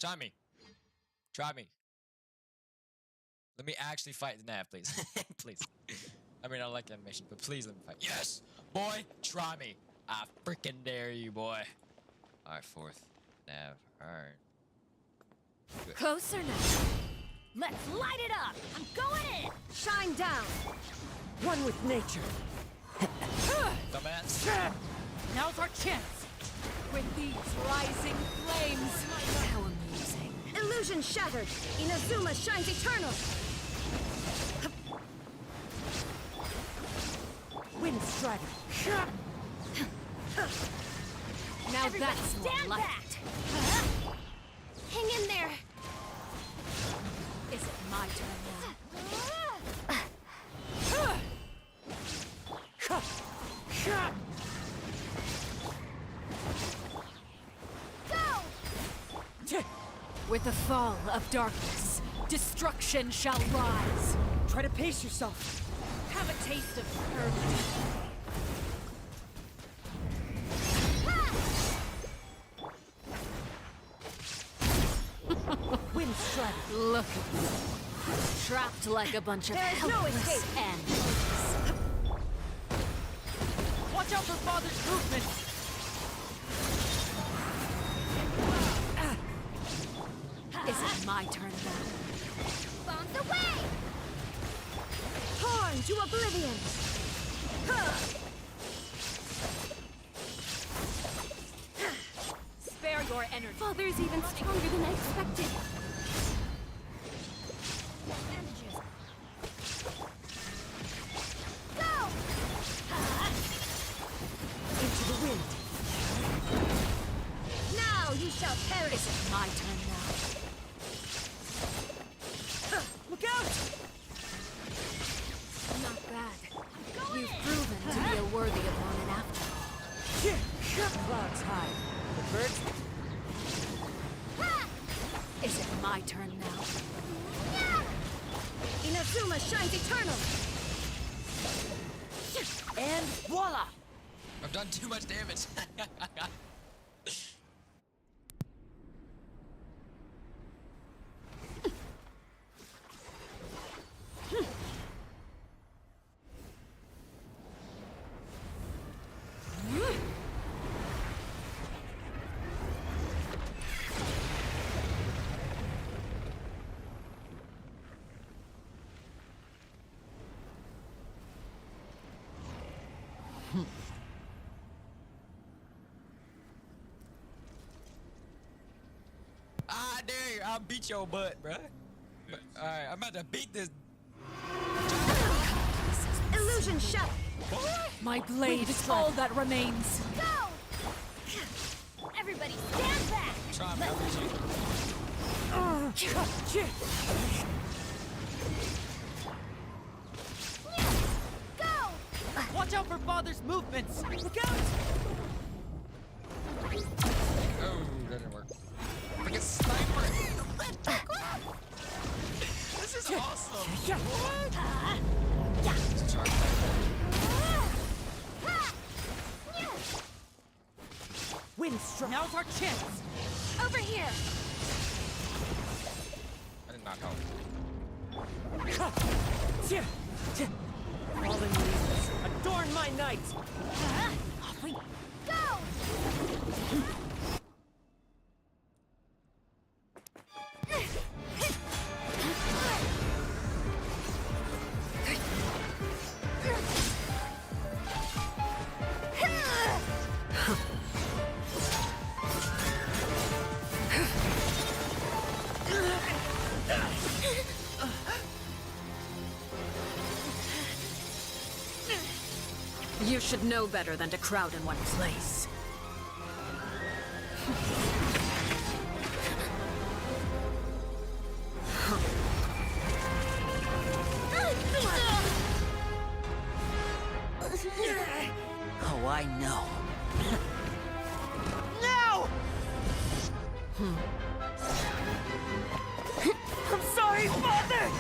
Try me. Try me. Let me actually fight the nav, please. Please. I mean, I like animation, but please let me fight. Yes! Boy, try me. I freaking dare you, boy. Alright, fourth. Nav. Alright. Closer now. Let's light it up! I'm going in! Shine down! One with nature. Dumbass. Now's our chance! With these rising flames! How amusing. Illusion shattered! Inazuma shines eternal! Wind strider! Now Everybody that's more stand like back! it. Hang in there! Is it my turn now? Go! With the fall of darkness, destruction shall rise. Try to pace yourself. Have a taste of permanence. Wind strike. Look at you. Trapped like a bunch of There is no helpless escape. animals. Watch out for Father's movement! Is it my turn now? Bombs away! Torn to oblivion! Spare your energy. Father's even stronger than I expected. Go! Into the wind. Now you shall perish. Is it my turn now? Look out! Not bad. You've proven to be a worthy opponent after all. Clouds high. The birds. Is it my turn now? Inazuma shines eternal. And voila! I've done too much damage. I dare you. I'll beat your butt, bruh. Alright, I'm about to beat this. Illusion shut. My blade is all that remains. Go! Everybody stand back! Try me, I'll beat you. Go! Watch out for Father's movements. Look out! Oh, that didn't work. Freaking sniper! is awesome. Wind strike. Now's our chance. Over here. I did not help. Fallen leaves adorn my night. Off we go. You should know better than to crowd in one place. Oh, I know. No! I'm sorry, Father!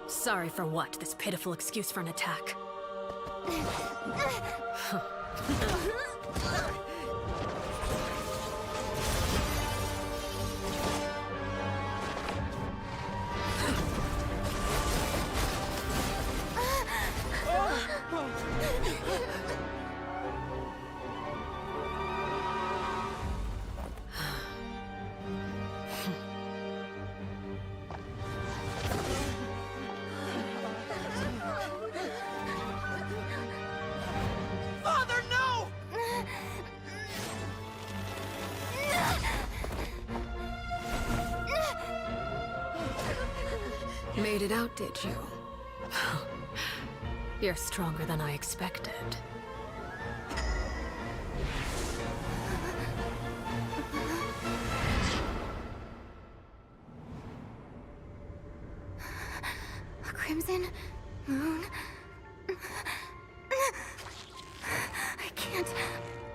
Sorry for what? This pitiful excuse for an attack. Father, no! Made it out, did you? You're stronger than I expected. A crimson moon. I can't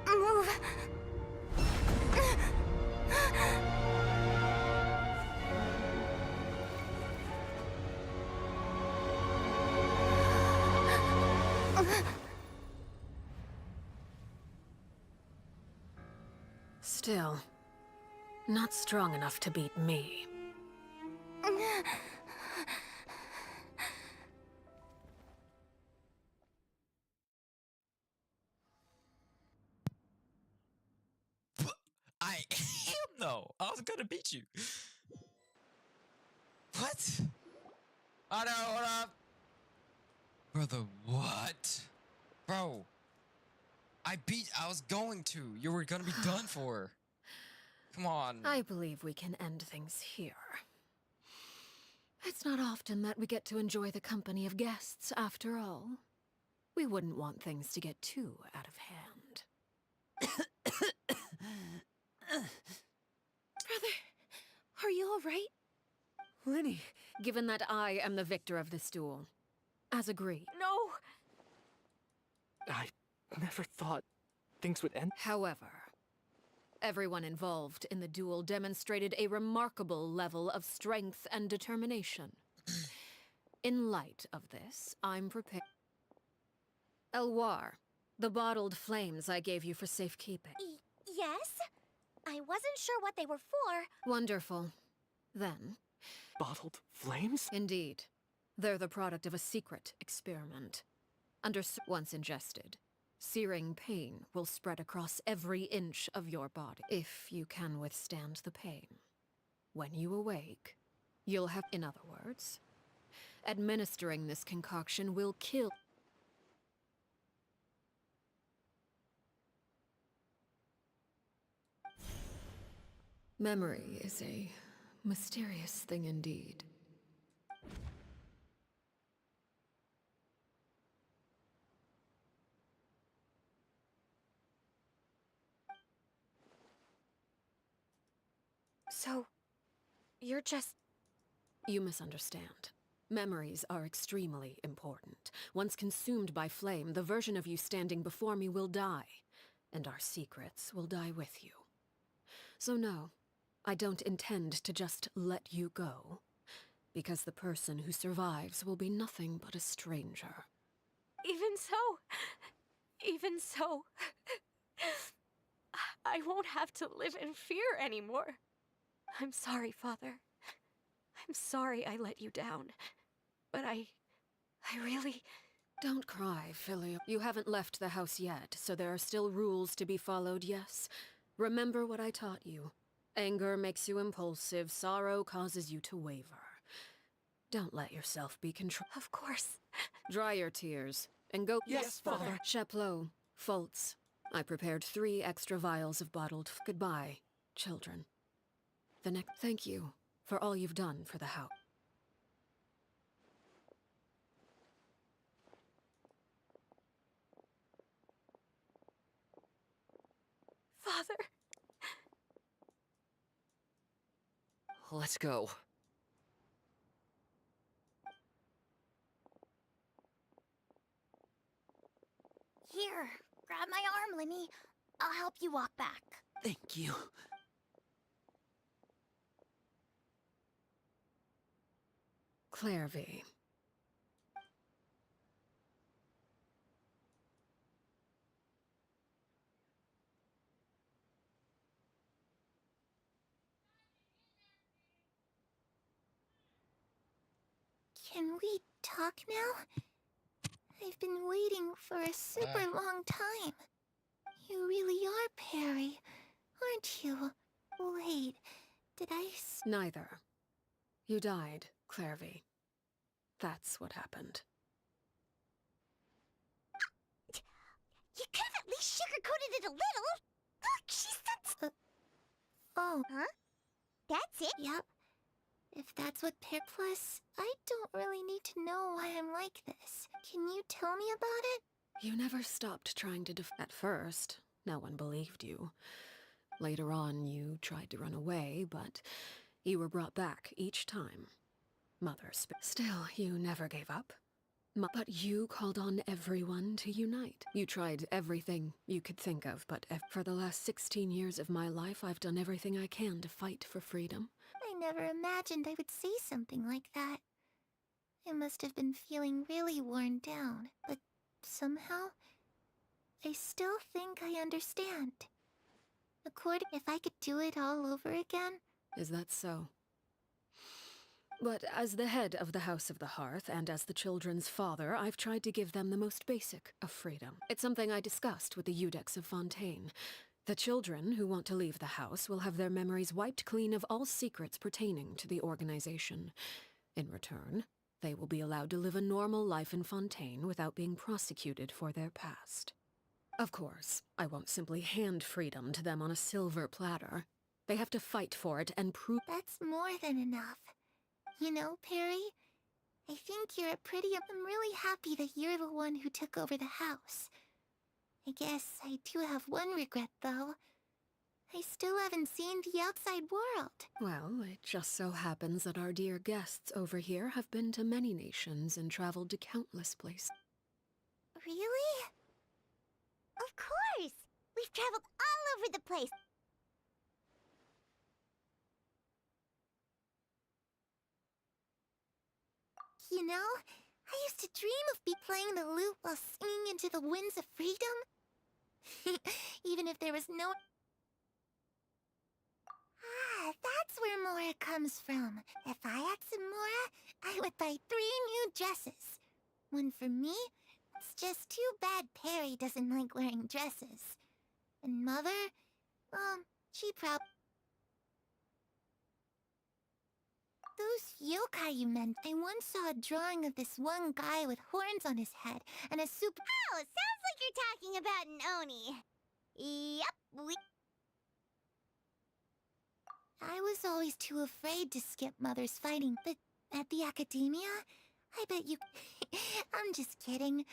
move. Still, not strong enough to beat me. I am though. I was gonna beat you. What? Oh no, hold up. Brother, what? Bro. I was going to. You were gonna be done for. Come on. I believe we can end things here. It's not often that we get to enjoy the company of guests, after all. We wouldn't want things to get too out of hand. Brother, are you all right? Linny, given that I am the victor of this duel, as agreed. No! I never thought things would end. However, everyone involved in the duel demonstrated a remarkable level of strength and determination. In light of this, I'm prepared. Elwar, the bottled flames I gave you for safekeeping. Yes? I wasn't sure what they were for. Wonderful. Then... Bottled flames? Indeed. They're the product of a secret experiment. Once ingested, searing pain will spread across every inch of your body, if you can withstand the pain. When you awake, you'll have... In other words, administering this concoction will kill... Memory is a mysterious thing indeed. So, you're just... You misunderstand. Memories are extremely important. Once consumed by flame, the version of you standing before me will die, and our secrets will die with you. So no, I don't intend to just let you go, because the person who survives will be nothing but a stranger. Even so, I won't have to live in fear anymore. I'm sorry, Father. I'm sorry I let you down. But I really... Don't cry, Philly. You haven't left the house yet, so there are still rules to be followed, yes? Remember what I taught you. Anger makes you impulsive, sorrow causes you to waver. Don't let yourself be controlled. Of course. Dry your tears, and go— Yes, Father. Chaplot, Foltz, I prepared 3 extra vials of bottled— Goodbye, children. Thank you for all you've done for the house. Father. Let's go. Here, grab my arm, Lemmy. I'll help you walk back. Thank you. Clairvy. Can we talk now? I've been waiting for a super long time. You really are Perry, aren't you? Wait, did I Neither. You died, Clairvy. That's what happened. You could have at least sugarcoated it a little. Look, she said... oh. Huh? That's it? Yep. If that's what Plus, I don't really need to know why I'm like this. Can you tell me about it? You never stopped trying to At first, no one believed you. Later on, you tried to run away, but you were brought back each time. Still, you never gave up. But you called on everyone to unite. You tried everything you could think of, but for the last 16 years of my life, I've done everything I can to fight for freedom. I never imagined I would say something like that. I must have been feeling really worn down, but somehow, I still think I understand. If I could do it all over again... Is that so? But as the head of the House of the Hearth, and as the children's father, I've tried to give them the most basic of freedom. It's something I discussed with the Eudex of Fontaine. The children who want to leave the house will have their memories wiped clean of all secrets pertaining to the organization. In return, they will be allowed to live a normal life in Fontaine without being prosecuted for their past. Of course, I won't simply hand freedom to them on a silver platter. They have to fight for it and prove— That's more than enough. You know, Perry, I think you're I'm really happy that you're the one who took over the house. I guess I do have one regret, though. I still haven't seen the outside world. Well, it just so happens that our dear guests over here have been to many nations and traveled to countless places. Really? Of course! We've traveled all over the place. You know, I used to dream of playing the lute while singing into the winds of freedom. Even if there was no... Ah, that's where Mora comes from. If I had some Mora, I would buy 3 new dresses. One for me. It's just too bad Perry doesn't like wearing dresses. And Mother, she probably... Those yokai you meant, I once saw a drawing of this one guy with horns on his head and a super... Oh, sounds like you're talking about an Oni. Yep, I was always too afraid to skip Mother's fighting, but at the academia, I bet you... I'm just kidding.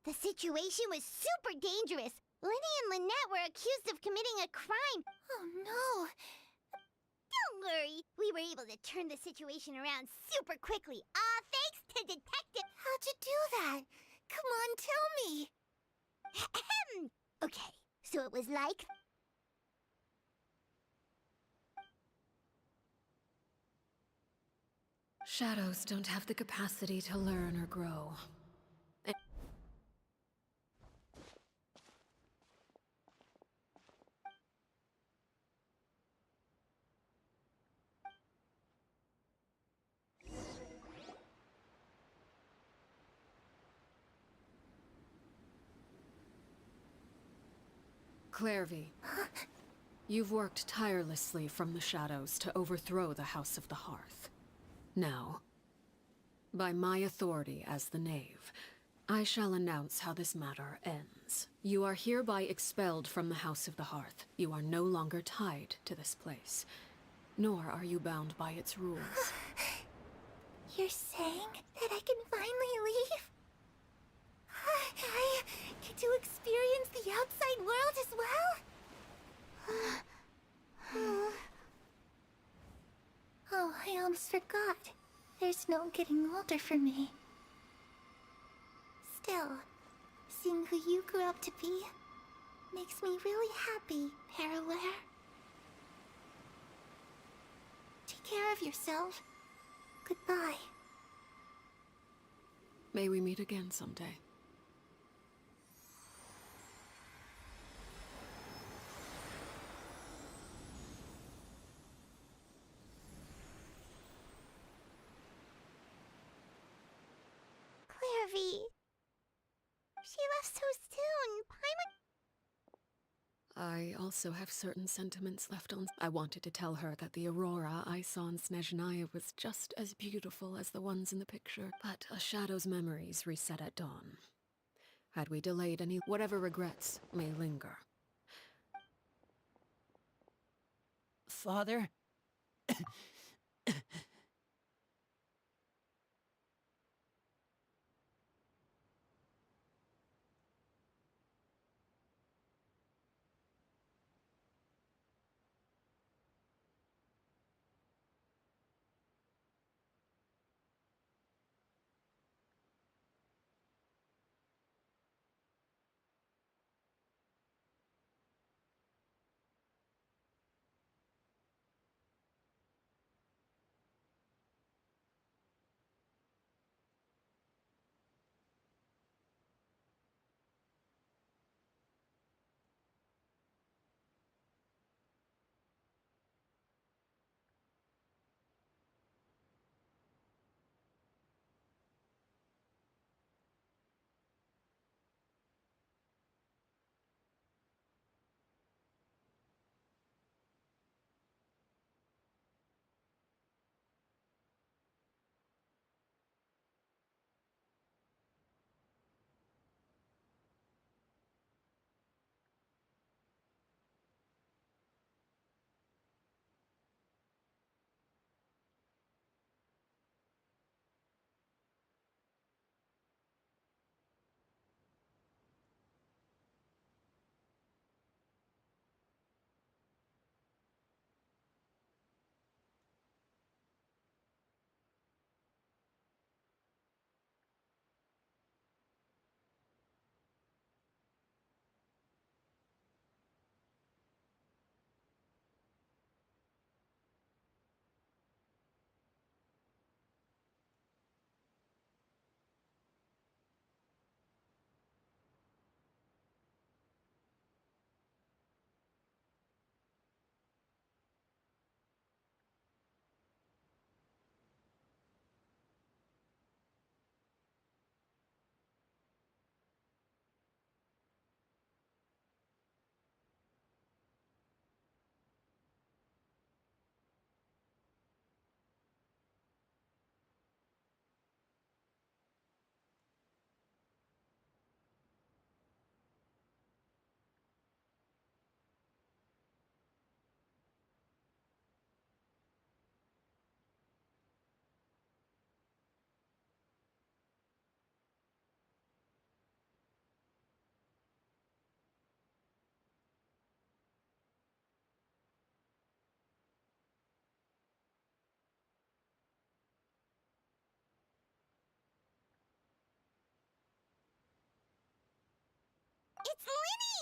The situation was super dangerous. Lenny and Lynette were accused of committing a crime. Oh no! Don't worry. We were able to turn the situation around super quickly. Thanks to Detective... How'd you do that? Come on, tell me! Okay, so it was like... Shadows don't have the capacity to learn or grow. Clairvy, you've worked tirelessly from the shadows to overthrow the House of the Hearth. Now, by my authority as the Knave, I shall announce how this matter ends. You are hereby expelled from the House of the Hearth. You are no longer tied to this place, nor are you bound by its rules. You're saying that I can finally leave? I get to experience the outside world as well? Oh, I almost forgot. There's no getting older for me. Still, seeing who you grew up to be makes me really happy, Paraware. Take care of yourself. Goodbye. May we meet again someday. Clairvy. She left so soon. I also have certain sentiments left on. I wanted to tell her that the aurora I saw in Snezhnaya was just as beautiful as the ones in the picture, but a shadow's memories reset at dawn. Had we delayed any, whatever regrets may linger. Father?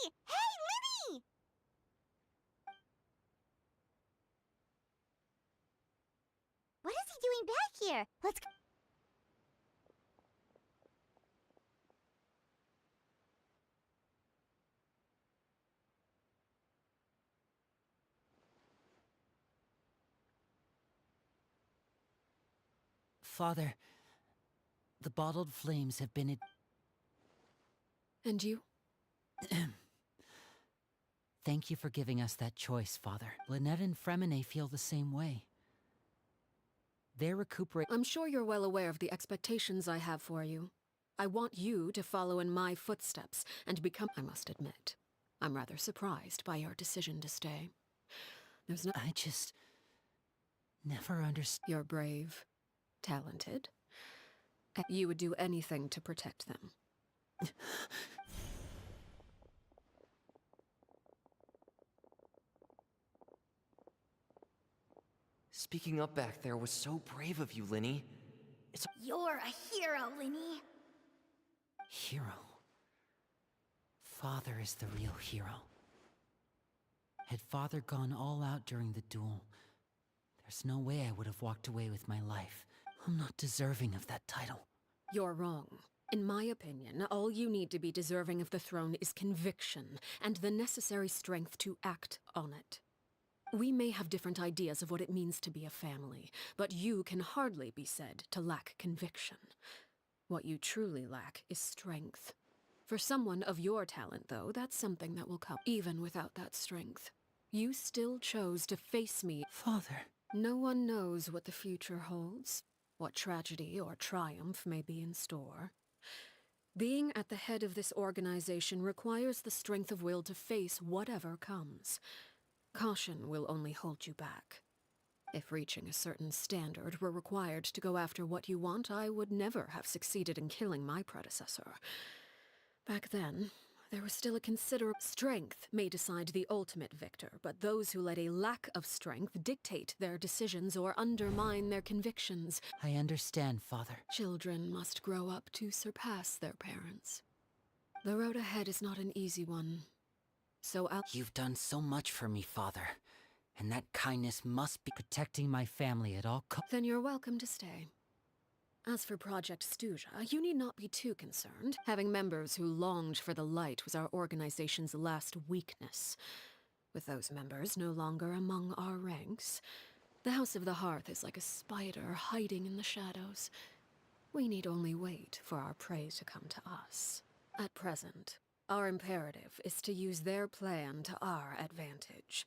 Hey, Linny! What is he doing back here? Let's go. Father, the bottled flames have been... And you? Thank you for giving us that choice, Father. Lynette and Fremine feel the same way. They're recuperating... I'm sure you're well aware of the expectations I have for you. I want you to follow in my footsteps and become... I must admit, I'm rather surprised by your decision to stay. There's no... I just... never understood... You're brave, talented. You would do anything to protect them. Speaking up back there was so brave of you, Linny. You're a hero, Linny. Hero. Father is the real hero. Had Father gone all out during the duel, there's no way I would have walked away with my life. I'm not deserving of that title. You're wrong. In my opinion, all you need to be deserving of the throne is conviction and the necessary strength to act on it. We may have different ideas of what it means to be a family, but you can hardly be said to lack conviction. What you truly lack is strength. For someone of your talent, though, that's something that will come even without that strength. You still chose to face me. Father. No one knows what the future holds, what tragedy or triumph may be in store. Being at the head of this organization requires the strength of will to face whatever comes. Caution will only hold you back. If reaching a certain standard were required to go after what you want, I would never have succeeded in killing my predecessor. Back then, there was still a considerable strength may decide the ultimate victor, but those who let a lack of strength dictate their decisions or undermine their convictions. I understand, Father. Children must grow up to surpass their parents. The road ahead is not an easy one. So You've done so much for me, Father. And that kindness must be protecting my family at all costs. Then you're welcome to stay. As for Project Stuja, you need not be too concerned. Having members who longed for the light was our organization's last weakness. With those members no longer among our ranks, the House of the Hearth is like a spider hiding in the shadows. We need only wait for our prey to come to us. At present, our imperative is to use their plan to our advantage.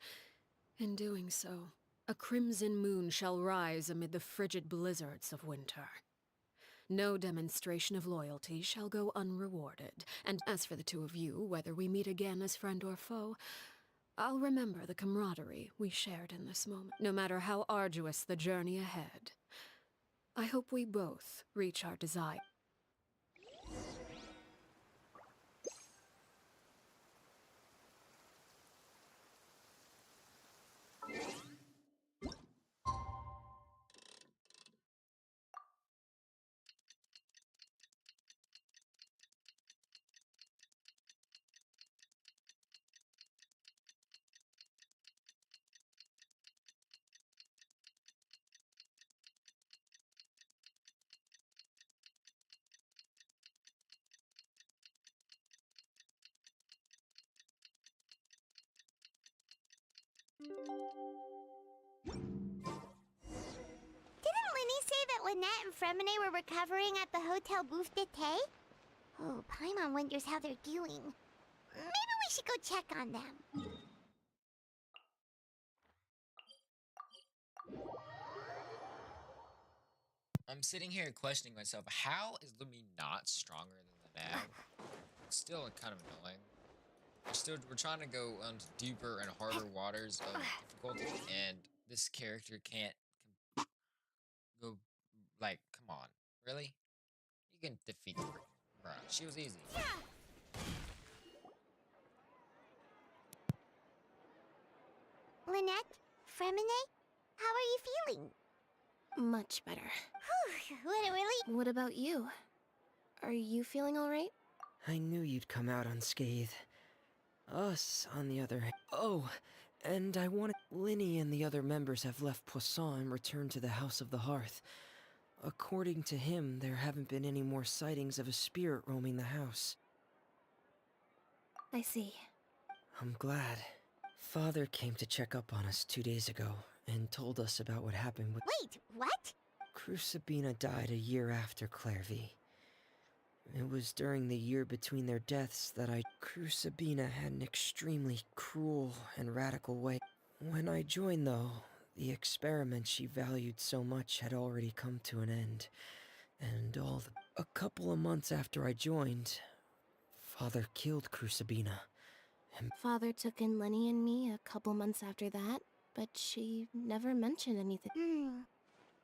In doing so, a crimson moon shall rise amid the frigid blizzards of winter. No demonstration of loyalty shall go unrewarded, and as for the two of you, whether we meet again as friend or foe, I'll remember the camaraderie we shared in this moment, no matter how arduous the journey ahead. I hope we both reach our desire. Didn't Linny say that Lynette and Fremine were recovering at the Hotel Bouffe d'été? Oh, Paimon wonders how they're doing. Maybe we should go check on them. I'm sitting here questioning myself. How is Lumi not stronger than the Nag? It's still kind of annoying. We're trying to go on deeper and harder waters of difficulty, and this character can't go. Like, come on, really? You can defeat her, bruh. She was easy. Lynette, Fremine, how are you feeling? Much better. What a relief. What about you? Are you feeling all right? I knew you'd come out unscathed. Us, on the other hand. Oh, and I wanted. Linny and the other members have left Poisson and returned to the House of the Hearth. According to him, there haven't been any more sightings of a spirit roaming the house. I see. I'm glad. Father came to check up on us 2 days ago and told us about what happened with. Wait, what? Crucibina died a year after Clairvy. It was during the year between their deaths that Crucibina had an extremely cruel and radical way. When I joined, though, the experiment she valued so much had already come to an end. And a couple of months after I joined, Father killed Crucibina. Father took in Lenny and me a couple months after that, but she never mentioned anything.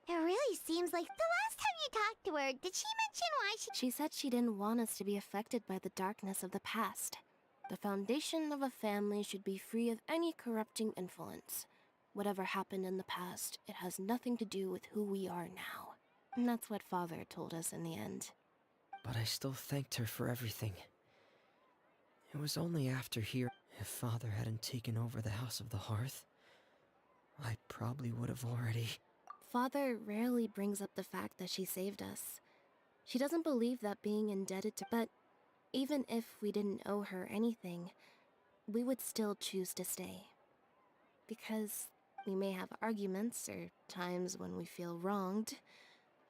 It really seems like the last time you talked to her, did she mention why She said she didn't want us to be affected by the darkness of the past. The foundation of a family should be free of any corrupting influence. Whatever happened in the past, it has nothing to do with who we are now. And that's what Father told us in the end. But I still thanked her for everything. It was only after if Father hadn't taken over the House of the Hearth, I probably would have already. Father rarely brings up the fact that she saved us. She doesn't believe that being indebted to, but even if we didn't owe her anything, we would still choose to stay. Because we may have arguments or times when we feel wronged.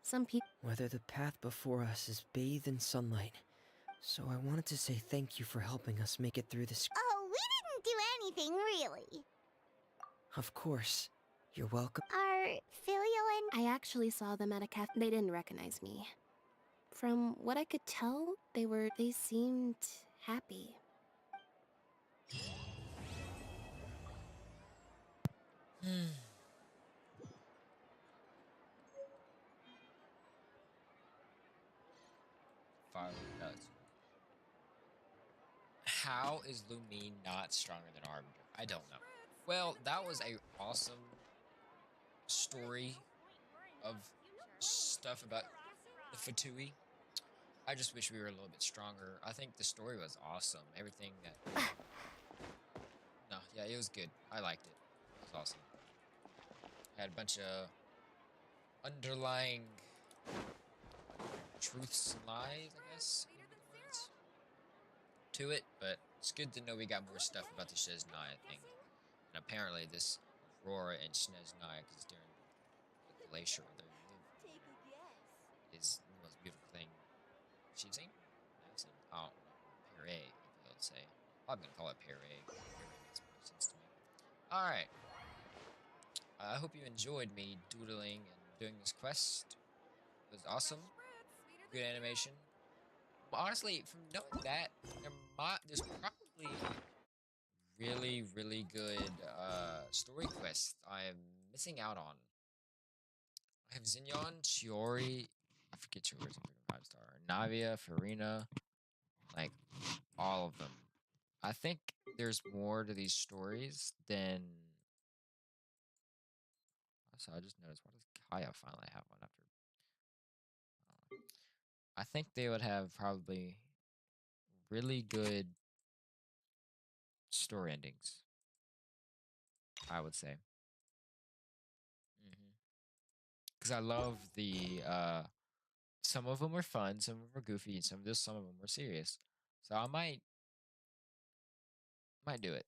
Some people. Whether the path before us is bathed in sunlight. So I wanted to say thank you for helping us make it through this. Oh, we didn't do anything, really. Of course. You're welcome. Are Filial and... I actually saw them at a cafe. They didn't recognize me. From what I could tell, they seemed happy. Fire nuts. How is Lumine not stronger than Harbinger? I don't know. Well, that was a awesome story of stuff about the Fatui. I just wish we were a little bit stronger. I think the story was awesome. Everything that... No, yeah, it was good. I liked it. It was awesome. Had a bunch of underlying truths and lies, I guess, to it, but it's good to know we got more stuff about the Snezhnaya thing. And apparently this Aurora and Snezhnaya, because during the glacier where they live, is the most beautiful thing she's seen. I've seen. I don't know. Pere, if you'll say. I'm going to call it Pere. Pere makes more sense to me. Alright. I hope you enjoyed me doodling and doing this quest. It was awesome. Good animation. But honestly, from knowing that, there's probably really good story quests I'm missing out on. I have Xignon, Chiori, I forget your words, 5-star, Navia, Farina, like all of them. I think there's more to these stories than. So I just noticed, why does Kaya finally have one after? I think they would have probably really good story endings, I would say. Because I love the, some of them were fun, some of them were goofy, and some of them were serious. So I might do it.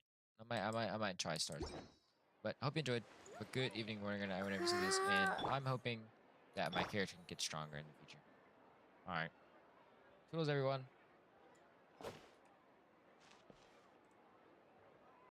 I might try start there. But I hope you enjoyed. A good evening, morning, or night whenever you see this, and I'm hoping that my character can get stronger in the future. All right, toodles, everyone.